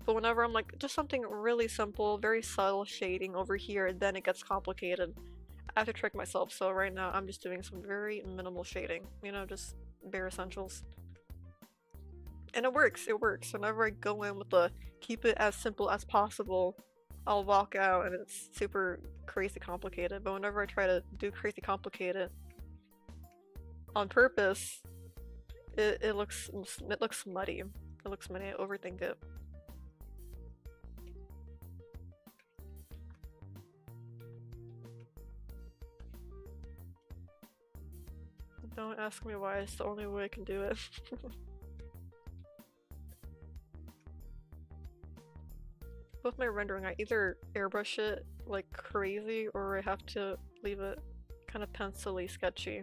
But whenever I'm like, just something really simple, very subtle shading over here, then it gets complicated. I have to trick myself, so right now I'm just doing some very minimal shading. You know, just bare essentials. And it works. Whenever I go in with the keep it as simple as possible, I'll walk out and it's super crazy complicated. But whenever I try to do crazy complicated on purpose, it looks muddy. It looks muddy. I overthink it. Don't ask me why, it's the only way I can do it. With my rendering, I either airbrush it like crazy or I have to leave it kind of pencil-y sketchy.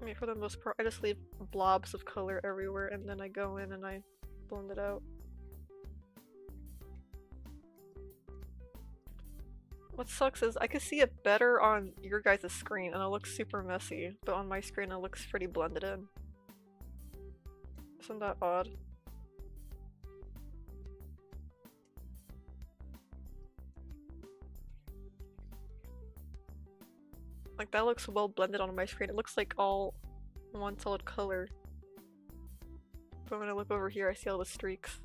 I mean, for the most part, I just leave blobs of color everywhere and then I go in and I blend it out. What sucks is I can see it better on your guys' screen and it looks super messy, but on my screen it looks pretty blended in. Isn't that odd? Like that looks well blended on my screen. It looks like all one solid color. But when I look over here I see all the streaks.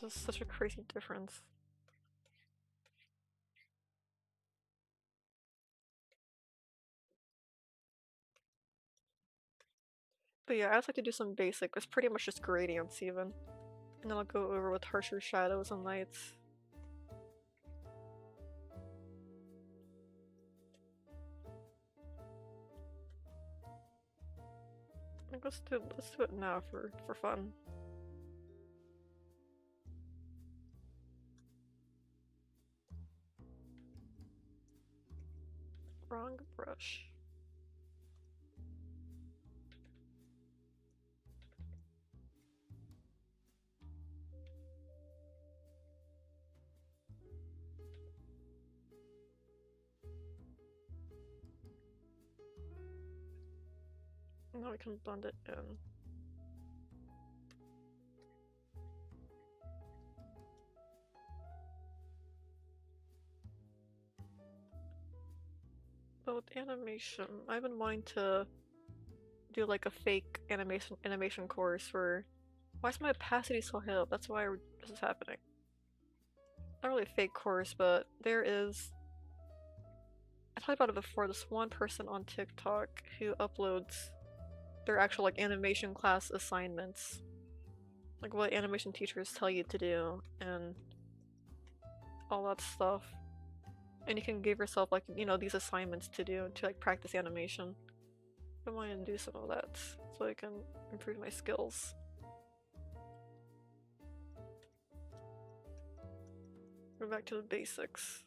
This is such a crazy difference. But yeah, I'd like to do some basic. It's pretty much just gradients even. And then I'll go over with harsher shadows and lights. Like, let's do it now for fun. Wrong brush. Now we can blend it in. But with animation, I've been wanting to do like a fake animation course where why is my opacity so high up? That's why this is happening. Not really a fake course, but there is, I talked about it before, this one person on TikTok who uploads their actual like animation class assignments. Like what animation teachers tell you to do and all that stuff. And you can give yourself like, you know, these assignments to do to like practice animation. I want to do some of that so I can improve my skills. Go back to the basics.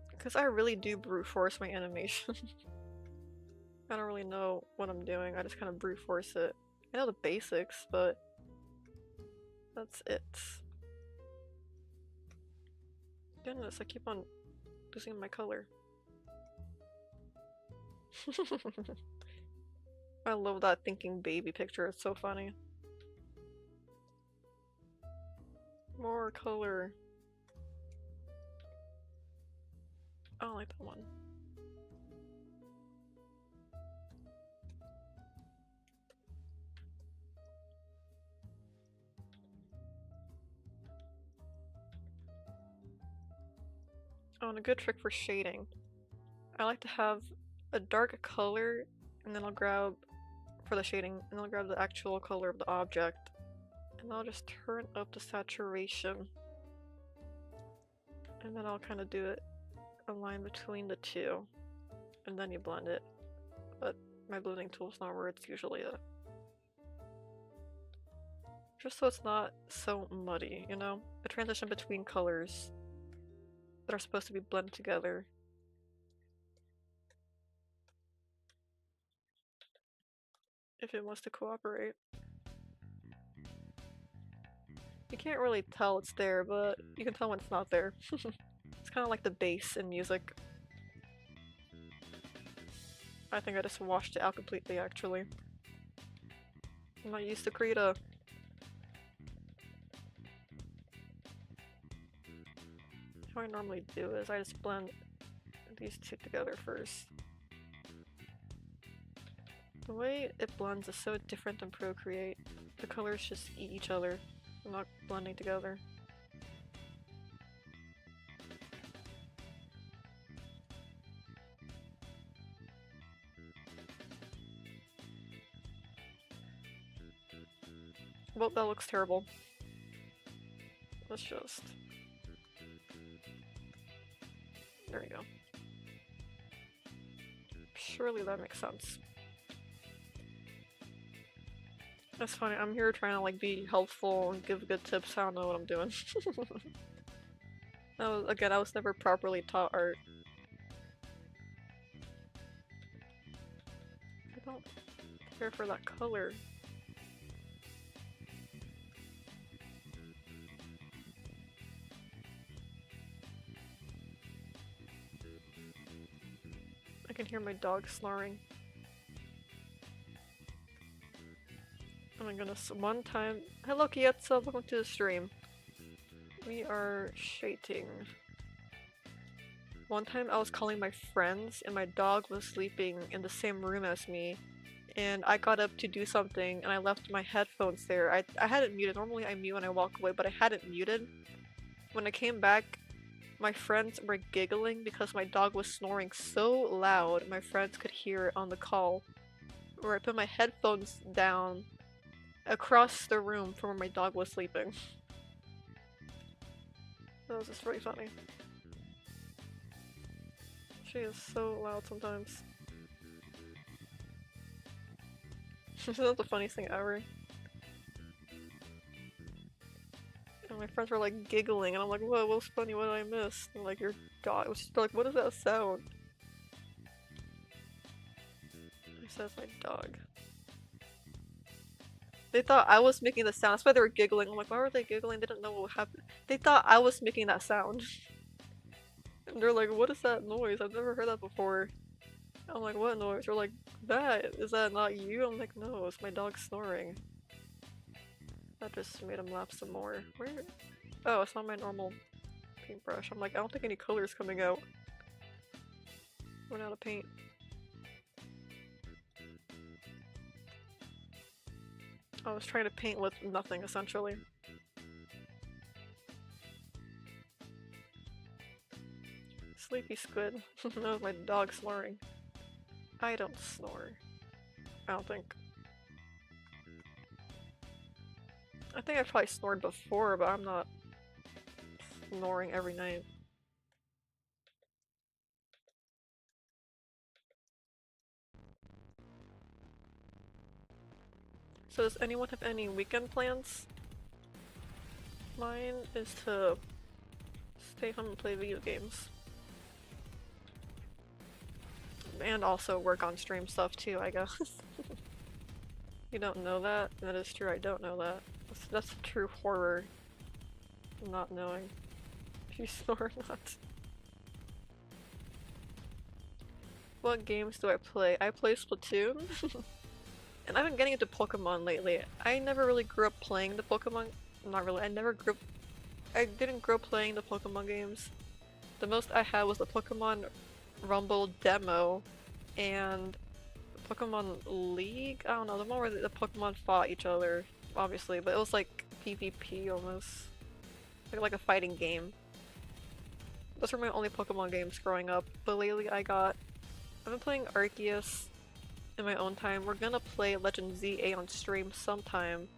Because I really do brute force my animation. I don't really know what I'm doing, I just kind of brute force it. I know the basics, but that's it. Goodness, I keep on losing my color. I love that thinking baby picture, it's so funny. More color. I don't like that one. Oh, and a good trick for shading. I like to have a dark color, and then I'll grab, for the shading, and I'll grab the actual color of the object, and I'll just turn up the saturation. And then I'll kind of do it, a line between the two, and then you blend it. But my blending tool's not where it's usually at. Just so it's not so muddy, you know? The transition between colors that are supposed to be blended together. If it wants to cooperate. You can't really tell it's there, but you can tell when it's not there. It's kind of like the bass in music. I think I just washed it out completely, actually. I'm not used to Krita. What I normally do is I just blend these two together first. The way it blends is so different than Procreate. The colors just eat each other. They're not blending together. Well, that looks terrible. Let's just... There we go. Surely that makes sense. That's funny, I'm here trying to like be helpful and give good tips. I don't know what I'm doing. Again, I was never properly taught art. I don't care for that color. I can hear my dog snoring. Oh my goodness, one time- Hello Kietsa, welcome to the stream. We are shading. One time I was calling my friends and my dog was sleeping in the same room as me, and I got up to do something and I left my headphones there. I hadn't muted. Normally I mute when I walk away, but I hadn't muted. When I came back, my friends were giggling because my dog was snoring so loud my friends could hear it on the call. Where I put my headphones down across the room from where my dog was sleeping. That was just really funny. She is so loud sometimes. This is the funniest thing ever. And my friends were like giggling, and I'm like, what was funny? What did I miss? And like, your dog was just like, what is that sound? I said, it's my dog. They thought I was making the sound. That's why they were giggling. I'm like, why were they giggling? They didn't know what happened. They thought I was making that sound. And they're like, what is that noise? I've never heard that before. I'm like, what noise? They're like, that. Is that not you? I'm like, no, it's my dog snoring. That just made him laugh some more. Where? Oh, it's not my normal paintbrush. I'm like, I don't think any color's coming out. Run out of paint. I was trying to paint with nothing, essentially. Sleepy squid. That was my dog snoring. I don't snore. I don't think. I think I've probably snored before, but I'm not snoring every night. So does anyone have any weekend plans? Mine is to stay home and play video games. And also work on stream stuff too, I guess. You don't know that? That is true, I don't know that. That's the true horror. Not knowing if you snore or not. What games do I play? I play Splatoon. And I've been getting into Pokemon lately. I never really grew up playing the Pokemon. Not really. I didn't grow up playing the Pokemon games. The most I had was the Pokemon Rumble demo and Pokemon League? I don't know, the one where the Pokemon fought each other, obviously, but it was like PvP almost. Like a fighting game. Those were my only Pokemon games growing up, but lately I've been playing Arceus in my own time. We're gonna play Legend ZA on stream sometime.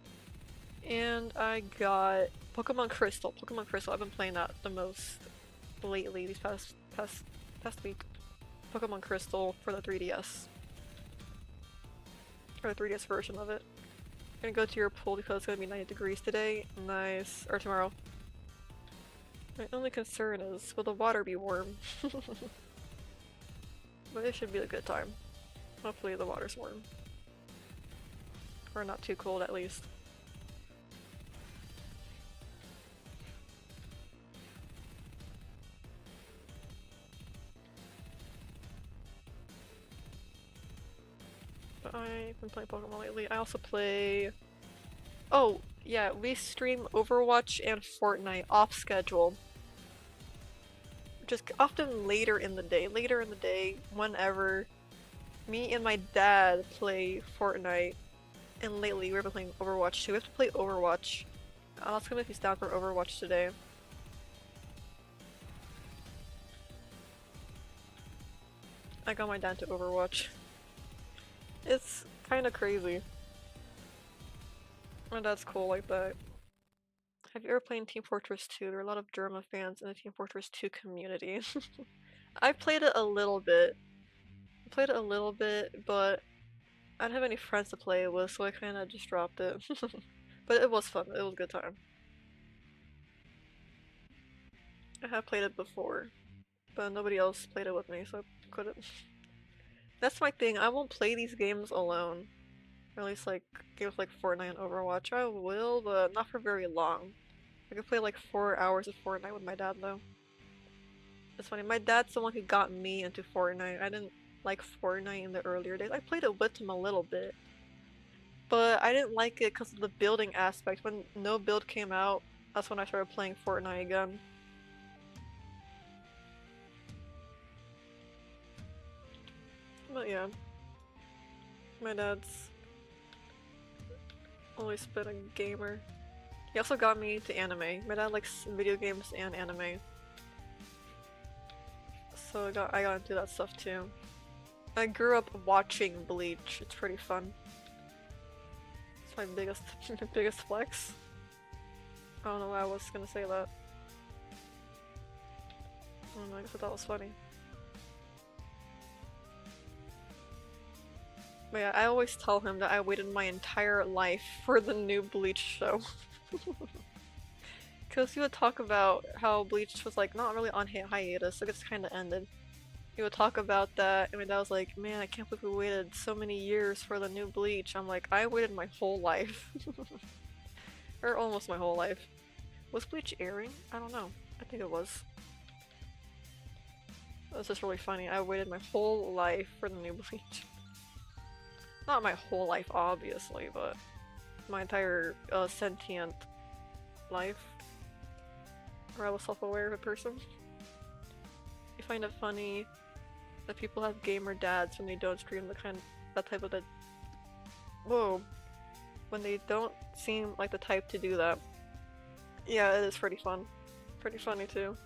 And I got Pokemon Crystal. I've been playing that the most lately, these past week. Pokemon Crystal for the 3DS. Or the 3DS version of it. I'm gonna go to your pool because it's gonna be 90 degrees today. Nice. Or tomorrow. My only concern is, will the water be warm? But it should be a good time. Hopefully the water's warm. Or not too cold at least. But I've been playing Pokemon lately. I also play... Oh, yeah, we stream Overwatch and Fortnite off schedule. Just often later in the day, whenever. Me and my dad play Fortnite, and lately we've been playing Overwatch too. We have to play Overwatch. I'll ask him if he's down for Overwatch today. I got my dad to Overwatch. It's kinda crazy. My dad's cool like that. Have you ever played Team Fortress 2? There are a lot of Germa fans in the Team Fortress 2 community. I played it a little bit. But I didn't have any friends to play it with, so I kinda just dropped it. But it was fun. It was a good time. I have played it before, but nobody else played it with me, so I couldn't. That's my thing. I won't play these games alone. Or at least like games like Fortnite and Overwatch. I will, but not for very long. I could play like 4 hours of Fortnite with my dad though. It's funny, my dad's the one who got me into Fortnite. I didn't like Fortnite in the earlier days. I played it with him a little bit. But I didn't like it because of the building aspect. When no build came out, that's when I started playing Fortnite again. But yeah. My dad's always been a gamer. He also got me to anime. My dad likes video games and anime. So I got into that stuff too. I grew up watching Bleach. It's pretty fun. It's my biggest biggest flex. I don't know why I was gonna say that. I don't know, I guess I thought that was funny. But yeah, I always tell him that I waited my entire life for the new Bleach show. Because he would talk about how Bleach was like not really on hiatus, like it's kind of ended. He would talk about that, and my dad was like, man, I can't believe we waited so many years for the new Bleach. I'm like, I waited my whole life. Or almost my whole life. Was Bleach airing? I don't know. I think it was. That's just really funny. I waited my whole life for the new Bleach. Not my whole life, obviously, but my entire sentient life. Or I was self-aware of a person. I find it funny that people have gamer dads when they don't stream that type of whoa. When they don't seem like the type to do that. Yeah, it is pretty fun. Pretty funny too.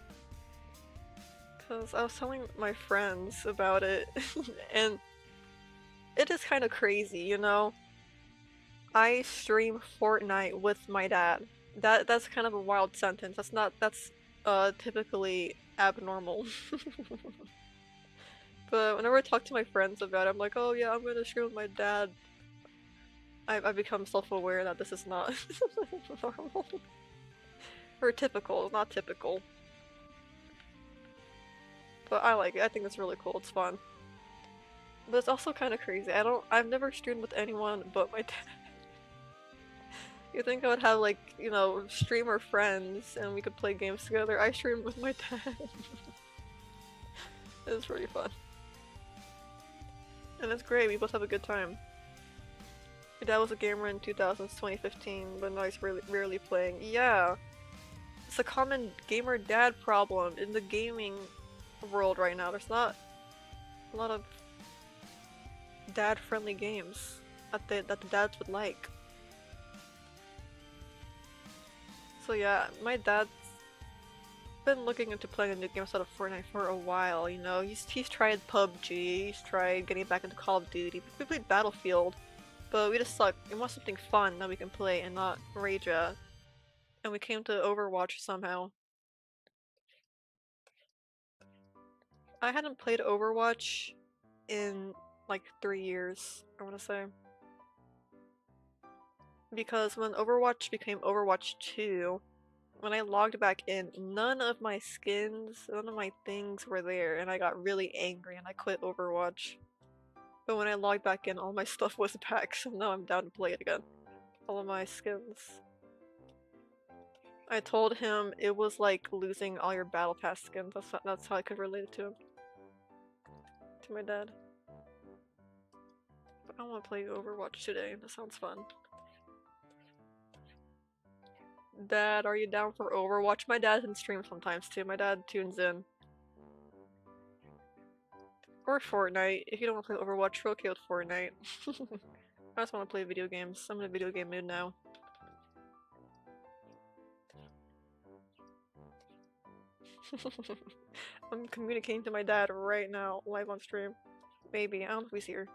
Cause I was telling my friends about it and it is kind of crazy, you know? I stream Fortnite with my dad. That's kind of a wild sentence. That's typically abnormal. But whenever I talk to my friends about it, I'm like, oh yeah, I'm gonna stream with my dad. I've become self-aware that this is not normal. Or typical, not typical. But I like it, I think it's really cool, it's fun. But it's also kind of crazy. I've never streamed with anyone but my dad. You think I would have like, you know, streamer friends and we could play games together. I stream with my dad. It's pretty fun. And it's great, we both have a good time. My dad was a gamer in 2015, but now he's rarely playing. Yeah! It's a common gamer dad problem in the gaming world right now. There's not a lot of dad-friendly games that the dads would like. So yeah, my dad's been looking into playing a new game outside of Fortnite for a while, you know. He's tried PUBG, he's tried getting back into Call of Duty. We played Battlefield, but we just suck. We want something fun that we can play and not rage at. And we came to Overwatch somehow. I hadn't played Overwatch in like 3 years, I want to say. Because when Overwatch became Overwatch 2, when I logged back in, none of my skins, none of my things were there, and I got really angry and I quit Overwatch. But when I logged back in, all my stuff was back, so now I'm down to play it again. All of my skins. I told him it was like losing all your battle pass skins. That's how I could relate it to him. To my dad. But I want to play Overwatch today. That sounds fun. Dad, are you down for Overwatch? My dad can stream sometimes too. My dad tunes in. Or Fortnite. If you don't want to play Overwatch, you're okay with Fortnite. I just want to play video games. I'm in a video game mood now. I'm communicating to my dad right now, live on stream. Maybe. I don't know if he's here.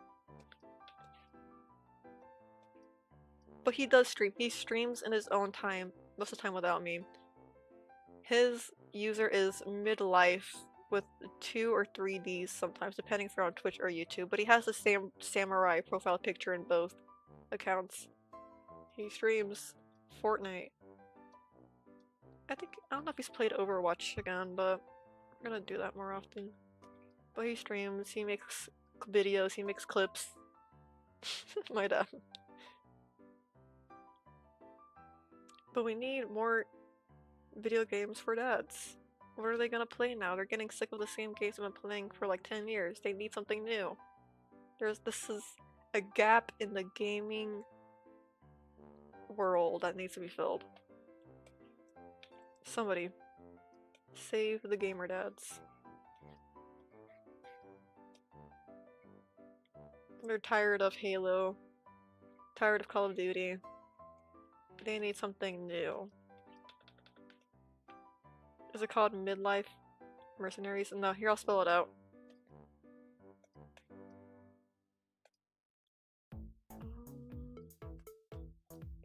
But he does stream. He streams in his own time, most of the time without me. His user is midlife with 2 or 3 Ds sometimes, depending if you're on Twitch or YouTube. But he has the same samurai profile picture in both accounts. He streams Fortnite. I don't know if he's played Overwatch again, but we're gonna do that more often. But he streams, he makes videos, he makes clips. My dad. But we need more video games for dads. What are they gonna play now? They're getting sick of the same games they've been playing for like 10 years. They need something new. This is a gap in the gaming world that needs to be filled. Somebody. Save the gamer dads. They're tired of Halo. Tired of Call of Duty. They need something new. Is it called Midlife Mercenaries? No, here I'll spell it out.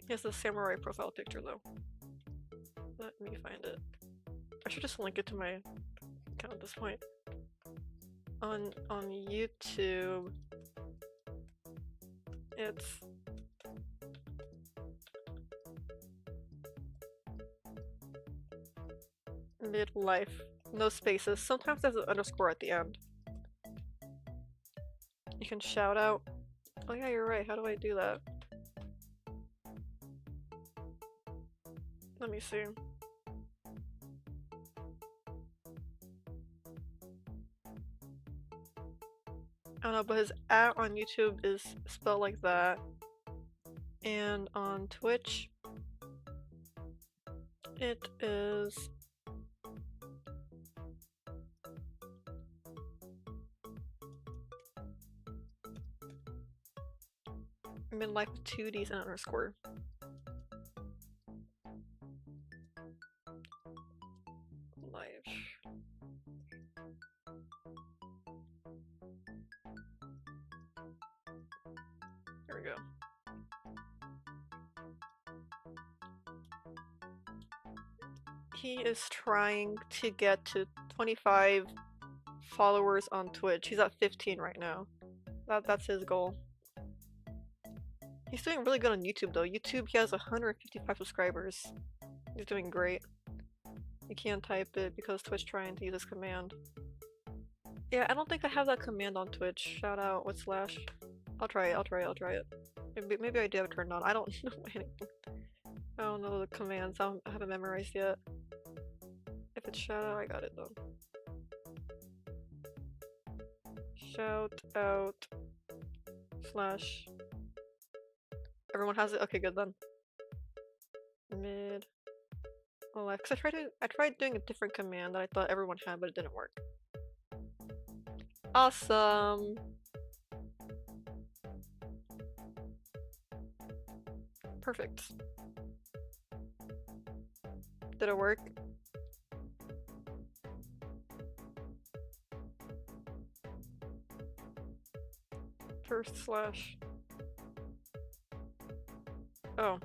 He has the samurai profile picture though. Let me find it. I should just link it to my account at this point. On YouTube, it's midlife, no spaces. Sometimes there's an underscore at the end. You can shout out. Oh yeah, you're right. How do I do that? Let me see. I don't know, but his @ on YouTube is spelled like that. And on Twitch, it is midlife with 2 Ds and underscore. Life. There we go. He is trying to get to 25 followers on Twitch. He's at 15 right now. That's his goal. He's doing really good on YouTube though. YouTube, he has 155 subscribers. He's doing great. You can't type it because Twitch trying to use this command. Yeah, I don't think I have that command on Twitch. Shout out with slash. I'll try it. Maybe I do have it turned on. I don't know anything. I don't know the commands. I haven't memorized yet. If it's shout out, I got it though. Shout out slash. Everyone has it? Okay, good then. Mid. Well, cause I tried doing a different command that I thought everyone had, but it didn't work. Awesome. Perfect. Did it work? First slash. Oh.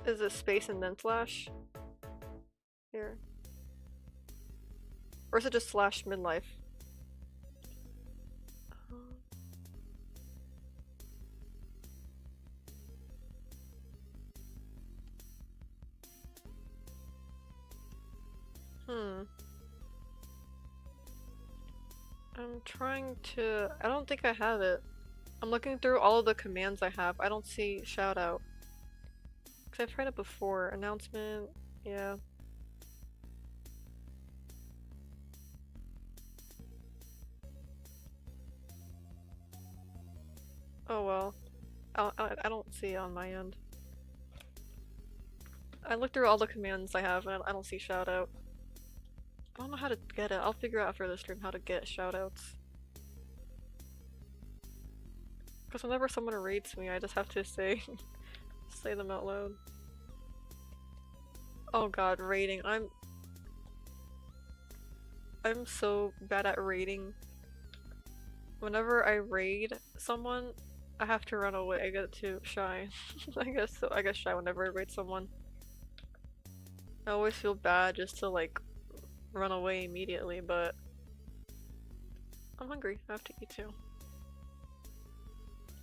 Is it space and then slash? Here. Or is it just slash midlife? I'm trying to... I don't think I have it. I'm looking through all of the commands I have. I don't see shout out. Cause I've tried it before. Announcement, yeah. Oh well. I don't see it on my end. I looked through all the commands I have and I don't see shout out. I don't know how to get it. I'll figure out after this stream how to get shoutouts. Because whenever someone rates me, I just have to say say them out loud. Oh god, rating. I'm so bad at rating. Whenever I raid someone, I have to run away. I get too shy. I guess shy whenever I raid someone. I always feel bad just to like run away immediately, but I'm hungry. I have to eat too.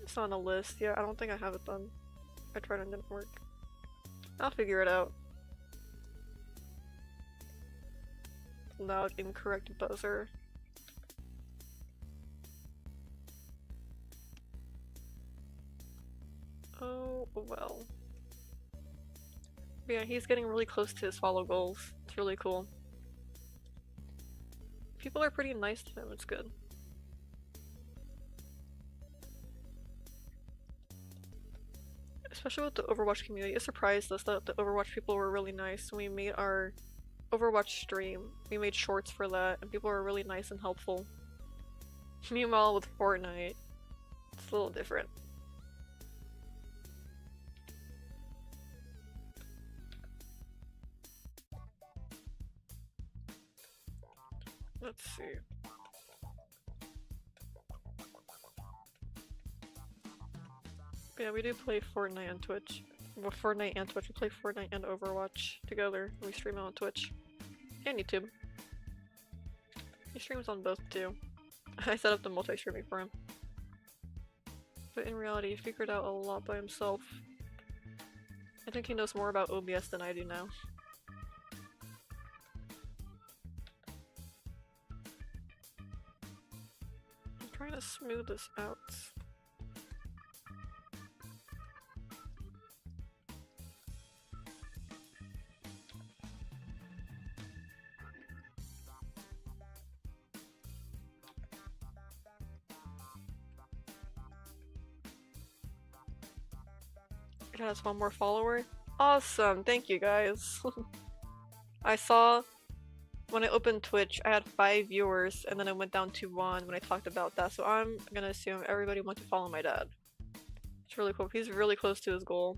It's on the list. Yeah, I don't think I have it done. I tried and it didn't work. I'll figure it out. Loud incorrect buzzer. Oh well. But yeah, he's getting really close to his follow goals. It's really cool. People are pretty nice to him, it's good. Especially with the Overwatch community, it surprised us that the Overwatch people were really nice. When we made our Overwatch stream, we made shorts for that, and people were really nice and helpful. Meanwhile, with Fortnite, it's a little different. Let's see. Yeah, we do play Fortnite on Twitch. Well, Fortnite and Twitch. We play Fortnite and Overwatch together. We stream it on Twitch. And YouTube. He streams on both too. I set up the multi-streaming for him. But in reality, he figured out a lot by himself. I think he knows more about OBS than I do now. I'm trying to smooth this out. It has one more follower. Awesome, thank you guys. I saw when I opened Twitch, I had 5 viewers, and then it went down to 1 when I talked about that. So I'm gonna assume everybody went to follow my dad. It's really cool. He's really close to his goal.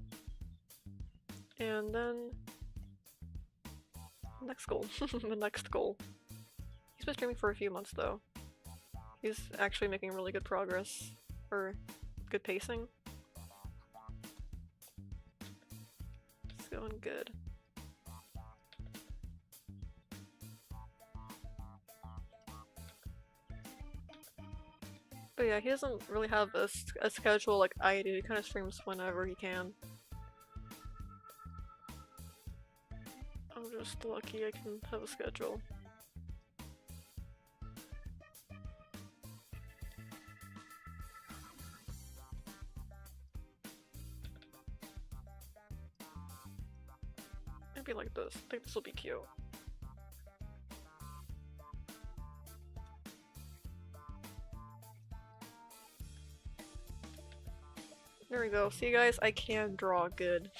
And then next goal. The next goal. He's been streaming for a few months though. He's actually making really good progress, or good pacing. It's going good. But yeah, he doesn't really have a schedule like I do. He kind of streams whenever he can. I'm just lucky I can have a schedule. Maybe like this. I think this will be cute. There we go. See guys, I can draw good.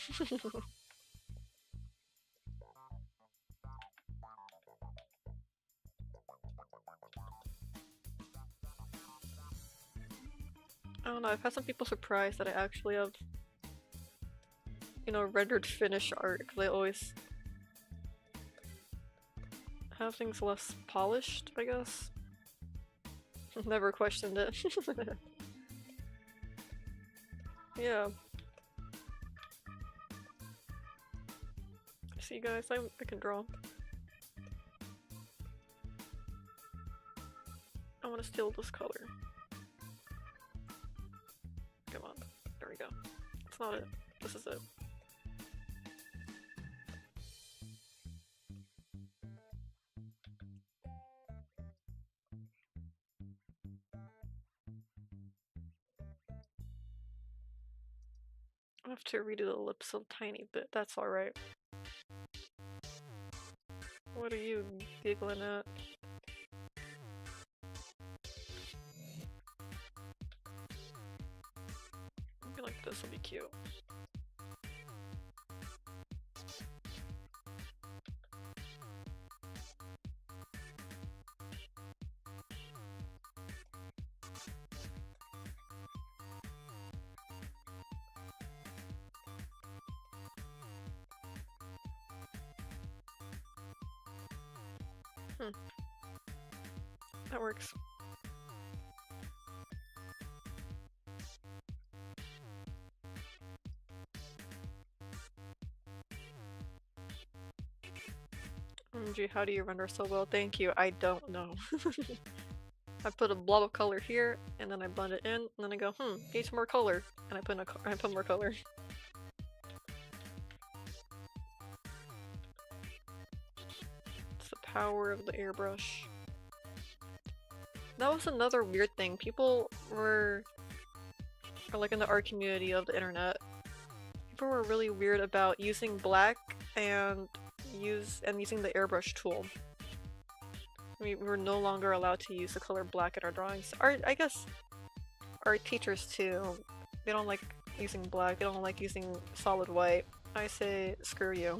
I don't know, I've had some people surprised that I actually have, you know, rendered finished art, because I always have things less polished, I guess. Never questioned it. Yeah. See guys, I can draw. I want to steal this color. Come on. There we go. That's not it. This is it. I have to redo the lips a tiny bit. That's alright. What are you giggling at? Maybe like this will be cute. That works. OMG, how do you render so well? Thank you, I don't know. I put a blob of color here, and then I blend it in, and then I go, needs more color, and I put more color. It's the power of the airbrush. That was another weird thing. People were like in the art community of the internet, people were really weird about using black and using the airbrush tool. We were no longer allowed to use the color black in our drawings. I guess our teachers too, they don't like using black, they don't like using solid white. I say, screw you.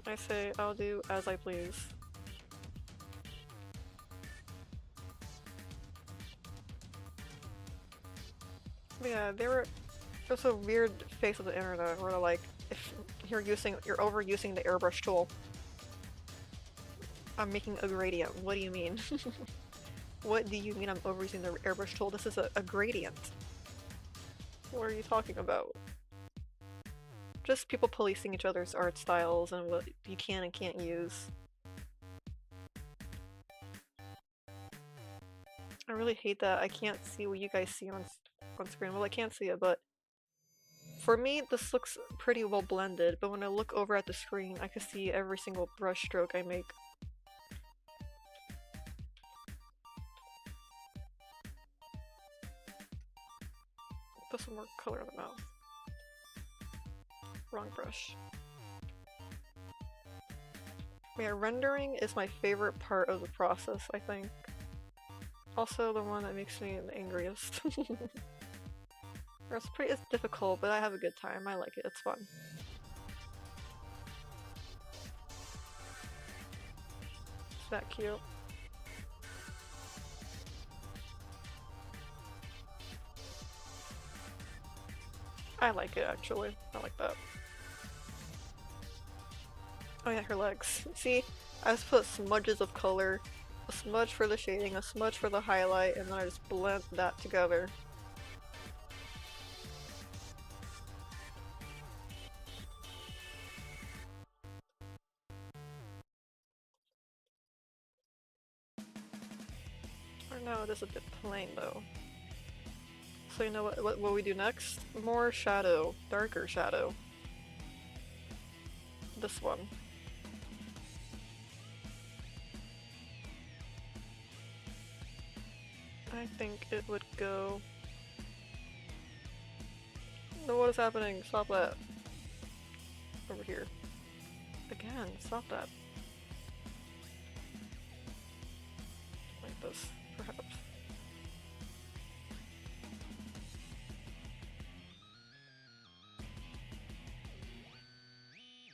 I say, I'll do as I please. But yeah, there's a weird face of the internet where they're like, if you're overusing the airbrush tool. I'm making a gradient. What do you mean? What do you mean I'm overusing the airbrush tool? This is a gradient. What are you talking about? Just people policing each other's art styles and what you can and can't use. I really hate that I can't see what you guys see on screen. Well, I can't see it, but for me, this looks pretty well blended, but when I look over at the screen, I can see every single brush stroke I make. Put some more color in the mouth. Wrong brush. Yeah, rendering is my favorite part of the process, I think. Also the one that makes me the angriest. It's difficult, but I have a good time. I like it, it's fun. Is that cute? I like it, actually. I like that. Oh yeah, her legs. See? I just put smudges of color. A smudge for the shading, a smudge for the highlight, and then I just blend that together. Or no, it is a bit plain though. So you know what we do next? More shadow. Darker shadow. This one. I think it would go... No, what is happening? Stop that. Over here. Again, stop that. Like this, perhaps.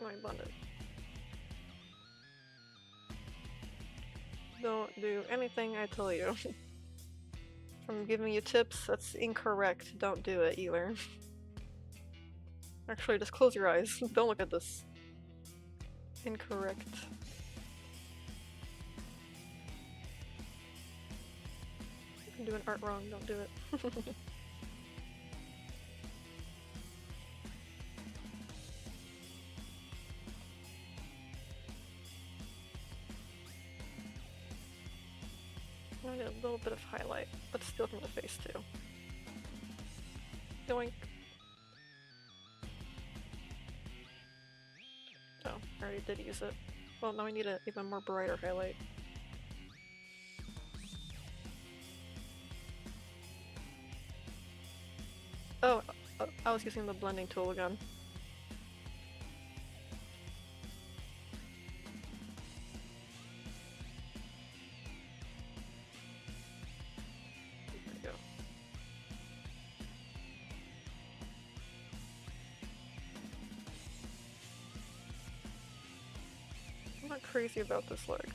I blend it. Don't do anything I tell you. I'm giving you tips, that's incorrect. Don't do it either. Actually, just close your eyes. Don't look at this. Incorrect. I'm doing art wrong, don't do it. I need a little bit of highlight, but still from the face too. Doink. Oh, I already did use it. Well, now I need an even more brighter highlight. Oh, I was using the blending tool again. There we go. I'm not crazy about this leg.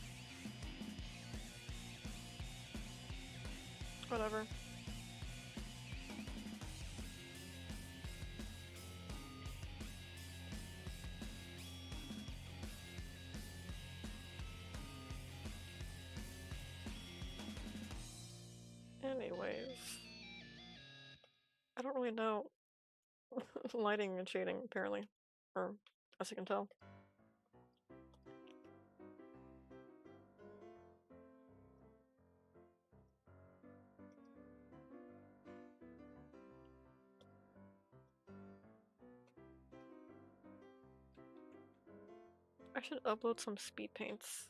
Whatever. Anyways, I don't really know lighting and shading apparently, or as you can tell. I should upload some speed paints.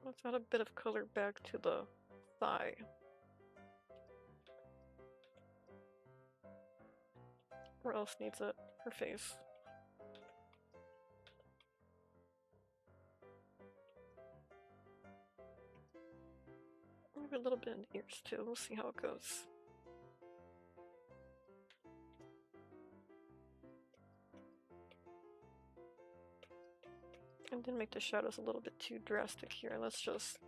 Let's add a bit of color back to the thigh. Where else needs it? Her face. Maybe a little bit in the ears too. We'll see how it goes. I did make the shadows a little bit too drastic here. Let's just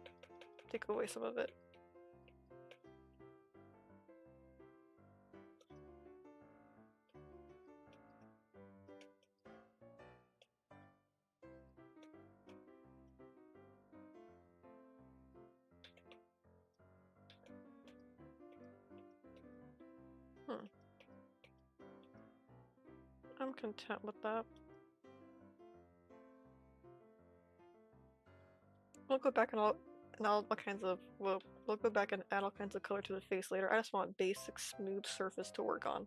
take away some of it. I'm content with that. We'll go back and all kinds of we'll go back and add all kinds of color to the face later. I just want basic smooth surface to work on.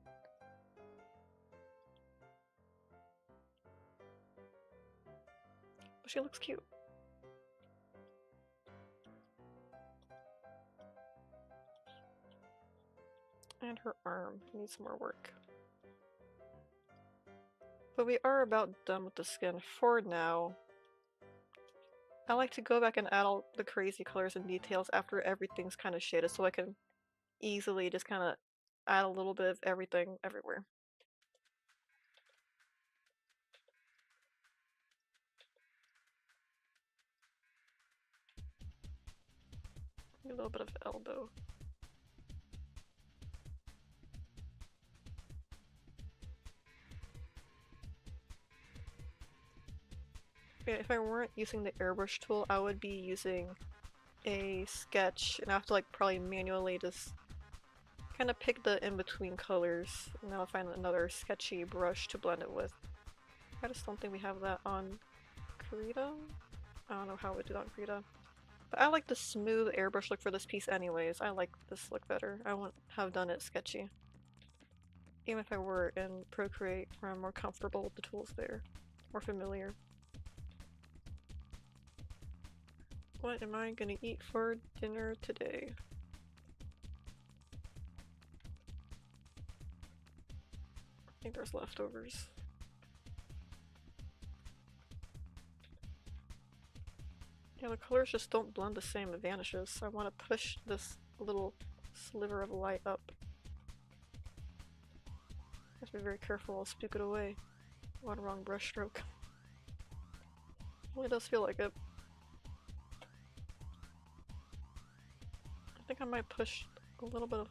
But she looks cute. And her arm needs more work. But we are about done with the skin for now. I like to go back and add all the crazy colors and details after everything's kind of shaded so I can easily just kind of add a little bit of everything everywhere. A little bit of elbow. Yeah, if I weren't using the airbrush tool, I would be using a sketch, and I have to like probably manually just kind of pick the in-between colors, and then I'll find another sketchy brush to blend it with. I just don't think we have that on Krita. I don't know how we do that on Krita. But I like the smooth airbrush look for this piece anyways. I like this look better. I wouldn't have done it sketchy. Even if I were in Procreate, where I'm more comfortable with the tools there. More familiar. What am I gonna eat for dinner today? I think there's leftovers. Yeah, the colors just don't blend the same, it vanishes. So I want to push this little sliver of light up. Have to be very careful, I'll spook it away. One wrong brush stroke. Really does feel like it. I think I might push a little bit of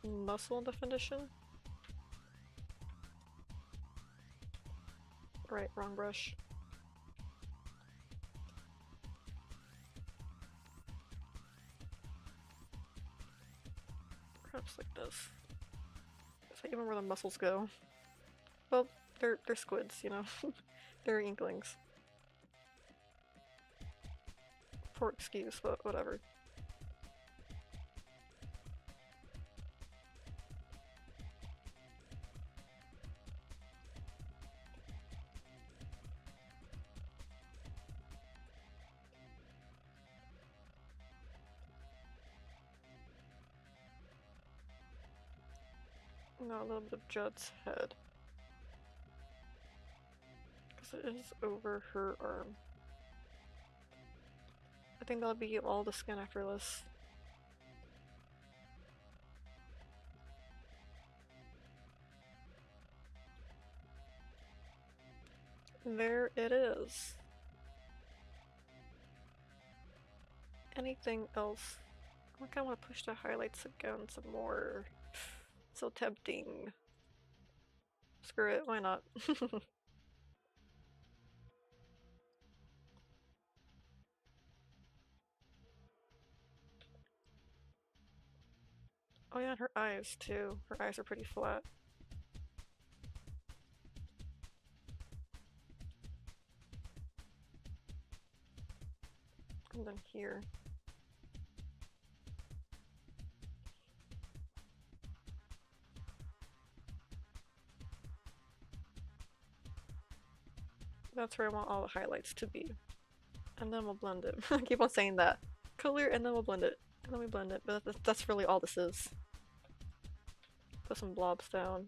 muscle definition. Right, wrong brush. Perhaps like this. Is that even where the muscles go? Well, they're squids, you know? They're inklings. Poor excuse, but whatever. Now a little bit of Judd's head. Because it is over her arm. I think that'll be all the skin after this. There it is. Anything else? I think I want to push the highlights again some more. So tempting. Screw it, why not? Oh yeah, and her eyes too. Her eyes are pretty flat. And then here. That's where I want all the highlights to be. And then we'll blend it. I keep on saying that. Color and then we'll blend it. And then we blend it. But that's really all this is. Put some blobs down.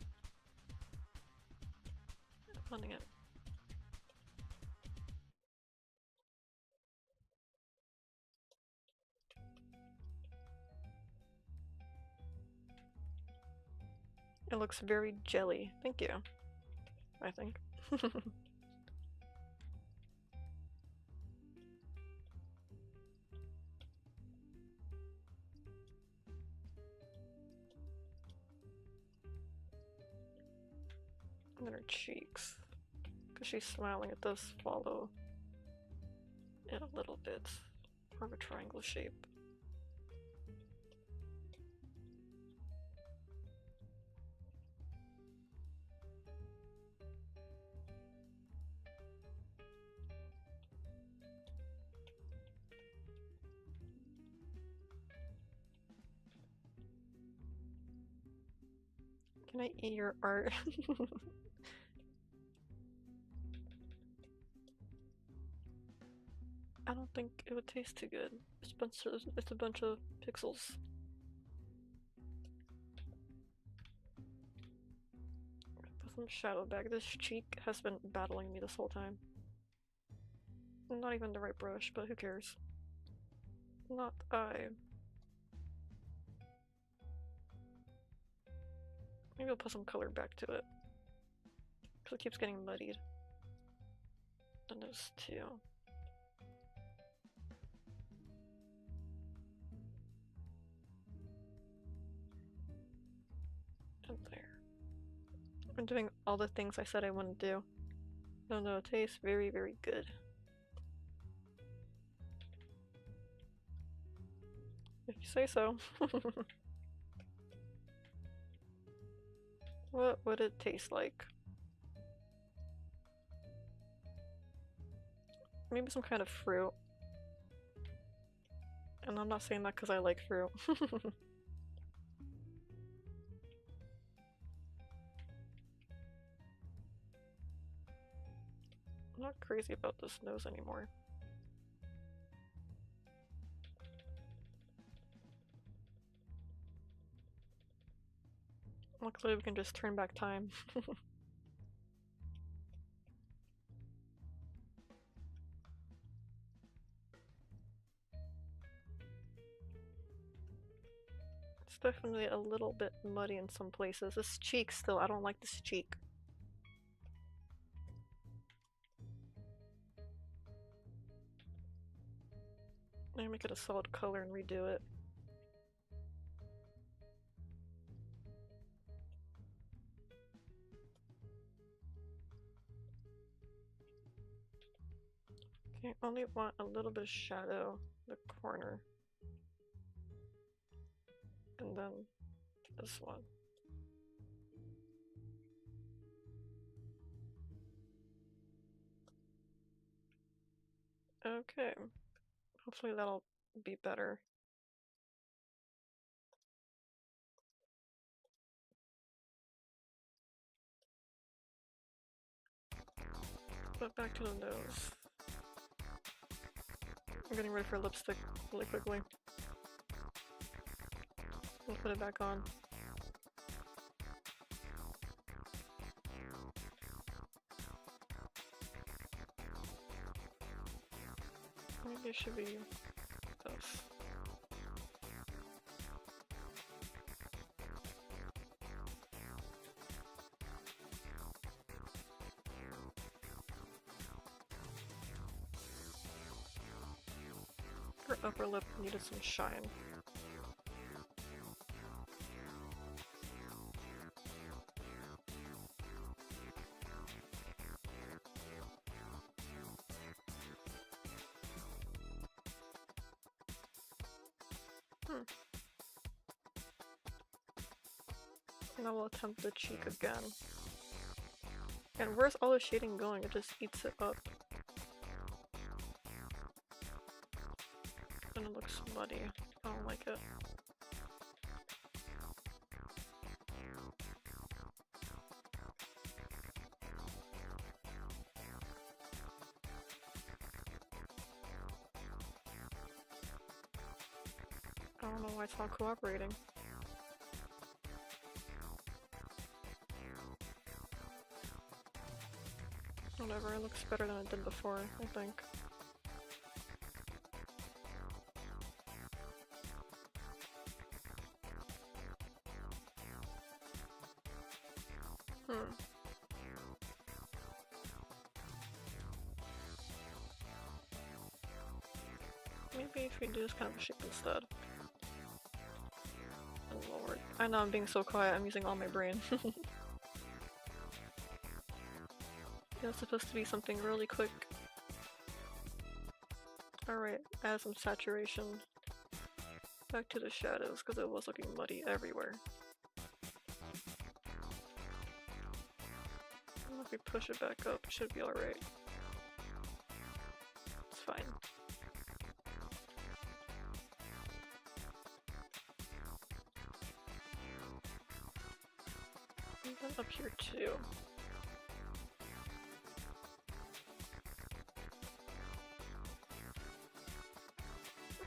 Blending it. It looks very jelly. Thank you. I think. And then her cheeks. Because she's smiling, it does follow it a little bit. More of a triangle shape. Can I eat your art? I don't think it would taste too good. It's a bunch of pixels. Put some shadow back. This cheek has been battling me this whole time. Not even the right brush, but who cares? Not I. Maybe I'll put some color back to it. Because it keeps getting muddied. And those two. And there. I'm doing all the things I said I wouldn't do. No, it tastes very, very good. If you say so. What would it taste like? Maybe some kind of fruit. And I'm not saying that because I like fruit. I'm not crazy about this nose anymore. Luckily we can just turn back time. It's definitely a little bit muddy in some places. This cheek still, I don't like this cheek. Maybe make it a solid color and redo it. Okay, only want a little bit of shadow in the corner. And then this one. Okay. Hopefully that'll be better. But back to the nose. I'm getting ready for lipstick really quickly. I'll put it back on. Maybe it should be this. Her upper lip needed some shine. And I will attempt the cheek again. And where's all the shading going? It just eats it up. And it looks muddy. I don't like it. I don't know why it's not cooperating. Whatever, it looks better than it did before, I think. Maybe if we do this kind of shape instead. Oh lord. I know I'm being so quiet, I'm using all my brain. It's supposed to be something really quick. Alright, add some saturation. Back to the shadows, because it was looking muddy everywhere. If we push it back up, it should be alright. It's fine. And then up here too.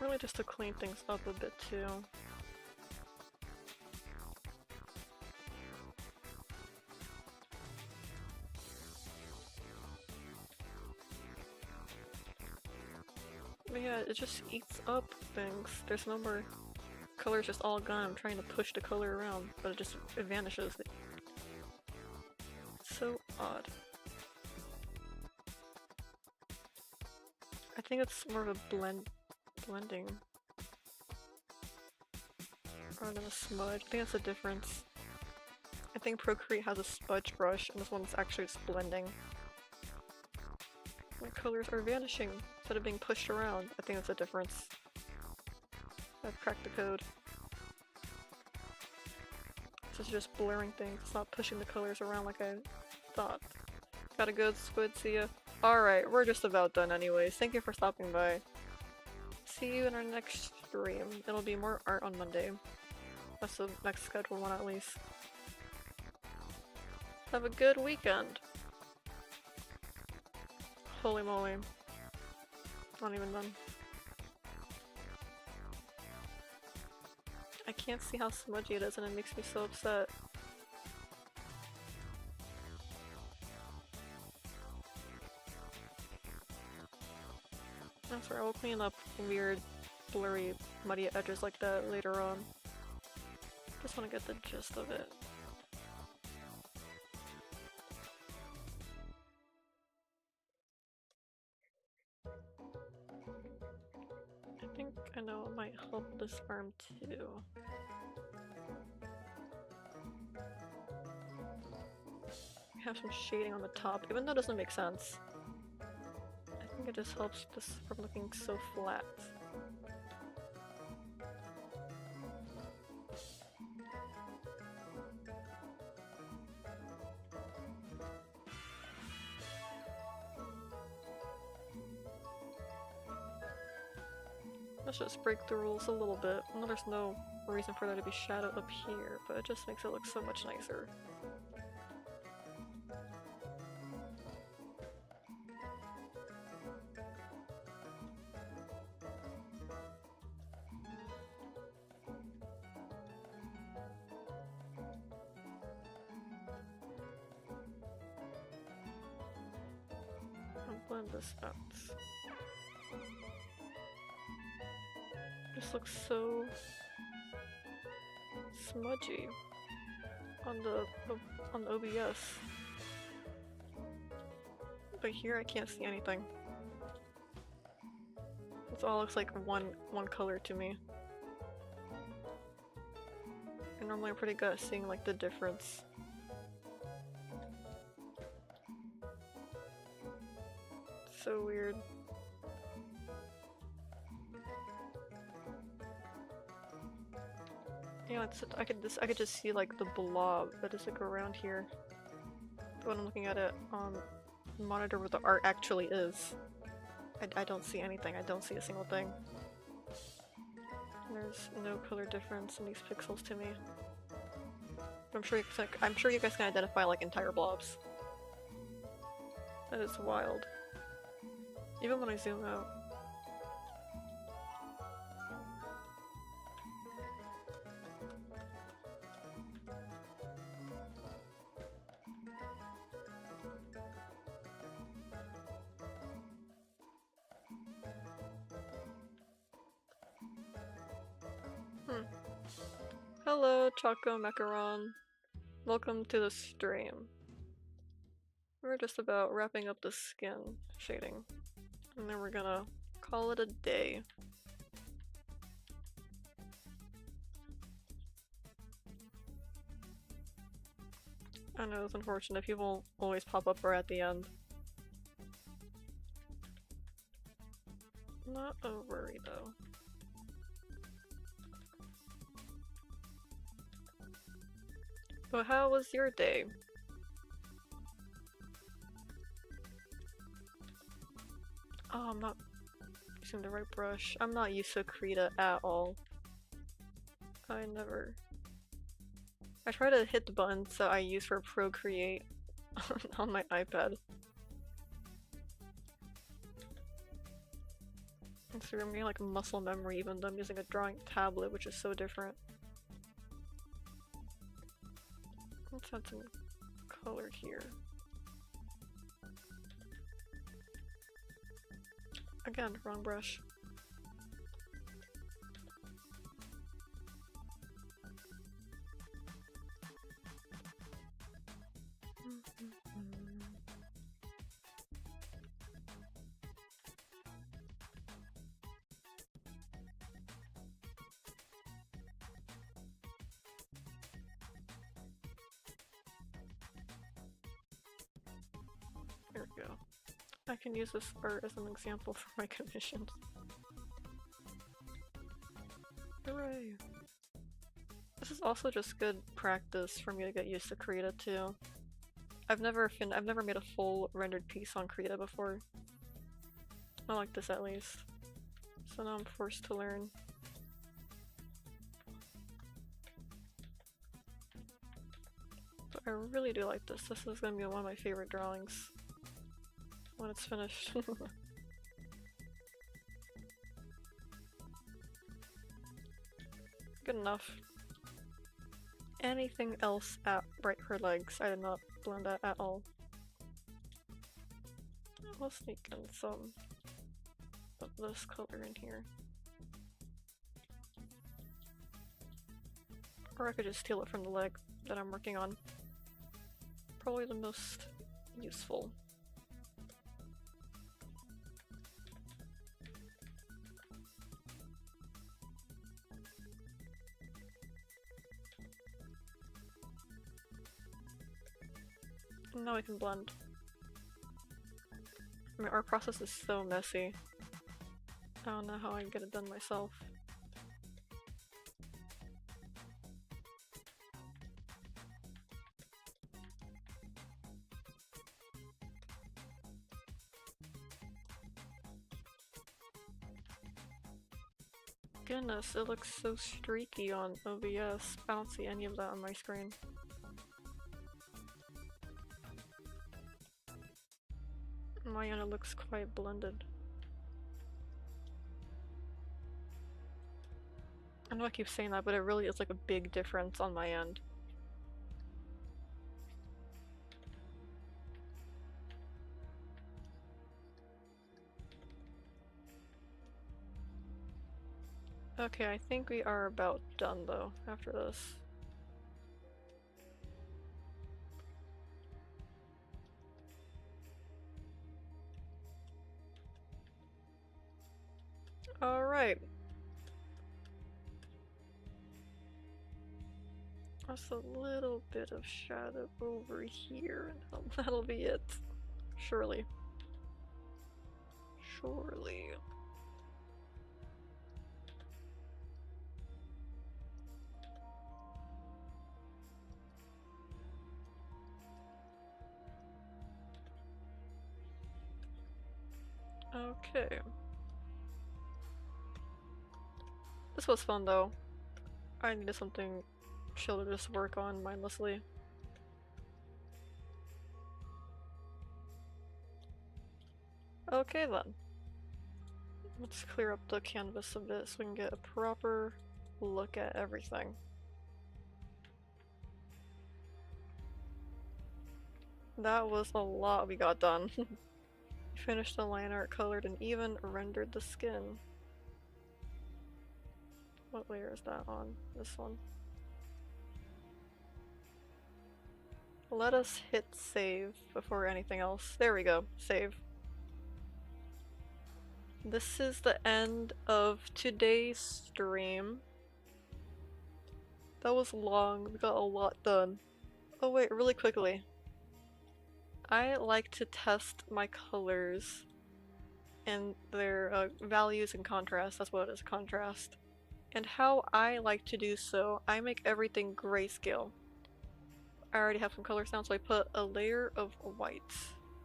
Really just to clean things up a bit too. But yeah, it just eats up things. There's no more color's just all gone. I'm trying to push the color around, but it vanishes. It's so odd. I think it's more of a blending rather than a smudge. I think that's the difference. I think Procreate has a smudge brush and this one's actually just blending. My colors are vanishing instead of being pushed around. I think that's a difference. I've cracked the code. This is just blurring things. It's not pushing the colors around like I thought. Gotta go, Squid. See ya. Alright, we're just about done anyways. Thank you for stopping by. See you in our next stream. It'll be more art on Monday. That's the next scheduled one at least. Have a good weekend. Holy moly. Not even done. I can't see how smudgy it is and it makes me so upset. That's right, we'll clean up weird, blurry, muddy edges like that later on. Just want to get the gist of it. I think I know it might help this arm too. We have some shading on the top, even though it doesn't make sense. I think it just helps this from looking so flat. Let's just break the rules a little bit. I know there's no reason for there to be shadow up here, but it just makes it look so much nicer. I'll blend this out. This looks so smudgy on the OBS, but here I can't see anything. It all looks like one color to me. And normally I'm pretty good at seeing like the difference. So weird. Yeah, I could just see like the blob that is like around here. When I'm looking at it on the monitor where the art actually is. I don't see anything. I don't see a single thing. There's no color difference in these pixels to me. But I'm sure you guys can identify like entire blobs. That is wild. Even when I zoom out. Hello, Choco Macaron. Welcome to the stream. We're just about wrapping up the skin shading. And then we're gonna call it a day. I know it's unfortunate, people always pop up right at the end. Not a worry though. But how was your day? Oh, I'm not using the right brush. I'm not used to Krita at all. I try to hit the buttons that I use for Procreate on my iPad. And so I'm getting like muscle memory even though I'm using a drawing tablet, which is so different. Let's add some color here. Again, wrong brush. There we go. I can use this art as an example for my commissions. Hooray! This is also just good practice for me to get used to Krita too. I've never made a full rendered piece on Krita before. Not like this at least. So now I'm forced to learn. But I really do like this. This is gonna be one of my favorite drawings when it's finished. Good enough. Anything else at right her legs? I did not blend that at all. I'll sneak in some of this color in here. Or I could just steal it from the leg that I'm working on. Probably the most useful. Now I can blend. I mean, our process is so messy. I don't know how I can get it done myself. Goodness, it looks so streaky on OBS. I don't see any of that on my screen. My end, it looks quite blended. I know I keep saying that, but it really is like a big difference on my end. Okay, I think we are about done though, after this. Alright. Just a little bit of shadow over here, and that'll be it. Surely. Surely. Okay. This was fun though. I needed something chill to just work on mindlessly. Okay then. Let's clear up the canvas a bit so we can get a proper look at everything. That was a lot we got done. Finished the line art, colored, and even rendered the skin. What layer is that on? This one. Let us hit save before anything else. There we go, save. This is the end of today's stream. That was long, we got a lot done. Oh wait, really quickly. I like to test my colors and their values and contrast. That's what it is, contrast. And how I like to do so, I make everything grayscale. I already have some colors down, so I put a layer of white.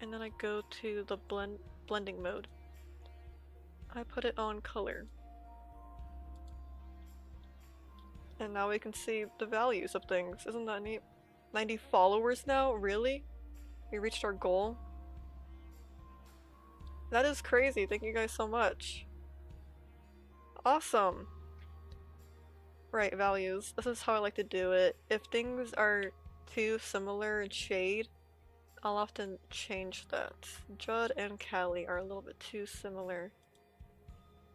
And then I go to the blending mode. I put it on color. And now we can see the values of things. Isn't that neat? 90 followers now? Really? We reached our goal? That is crazy. Thank you guys so much. Awesome. Right, values. This is how I like to do it. If things are too similar in shade, I'll often change that. Judd and Callie are a little bit too similar.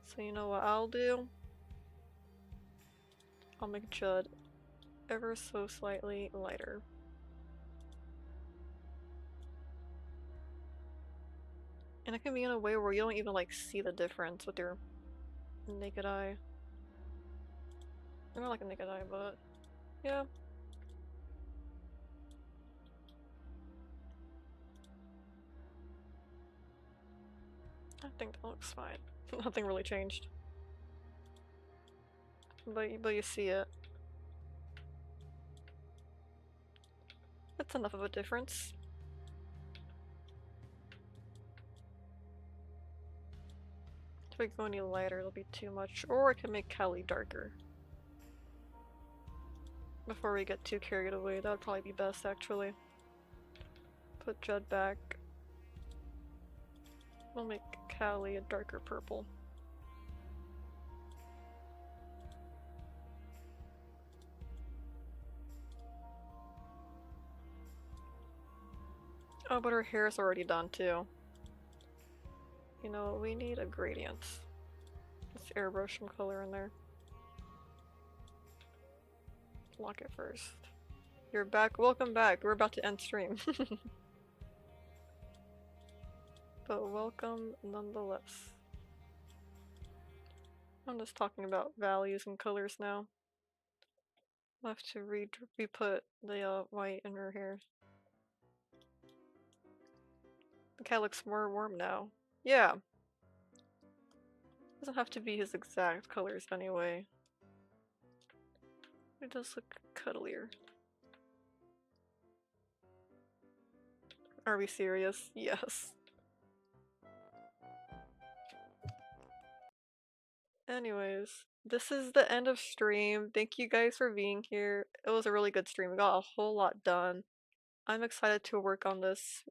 So you know what I'll do? I'll make Judd ever so slightly lighter. And it can be in a way where you don't even like see the difference with your naked eye. Not like a naked eye, but yeah. I think that looks fine. Nothing really changed. But you see it. That's enough of a difference. If we go any lighter, it'll be too much. Or I can make Callie darker. Before we get too carried away, that would probably be best actually. Put Judd back. We'll make Callie a darker purple. Oh, but her hair is already done too. You know, we need a gradient. Let's airbrush some color in there. Lock it first. You're back. Welcome back. We're about to end stream. But welcome nonetheless. I'm just talking about values and colors now. I'll have to re-put the white in her hair. The cat looks more warm now. Yeah. Doesn't have to be his exact colors anyway. It does look cuddlier. Are we serious? Yes. Anyways, this is the end of stream. Thank you guys for being here. It was a really good stream. We got a whole lot done. I'm excited to work on this.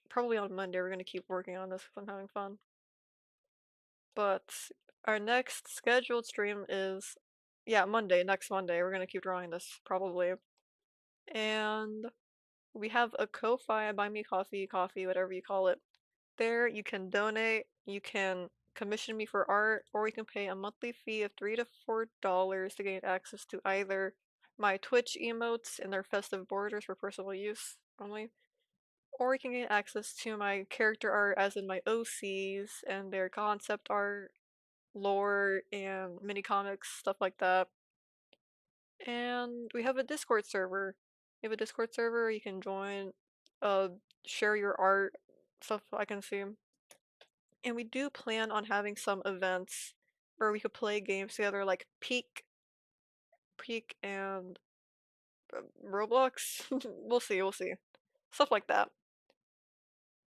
Probably on Monday we're gonna keep working on this because I'm having fun. But our next scheduled stream is, yeah, Monday, next Monday. We're gonna keep drawing this, probably. And we have a Ko-Fi, Buy Me Coffee, whatever you call it. There, you can donate, you can commission me for art, or you can pay a monthly fee of $3 to $4 to gain access to either my Twitch emotes and their festive borders for personal use only, or you can get access to my character art as in my OCs and their concept art, lore, and mini comics, stuff like that. And we have a Discord server. We have a Discord server, you can join, share your art, stuff I can see. And we do plan on having some events where we could play games together, like Peak and Roblox. We'll see, we'll see. Stuff like that.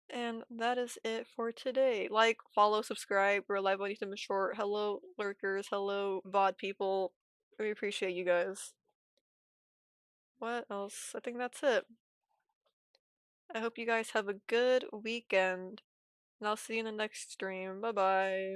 And that is it for today. Like, follow, subscribe. We're live on YouTube Short. Hello, lurkers. Hello, VOD people. We appreciate you guys. What else? I think that's it. I hope you guys have a good weekend. And I'll see you in the next stream. Bye bye.